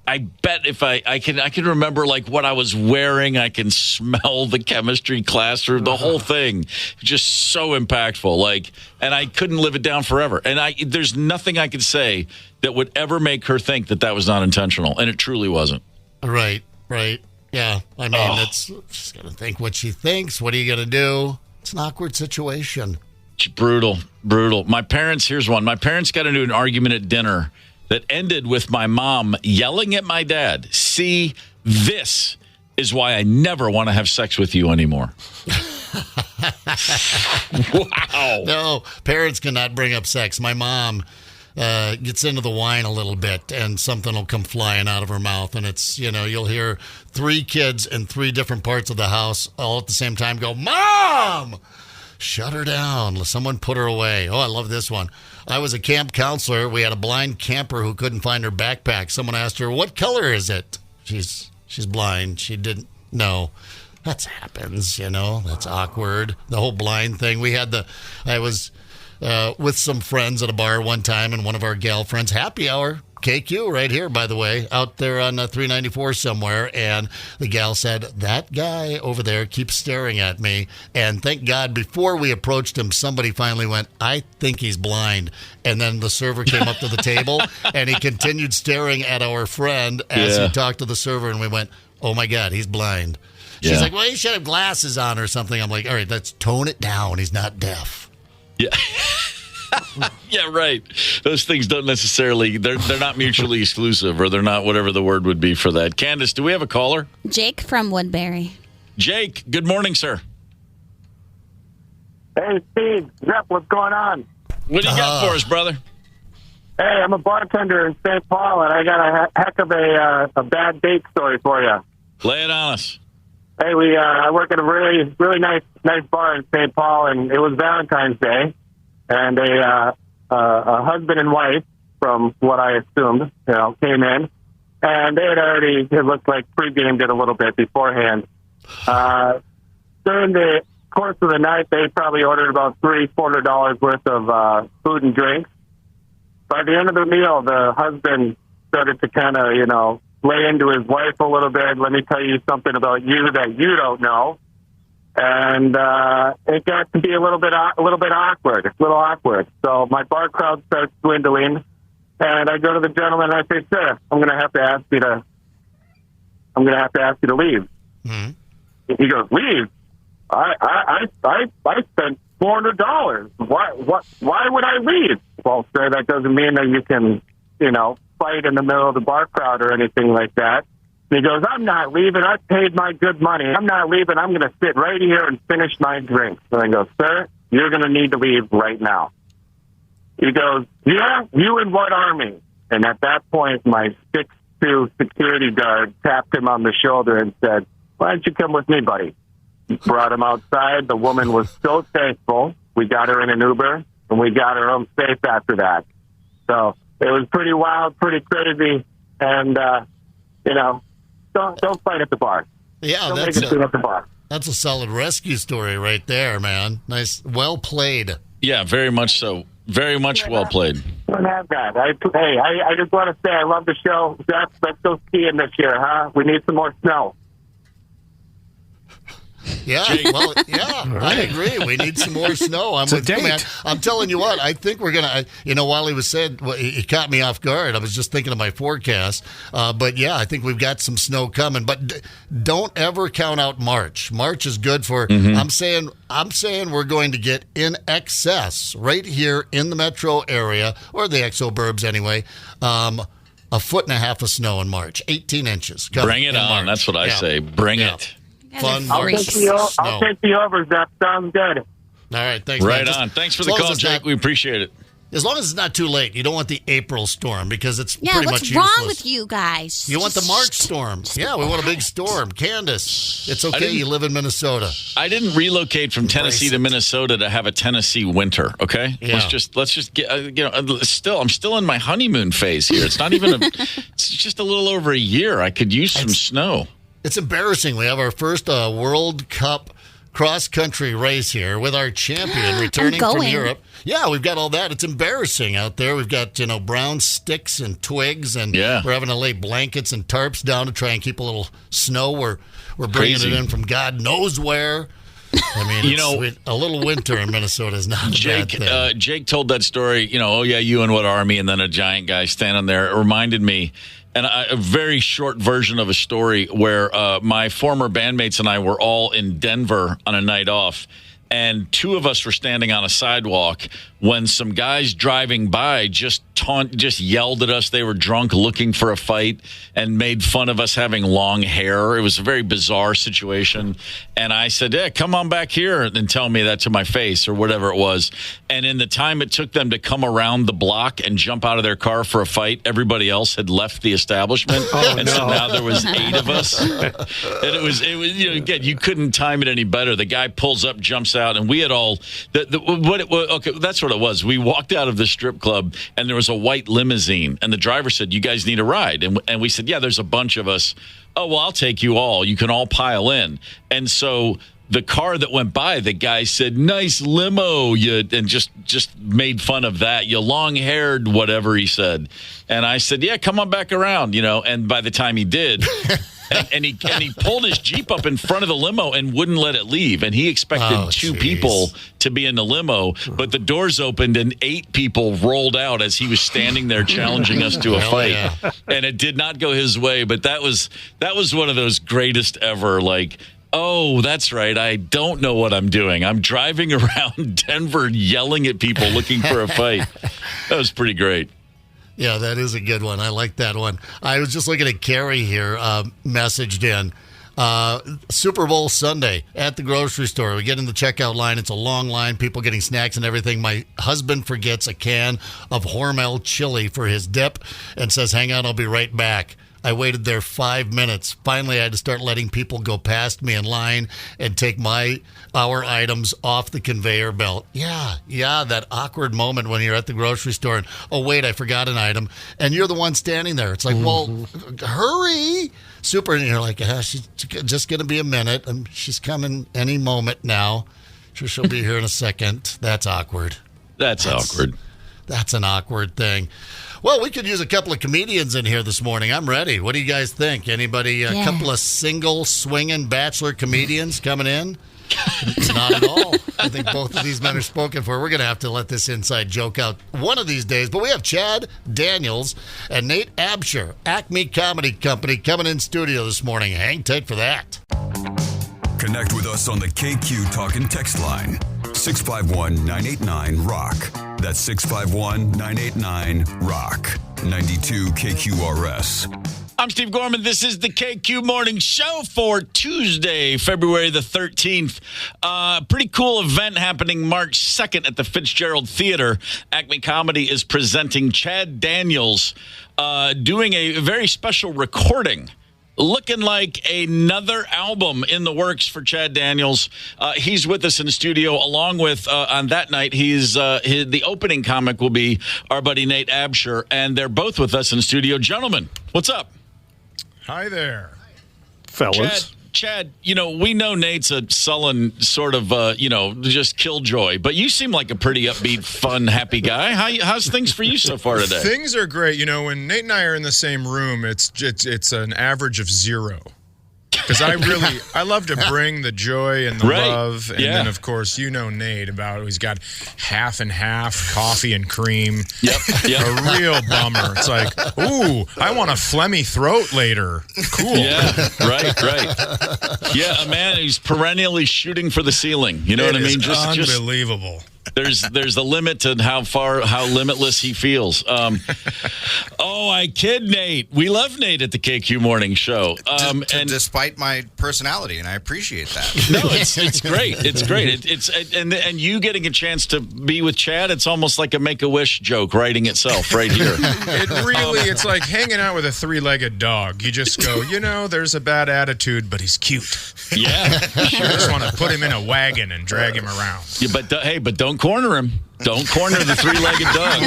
I bet if I can remember like what I was wearing. I can smell the chemistry classroom, the whole thing, just so impactful. Like, and I couldn't live it down forever. And there's nothing I could say that would ever make her think that was not intentional, and it truly wasn't. Right. Yeah, I mean, she's gonna think what she thinks. What are you gonna do? It's an awkward situation. It's brutal. Here's one. My parents got into an argument at dinner that ended with my mom yelling at my dad, "See, this is why I never want to have sex with you anymore." Wow. No, parents cannot bring up sex. My mom gets into the wine a little bit, and something will come flying out of her mouth, and it's, you'll hear 3 kids in 3 different parts of the house all at the same time go, "Mom! Shut her down. Someone put her away." Oh, I love this one. I was a camp counselor. We had a blind camper who couldn't find her backpack. Someone asked her, "What color is it?" She's blind. She didn't know. That happens, That's awkward. The whole blind thing. I was with some friends at a bar one time, and one of our gal friends, happy hour, KQ right here, by the way, out there on 394 somewhere, and the gal said, "That guy over there keeps staring at me." And thank God, before we approached him, somebody finally went, "I think he's blind." And then the server came up to the table, and he continued staring at our friend as he talked to the server, and we went, "Oh my God, he's blind." She's like, "Well, he should have glasses on or something." I'm like, "All right, let's tone it down. He's not deaf." Yeah. Yeah, right. Those things don't necessarily, they're not mutually exclusive, or they're not whatever the word would be for that. Candace, do we have a caller? Jake from Woodbury. Jake, good morning, sir. Hey, Steve, Zep, what's going on? What do you got for us, brother? Hey, I'm a bartender in St. Paul, and I got a heck of a bad date story for you. Lay it on us. Hey, I work at a really, really nice bar in St. Paul, and it was Valentine's Day. And a husband and wife, from what I assumed, came in, and they had already, it looked like, pre-gamed it a little bit beforehand. During the course of the night, they probably ordered about $300-$400 worth of food and drinks. By the end of the meal, the husband started to kind of, lay into his wife a little bit. "Let me tell you something about you that you don't know." And it got to be a little bit awkward. It's a little awkward. So my bar crowd starts dwindling, and I go to the gentleman and I say, "Sir, I'm going to have to ask you to leave." Mm-hmm. He goes, leave. I spent $400. Why would I leave? Well, sir, that doesn't mean that you can, fight in the middle of the bar crowd or anything like that. And he goes, I'm not leaving. I paid my good money. I'm not leaving. I'm going to sit right here and finish my drink. And I go, sir, you're going to need to leave right now. He goes, yeah, you in what army? And at that point, my 6'2" security guard tapped him on the shoulder and said, why don't you come with me, buddy? Brought him outside. The woman was so thankful. We got her in an Uber, and we got her home safe after that. So it was pretty wild, pretty crazy, and, don't fight at the bar. Yeah, don't make a scene at the bar. That's a solid rescue story right there, man. Nice. Well played. Yeah, very much so. Very much well played. Don't have that. I just want to say I love the show. Zach, let's go skiing this year, huh? We need some more snow. Yeah, well, yeah, right. I agree. We need some more snow. I'm with you, man. I'm telling you what, I think we're going to, while he was saying, it caught me off guard. I was just thinking of my forecast. But yeah, I think we've got some snow coming. But don't ever count out March. March is good for, I'm saying we're going to get in excess right here in the metro area, or the exoburbs anyway, 1.5 foot of snow in March, 18 inches. Bring it on. March. That's what I say. Bring it. Fun March snow. I'll take the over, Zach. Sounds good. All right, thanks. Right on. Thanks for the call, Jake. We appreciate it. As long as it's not too late. You don't want the April storm because it's pretty much useless. What's wrong with you guys? You want the March storm. Yeah, we want a big storm. Candace, it's okay. You live in Minnesota. I didn't relocate from Tennessee to Minnesota to have a Tennessee winter, okay? Yeah. Let's just get, I'm still in my honeymoon phase here. It's not even it's just a little over a year. I could use some snow. It's embarrassing. We have our first World Cup cross-country race here with our champion returning from Europe. Yeah, we've got all that. It's embarrassing out there. We've got, brown sticks and twigs, and we're having to lay blankets and tarps down to try and keep a little snow. We're bringing it in from God knows where. I mean, a little winter in Minnesota is not a bad thing. Jake told that story, you and what army, and then a giant guy standing there. It reminded me. And a very short version of a story where my former bandmates and I were all in Denver on a night off, and two of us were standing on a sidewalk when some guys driving by just yelled at us. They were drunk, looking for a fight, and made fun of us having long hair. It was a very bizarre situation. And I said, yeah, come on back here and tell me that to my face or whatever it was. And in the time it took them to come around the block and jump out of their car for a fight, everybody else had left the establishment. So now there was 8 of us. And it was again, you couldn't time it any better. The guy pulls up, jumps out, and we had all that's what it was. We walked out of the strip club, and there was a white limousine, and the driver said, you guys need a ride? And we said, yeah, there's a bunch of us. Oh, well, I'll take you all. You can all pile in. And so the car that went by, the guy said, nice limo, and just made fun of that. You long-haired, whatever he said. And I said, yeah, come on back around, and by the time he did... And he pulled his Jeep up in front of the limo and wouldn't let it leave. And he expected 2 people to be in the limo, but the doors opened and 8 people rolled out as he was standing there challenging us to a fight. Yeah. And it did not go his way, but that was one of those greatest ever, like, oh, that's right. I don't know what I'm doing. I'm driving around Denver yelling at people looking for a fight. That was pretty great. Yeah, that is a good one. I like that one. I was just looking at Carrie here, messaged in. Super Bowl Sunday at the grocery store. We get in the checkout line. It's a long line, people getting snacks and everything. My husband forgets a can of Hormel chili for his dip and says, hang on, I'll be right back. I waited there 5 minutes. Finally, I had to start letting people go past me in line and take our items off the conveyor belt. Yeah, that awkward moment when you're at the grocery store and, oh, wait, I forgot an item. And you're the one standing there. It's like, well, hurry. Super. And you're like, she's just going to be a minute. She's coming any moment now. Sure, she'll be here in a second. That's awkward. That's awkward. That's an awkward thing. Well, we could use a couple of comedians in here this morning. I'm ready. What do you guys think? Anybody? A couple of single swinging bachelor comedians coming in? Not at all. I think both of these men are spoken for. We're going to have to let this inside joke out one of these days. But we have Chad Daniels and Nate Absher, Acme Comedy Company, coming in studio this morning. Hang tight for that. Connect with us on the KQ Talk and Text line. 651-989-ROCK. That's 651-989-ROCK. 92 KQRS. I'm Steve Gorman. This is the KQ Morning Show for Tuesday, February the 13th. Pretty cool event happening March 2nd at the Fitzgerald Theater. Acme Comedy is presenting Chad Daniels doing a very special recording. Looking like another album in the works for Chad Daniels. He's with us in the studio, along with, on that night, the opening comic will be our buddy Nate Absher, and they're both with us in the studio. Gentlemen, what's up? Hi there. Fellas. Chad, we know Nate's a sullen sort of, just killjoy, but you seem like a pretty upbeat, fun, happy guy. How's things for you so far today? Things are great. When Nate and I are in the same room, it's an average of 0. Because I love to bring the joy and the love. And then, of course, Nate about he's got half and half coffee and cream. Yep. A real bummer. It's like, ooh, I want a phlegmy throat later. Cool. Yeah, right. Yeah, a man who's perennially shooting for the ceiling. You know what I mean? Just unbelievable. There's a limit to how limitless he feels. I kid Nate. We love Nate at the KQ Morning Show. Despite my personality, and I appreciate that. No, it's great. It's great. And you getting a chance to be with Chad, it's almost like a Make-A-Wish joke writing itself right here. It's like hanging out with a 3-legged dog. You just go, there's a bad attitude, but he's cute. Yeah, sure. I just want to put him in a wagon and drag him around. Yeah, but don't corner him. Don't corner the 3-legged dog.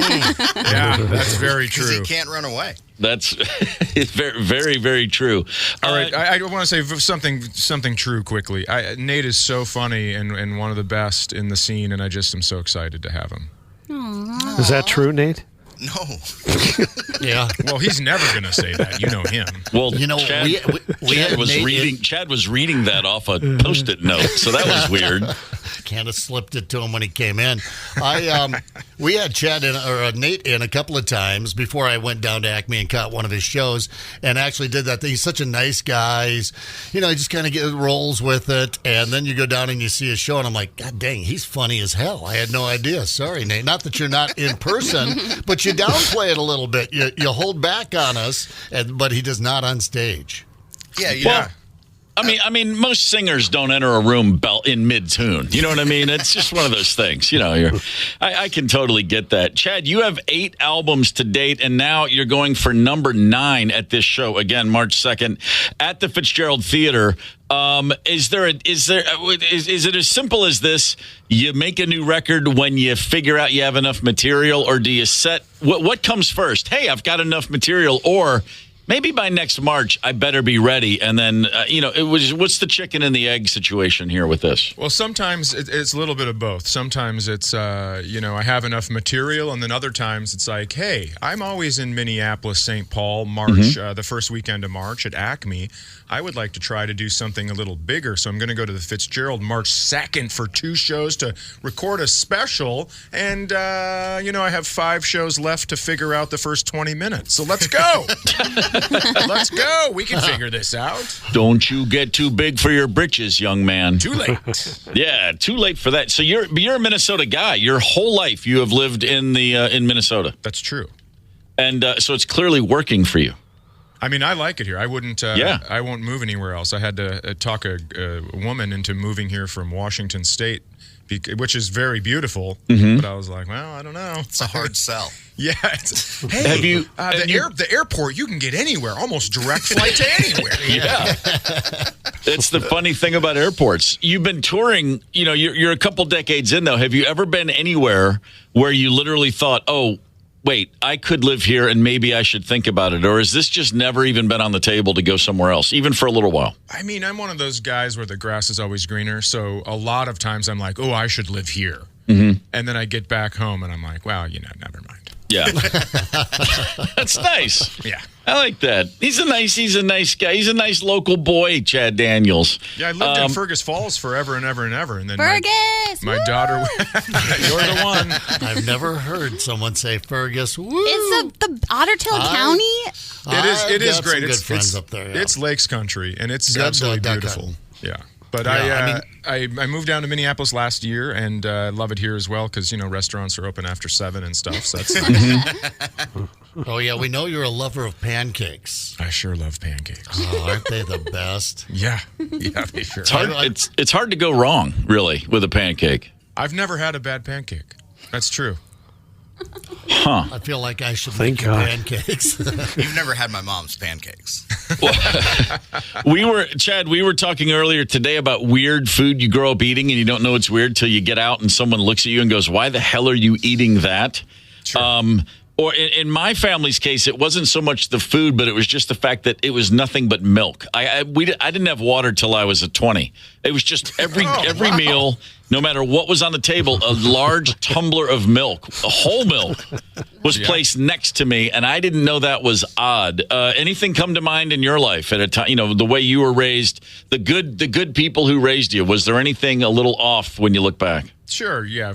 Yeah, that's very true. Because he can't run away. That's it's very, very, very true. All right, I want to say something true quickly. Nate is so funny and one of the best in the scene, and I just am so excited to have him. Aww. Is that true, Nate? No. Yeah. Well, he's never going to say that. You know him. Well, Chad was reading that off a Post-it note, so that was weird. Kind of slipped it to him when he came in. We had Nate in a couple of times before I went down to Acme and caught one of his shows, and actually did that thing. He's such a nice guy. He just kind of rolls with it, and then you go down and you see his show, and I'm like, God dang, he's funny as hell. I had no idea. Sorry, Nate. Not that you're not in person, but you downplay it a little bit. You hold back on us, but he does not on stage. Yeah. Well, I mean, most singers don't enter a room in mid-tune. You know what I mean? It's just one of those things. I can totally get that. Chad, you have 8 albums to date, and now you're going for number 9 at this show again, March 2nd, at the Fitzgerald Theater. Is it as simple as this? You make a new record when you figure out you have enough material, or do you set what comes first? Hey, I've got enough material, or maybe by next March, I better be ready. And then, what's the chicken and the egg situation here with this? Well, sometimes it's a little bit of both. Sometimes it's, I have enough material. And then other times it's like, hey, I'm always in Minneapolis, St. Paul, March, the first weekend of March at Acme. I would like to try to do something a little bigger. So I'm going to go to the Fitzgerald March 2nd for 2 shows to record a special. And, I have 5 shows left to figure out the first 20 minutes. So let's go. Let's go. We can figure this out. Don't you get too big for your britches, young man. Too late. Yeah, too late for that. So you're a Minnesota guy. Your whole life you have lived in Minnesota. That's true. And so it's clearly working for you. I mean, I like it here. I wouldn't. I won't move anywhere else. I had to talk a woman into moving here from Washington State, which is very beautiful. But I was like, well, I don't know. It's a hard sell. Yeah. Hey, the airport, you can get anywhere, almost direct flight to anywhere. Yeah. It's the funny thing about airports. You've been touring, you're a couple decades in, though. Have you ever been anywhere where you literally thought, oh, wait, I could live here and maybe I should think about it? Or has this just never even been on the table to go somewhere else, even for a little while? I mean, I'm one of those guys where the grass is always greener. So a lot of times I'm like, oh, I should live here. And then I get back home and I'm like, well, never mind. Yeah. That's nice. Yeah. I like that. He's a nice guy. He's a nice local boy, Chad Daniels. Yeah, I lived in Fergus Falls forever and ever and ever. And then Fergus! My daughter, you're the one. I've never heard someone say Fergus. Woo! It's the Ottertail County? It is great. Good friends up there. Yeah. It's Lakes Country, and it's absolutely beautiful. Yeah. But I moved down to Minneapolis last year, and love it here as well because, restaurants are open after 7 and stuff, so that's nice. Oh, yeah, we know you're a lover of pancakes. I sure love pancakes. Oh, aren't they the best? Yeah, they sure It's hard to go wrong, really, with a pancake. I've never had a bad pancake. That's true. Huh. I feel like I should make you pancakes. You've never had my mom's pancakes. we were talking earlier today about weird food you grow up eating and you don't know it's weird till you get out and someone looks at you and goes, why the hell are you eating that? Sure. Or in my family's case, it wasn't so much the food, but it was just the fact that it was nothing but milk. I didn't have water till I was at 20. It was just every meal, no matter what was on the table, a large tumbler of milk, whole milk, was placed next to me, and I didn't know that was odd. Anything come to mind in your life at a time? The way you were raised, the good people who raised you. Was there anything a little off when you look back? Sure, yeah.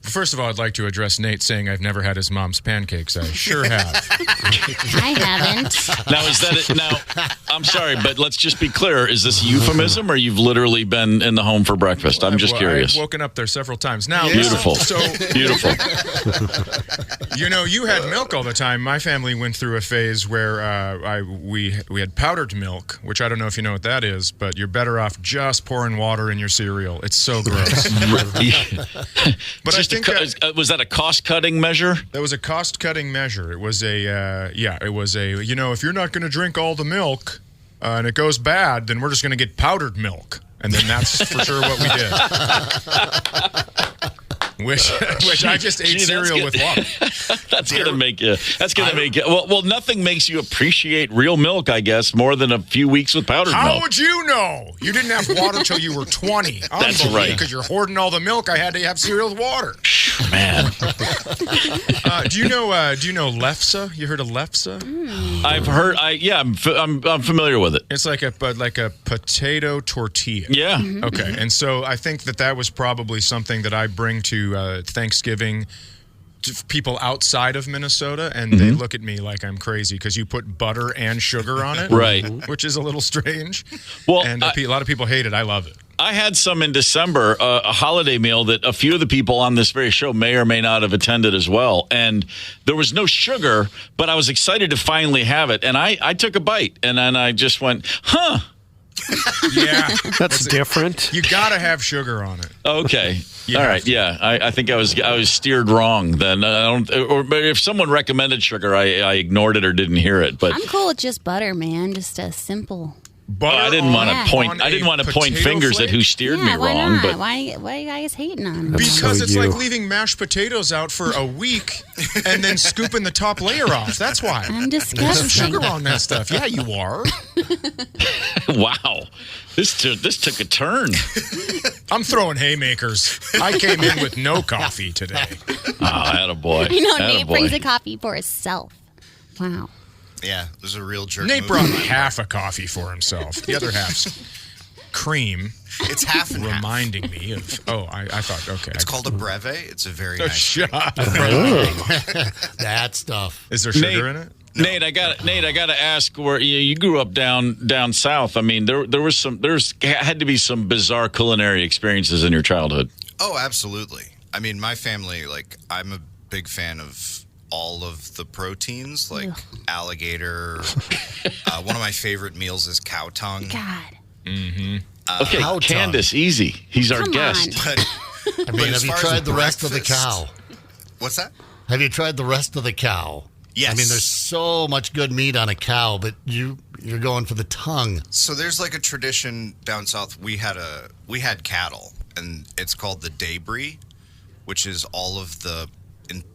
First of all, I'd like to address Nate saying I've never had his mom's pancakes. I sure have. I haven't. Now, is that it? Now, I'm sorry, but let's just be clear. Is this a euphemism or you've literally been in the home for breakfast? I'm just curious. I've woken up there several times. Now, beautiful. Beautiful. You had milk all the time. My family went through a phase where we had powdered milk, which I don't know if you know what that is, but you're better off just pouring water in your cereal. It's so gross. But I think was that a cost-cutting measure? That was a cost-cutting measure. It was if you're not going to drink all the milk and it goes bad, then we're just going to get powdered milk. And then that's for sure what we did. Which I just ate cereal with water. That's gonna make you. Well, nothing makes you appreciate real milk, I guess, more than a few weeks with powdered milk. How would you know? You didn't have water until you were 20. That's right. Because you're hoarding all the milk. I had to have cereal with water. Man. Do you know lefse? You heard of lefse? I've heard. I'm familiar with it. It's like a potato tortilla. Yeah. Okay. And so I think that was probably something that I bring to Thanksgiving to people outside of Minnesota, and they look at me like I'm crazy because you put butter and sugar on it, right? Which is a little strange. Well, and a lot of people hate it. I love it. I had some in December, a holiday meal that a few of the people on this very show may or may not have attended as well. And there was no sugar, but I was excited to finally have it. And I took a bite, and then I just went, huh. Yeah. That's different. You got to have sugar on it. Okay. All right. Yeah. I think I was steered wrong then. Or if someone recommended sugar, I ignored it or didn't hear it. But I'm cool with just butter, man. Just a simple. I didn't want to point. I didn't want to point fingers flake? at who steered me why wrong. not? But why are you guys hating on me? Because it's like leaving mashed potatoes out for a week and then scooping the top layer off. That's why. I'm There's some disgusting. sugar on that stuff. Yeah, you are. Wow, this took a turn. I'm throwing haymakers. I came in with no coffee today. Attaboy. Nate brings a coffee for himself. Wow. Yeah, it was a real jerk. Nate move. brought half a coffee for himself. The other half's cream. It's half and reminding me of. Oh, I thought. Okay, it's called a breve. It's a very nice. Shut up. That stuff. Is there sugar in it? No. Nate, I got to ask. Where you grew up down south? I mean, there had to be some bizarre culinary experiences in your childhood. Oh, absolutely. I mean, my family, I'm a big fan of all of the proteins, like alligator. One of my favorite meals is cow tongue. God. Mm-hmm. Okay, Candace, easy. He's our guest. But have you tried the rest of the cow? What's that? Have you tried the rest of the cow? Yes. I mean, there's so much good meat on a cow, but you're going for the tongue. So there's a tradition down south. We had cattle, and it's called the debris, which is you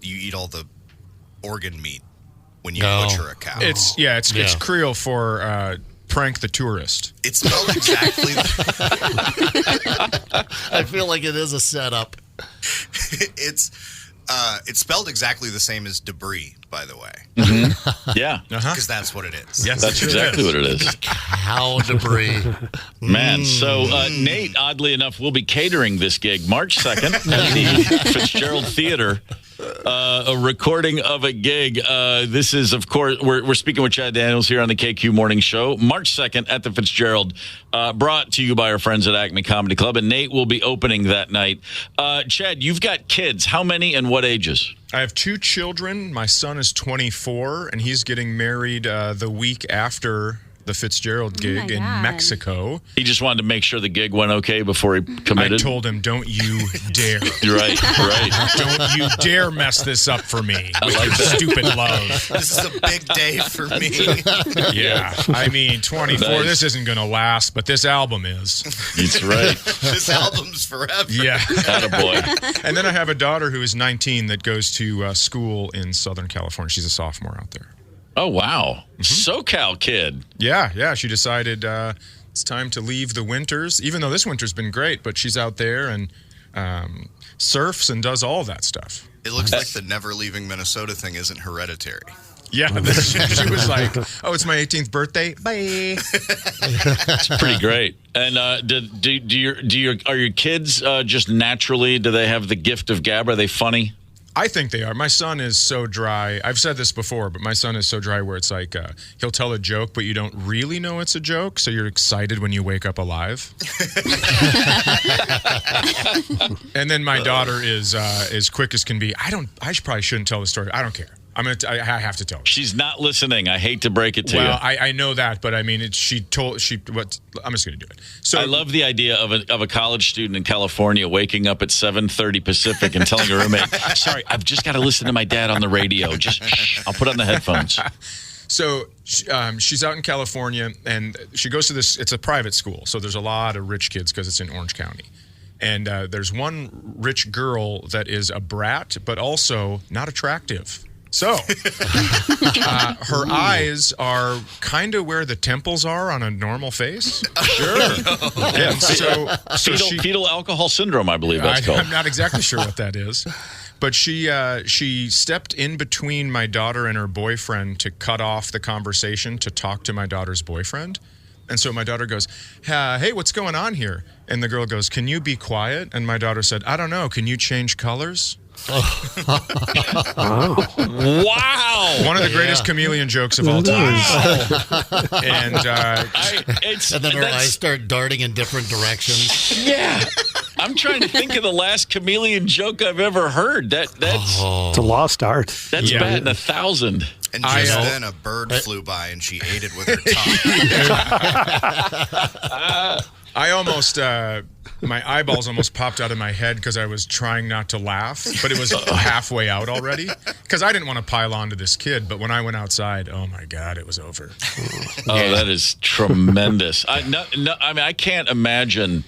eat all the organ meat when you butcher a cow. It's Creole for prank the tourist. It's spelled exactly. I feel like it is a setup. It's spelled exactly the same as debris, by the way. Mm-hmm. Yeah, because that's what it is. Yes, that's exactly what it is. Cow debris. Man, so Nate, oddly enough, will be catering this gig March 2nd at the Fitzgerald Theater. A recording of a gig. This is, of course, we're speaking with Chad Daniels here on the KQ Morning Show, March 2nd at the Fitzgerald, brought to you by our friends at Acme Comedy Club, and Nate will be opening that night. Chad, you've got kids. How many and what ages? I have 2 children. My son is 24, and he's getting married the week after the Fitzgerald gig in Mexico. He just wanted to make sure the gig went okay before he committed. I told him, don't you dare. You're right. Don't you dare mess this up for me with like your that. stupid love. This is a big day for me. Yeah. I mean, 24, Nice. this isn't going to last, but this album is. That's right. This album's forever. Yeah. Attaboy. And then I have a daughter who is 19 that goes to school in Southern California. She's a sophomore out there. Oh, wow. SoCal kid. Yeah. She decided it's time to leave the winters, even though this winter's been great, but she's out there and surfs and does all that stuff. It looks like the never leaving Minnesota thing isn't hereditary. Yeah, she was like, "Oh, it's my 18th birthday. Bye." It's pretty great. And are your kids just naturally? Do they have the gift of gab? Are they funny? I think they are. My son is so dry. I've said this before, but my son is so dry where it's like he'll tell a joke, but you don't really know it's a joke, so you're excited when you wake up alive. And then my daughter is as quick as can be. I probably shouldn't tell the story. I don't care. I have to tell her. She's not listening. I hate to break it to you. Well, I know that, but I mean, I'm just going to do it. So I love the idea of a college student in California waking up at 7:30 Pacific and telling a roommate, "Sorry, I've just got to listen to my dad on the radio. Just I'll put on the headphones." So she's out in California, and she goes to this. It's a private school, so there's a lot of rich kids because it's in Orange County. And there's one rich girl that is a brat, but also not attractive. So, her eyes are kind of where the temples are on a normal face. Sure. And so fetal alcohol syndrome, I believe that's called. I'm not exactly sure what that is. But she stepped in between my daughter and her boyfriend to cut off the conversation to talk to my daughter's boyfriend. And so my daughter goes, "Hey, what's going on here?" And the girl goes, "Can you be quiet?" And my daughter said, "I don't know. Can you change colors?" Wow. One of the greatest chameleon jokes of all time. And then her eyes start darting in different directions. Yeah. I'm trying to think of the last chameleon joke I've ever heard. That's It's a lost art. That's batting 1,000. And just then a bird flew by and she ate it with her tongue. I almost, my eyeballs almost popped out of my head because I was trying not to laugh, but it was halfway out already because I didn't want to pile on to this kid. But when I went outside, oh my God, it was over. Oh, that is tremendous. I mean, I can't imagine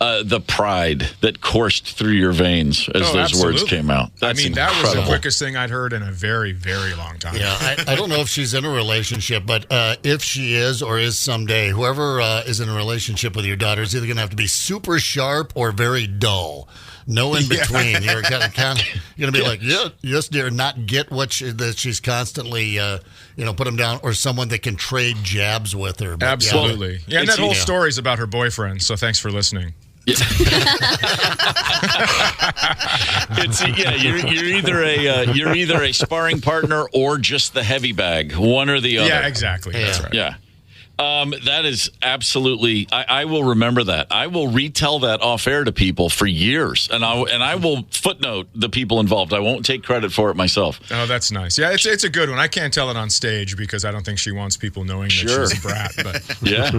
the pride that coursed through your veins as those absolutely. words came out. That's that was incredible. the quickest thing I'd heard in a very, very long time. Yeah, I don't know if she's in a relationship, but if she is or is someday, whoever is in a relationship with your daughter is either going to have to be super sharp or very dull. No in between. You're going to be like, yes, dear, not get that she's constantly, put them down, or someone that can trade jabs with her. But absolutely. Yeah, and that whole story's about her boyfriend, so thanks for listening. You're either a sparring partner or just the heavy bag, one or the other. Yeah, exactly. That's right. Yeah. That is absolutely. I will remember that. I will retell that off air to people for years, and I will footnote the people involved. I won't take credit for it myself. Oh, that's nice. Yeah, it's a good one. I can't tell it on stage because I don't think she wants people knowing that she's a brat. But yeah,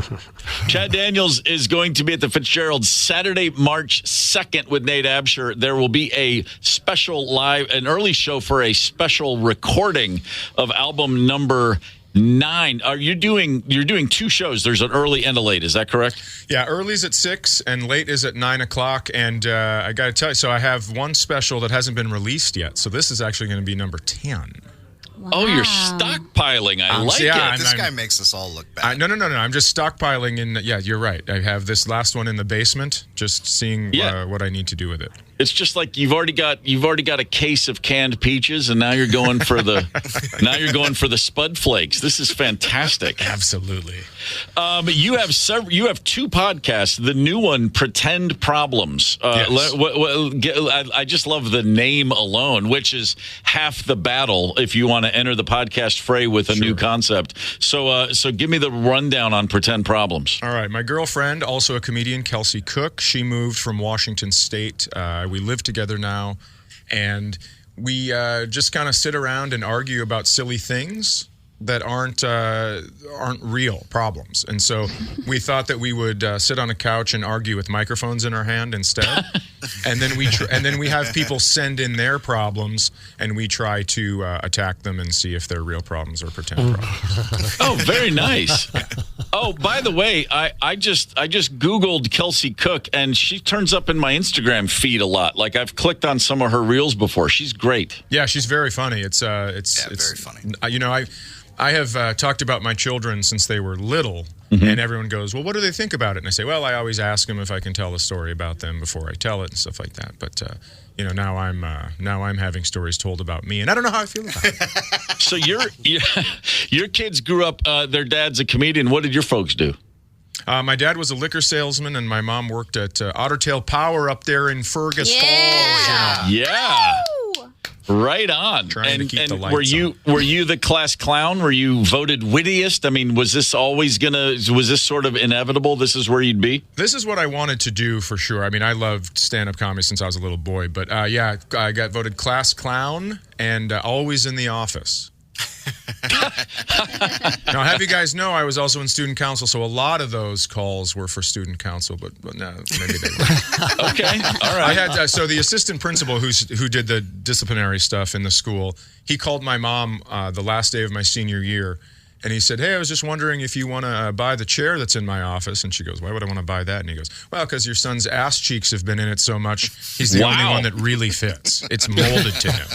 Chad Daniels is going to be at the Fitzgerald Saturday, March 2nd with Nate Absher. There will be an early show for a special recording of album number 9. You're doing 2 shows. There's an early and a late. Is that correct? Yeah, early's at 6 and late is at 9 o'clock. And I got to tell you, so I have one special that hasn't been released yet. So this is actually going to be number 10. Wow. Oh, you're stockpiling. I like it. This guy makes us all look bad. No. I'm just stockpiling. Yeah, you're right. I have this last one in the basement, just seeing what I need to do with it. It's just like you've already got a case of canned peaches, and now you're going for the Spud Flakes. This is fantastic. Absolutely. You have two podcasts. The new one, Pretend Problems. Yes. I just love the name alone, which is half the battle if you want to enter the podcast fray with a new concept. So give me the rundown on Pretend Problems. All right. My girlfriend, also a comedian, Kelsey Cook, she moved from Washington State. We live together now, and we just kind of sit around and argue about silly things that aren't real problems. And so we thought that we would sit on a couch and argue with microphones in our hand instead. And then we have people send in their problems, and we try to attack them and see if they're real problems or pretend problems. Oh, very nice. Oh, by the way, I just Googled Kelsey Cook, and she turns up in my Instagram feed a lot. Like, I've clicked on some of her reels before. She's great. Yeah, she's very funny. It's very funny. I have talked about my children since they were little, and everyone goes, well, what do they think about it? And I say, well, I always ask them if I can tell a story about them before I tell it and stuff like that. But now I'm having stories told about me, and I don't know how I feel about it. So your kids grew up. Their dad's a comedian. What did your folks do? My dad was a liquor salesman, and my mom worked at Otter Tail Power up there in Fergus Falls. Yeah. Right on. Trying to keep the lights were you the class clown? Were you voted wittiest? I mean, was this sort of inevitable? This is where you'd be? This is what I wanted to do for sure. I mean, I loved stand-up comedy since I was a little boy, but I got voted class clown and always in the office. Now, have you guys know I was also in student council, so a lot of those calls were for student council, but no, maybe they weren't. Okay, all right. I had so the assistant principal who did the disciplinary stuff in the school, he called my mom the last day of my senior year, and he said, hey, I was just wondering if you want to buy the chair that's in my office. And she goes, why would I want to buy that? And he goes, well, because your son's ass cheeks have been in it so much, he's the only one that really fits. It's molded to him.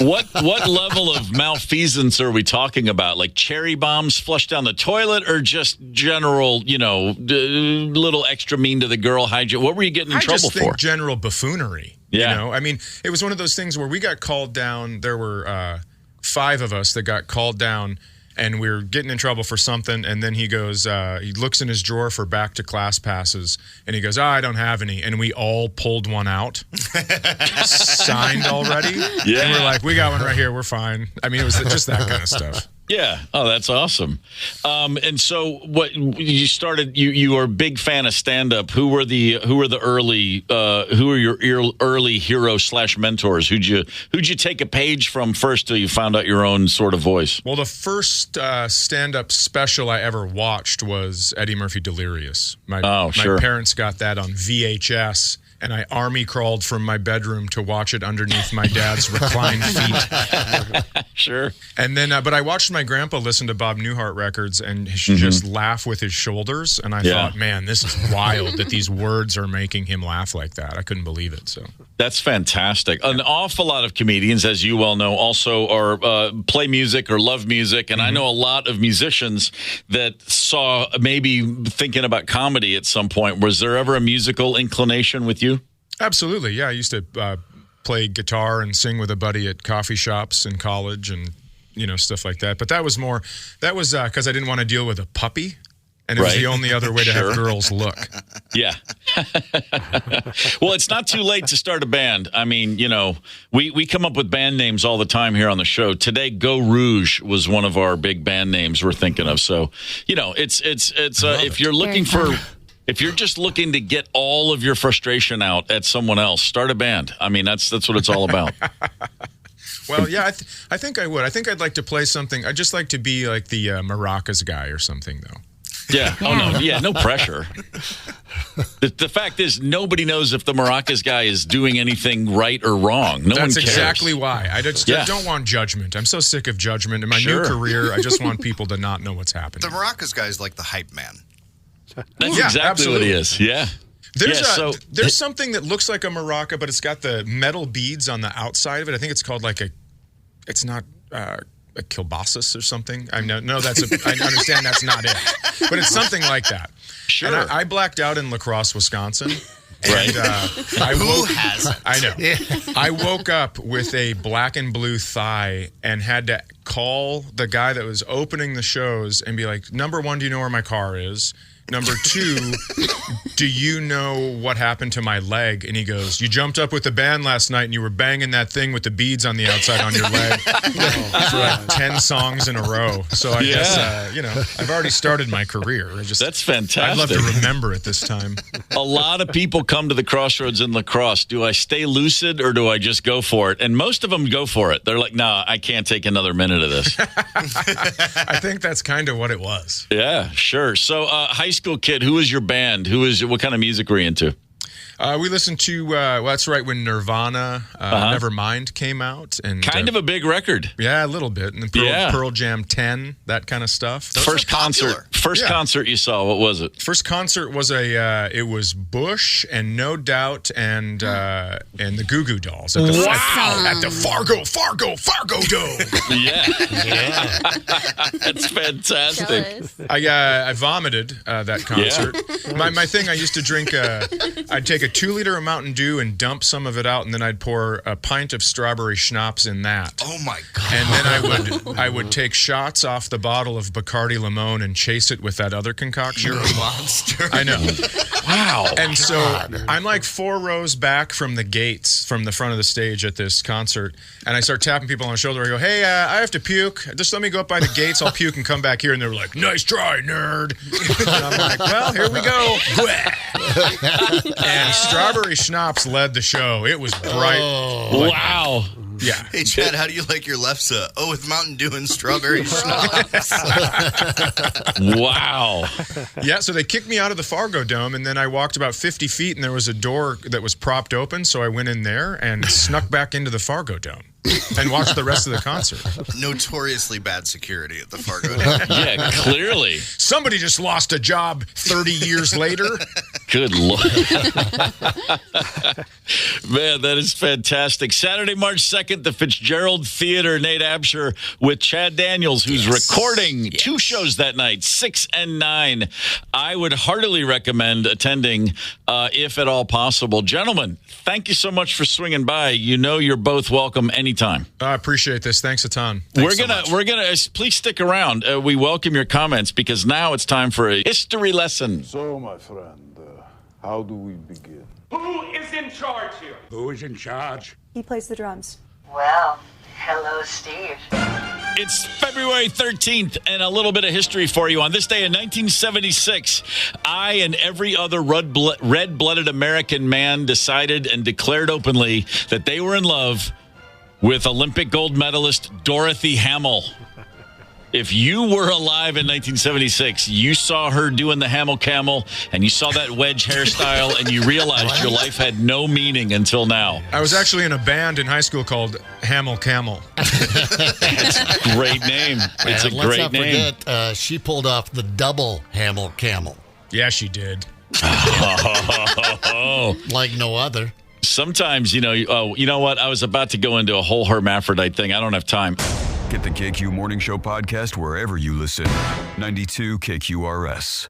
What level of malfeasance are we talking about? Like cherry bombs flushed down the toilet, or just general, little extra mean to the girl hygiene? What were you getting in trouble for? I just think for? General buffoonery. Yeah. I mean, it was one of those things where we got called down. There were 5 of us that got called down, and we were getting in trouble for something, and then he goes, he looks in his drawer for back to class passes, and he goes, I don't have any, and we all pulled one out, signed already, and we're like, we got one right here, we're fine. I mean, it was just that kind of stuff. Yeah. Oh, that's awesome. And so, what you started? You were a big fan of stand-up. Who were your early hero / mentors? Who'd you take a page from first till you found out your own sort of voice? Well, the first stand-up special I ever watched was Eddie Murphy Delirious. My parents got that on VHS. And I army crawled from my bedroom to watch it underneath my dad's reclined feet. Sure. And then, but I watched my grandpa listen to Bob Newhart records and just laugh with his shoulders. And I thought, man, this is wild that these words are making him laugh like that. I couldn't believe it. So that's fantastic. An awful lot of comedians, as you well know, also are play music or love music. And I know a lot of musicians that saw maybe thinking about comedy at some point. Was there ever a musical inclination with you? Absolutely, yeah. I used to play guitar and sing with a buddy at coffee shops in college and, stuff like that. But that was because I didn't want to deal with a puppy. And it was the only other way to have girls look. Yeah. Well, it's not too late to start a band. I mean, we come up with band names all the time here on the show. Today, Go Rouge was one of our big band names we're thinking of. So, it's if you're looking for... If you're just looking to get all of your frustration out at someone else, start a band. I mean, that's what it's all about. Well, yeah, I think I would. I think I'd like to play something. I'd just like to be like the maracas guy or something, though. Yeah. Oh, no. Yeah, no pressure. The fact is, nobody knows if the maracas guy is doing anything right or wrong. No one cares. That's exactly why. I don't want judgment. I'm so sick of judgment. In my new career, I just want people to not know what's happening. The maracas guy is like the hype man. That's exactly what he is. Yeah. There's something that looks like a maraca, but it's got the metal beads on the outside of it. I think it's called it's not a kielbasis or something. I understand that's not it, but it's something like that. Sure. And I blacked out in La Crosse, Wisconsin. Right. And, Who hasn't? I know. I woke up with a black and blue thigh and had to call the guy that was opening the shows and be like, number one, do you know where my car is? Number two, do you know what happened to my leg? And he goes, you jumped up with the band last night and you were banging that thing with the beads on the outside on your leg for like 10 songs in a row. So I guess, I've already started my career. That's fantastic. I'd love to remember it this time. A lot of people come to the crossroads in lacrosse. Do I stay lucid or do I just go for it? And most of them go for it. They're like, no, I can't take another minute of this. I think that's kind of what it was. Yeah, sure. So high school kid, who was your band? What kind of music were you into? We listened to, that's right when Nirvana, Nevermind came out. And kind of a big record. Yeah, a little bit. And Pearl Jam 10, that kind of stuff. First concert you saw, what was it? First concert was it was Bush and No Doubt and the Goo Goo Dolls. At the Fargo Dome. Yeah. That's fantastic. I vomited that concert. Yeah. My thing, I used to drink, I'd take a 2-liter of Mountain Dew and dump some of it out, and then I'd pour a pint of strawberry schnapps in that. Oh my God! And then I would take shots off the bottle of Bacardi Limon and chase it with that other concoction. You're a monster. I know. Wow. And so I'm like 4 rows back from the gates, from the front of the stage at this concert, and I start tapping people on the shoulder. I go, "Hey, I have to puke. Just let me go up by the gates. I'll puke and come back here." And they were like, "Nice try, nerd." And I'm like, "Well, here we go." And strawberry schnapps led the show. It was bright. Oh, wow. Yeah. Hey, Chad, how do you like your lefse? Oh, with Mountain Dew and strawberry schnapps. Wow. Yeah, so they kicked me out of the Fargo Dome, and then I walked about 50 feet, and there was a door that was propped open, so I went in there and snuck back into the Fargo Dome and watched the rest of the concert. Notoriously bad security at the Fargo Dome. Yeah, clearly. Somebody just lost a job 30 years later. Good Lord. Man, that is fantastic. Saturday, March 2nd, the Fitzgerald Theater, Nate Absher with Chad Daniels, who's recording 2 shows that night, 6 and 9. I would heartily recommend attending if at all possible. Gentlemen, thank you so much for swinging by. You know you're both welcome anytime. I appreciate this. Thanks a ton. We're gonna please stick around. We welcome your comments because now it's time for a history lesson. So, my friend, how do we begin? Who is in charge here? Who is in charge? He plays the drums. Well, hello, Steve. It's February 13th, and a little bit of history for you. On this day in 1976, I and every other red-blooded American man decided and declared openly that they were in love with Olympic gold medalist Dorothy Hamill. If you were alive in 1976, you saw her doing the Hamill Camel, and you saw that wedge hairstyle, and you realized your life had no meaning until now. I was actually in a band in high school called Hamill Camel. It's a great name. It's a great name. Let's not forget, she pulled off the double Hamill Camel. Yeah, she did. Like no other. Sometimes, you know what? I was about to go into a whole hermaphrodite thing. I don't have time. Get the KQ Morning Show podcast wherever you listen. 92 KQRS.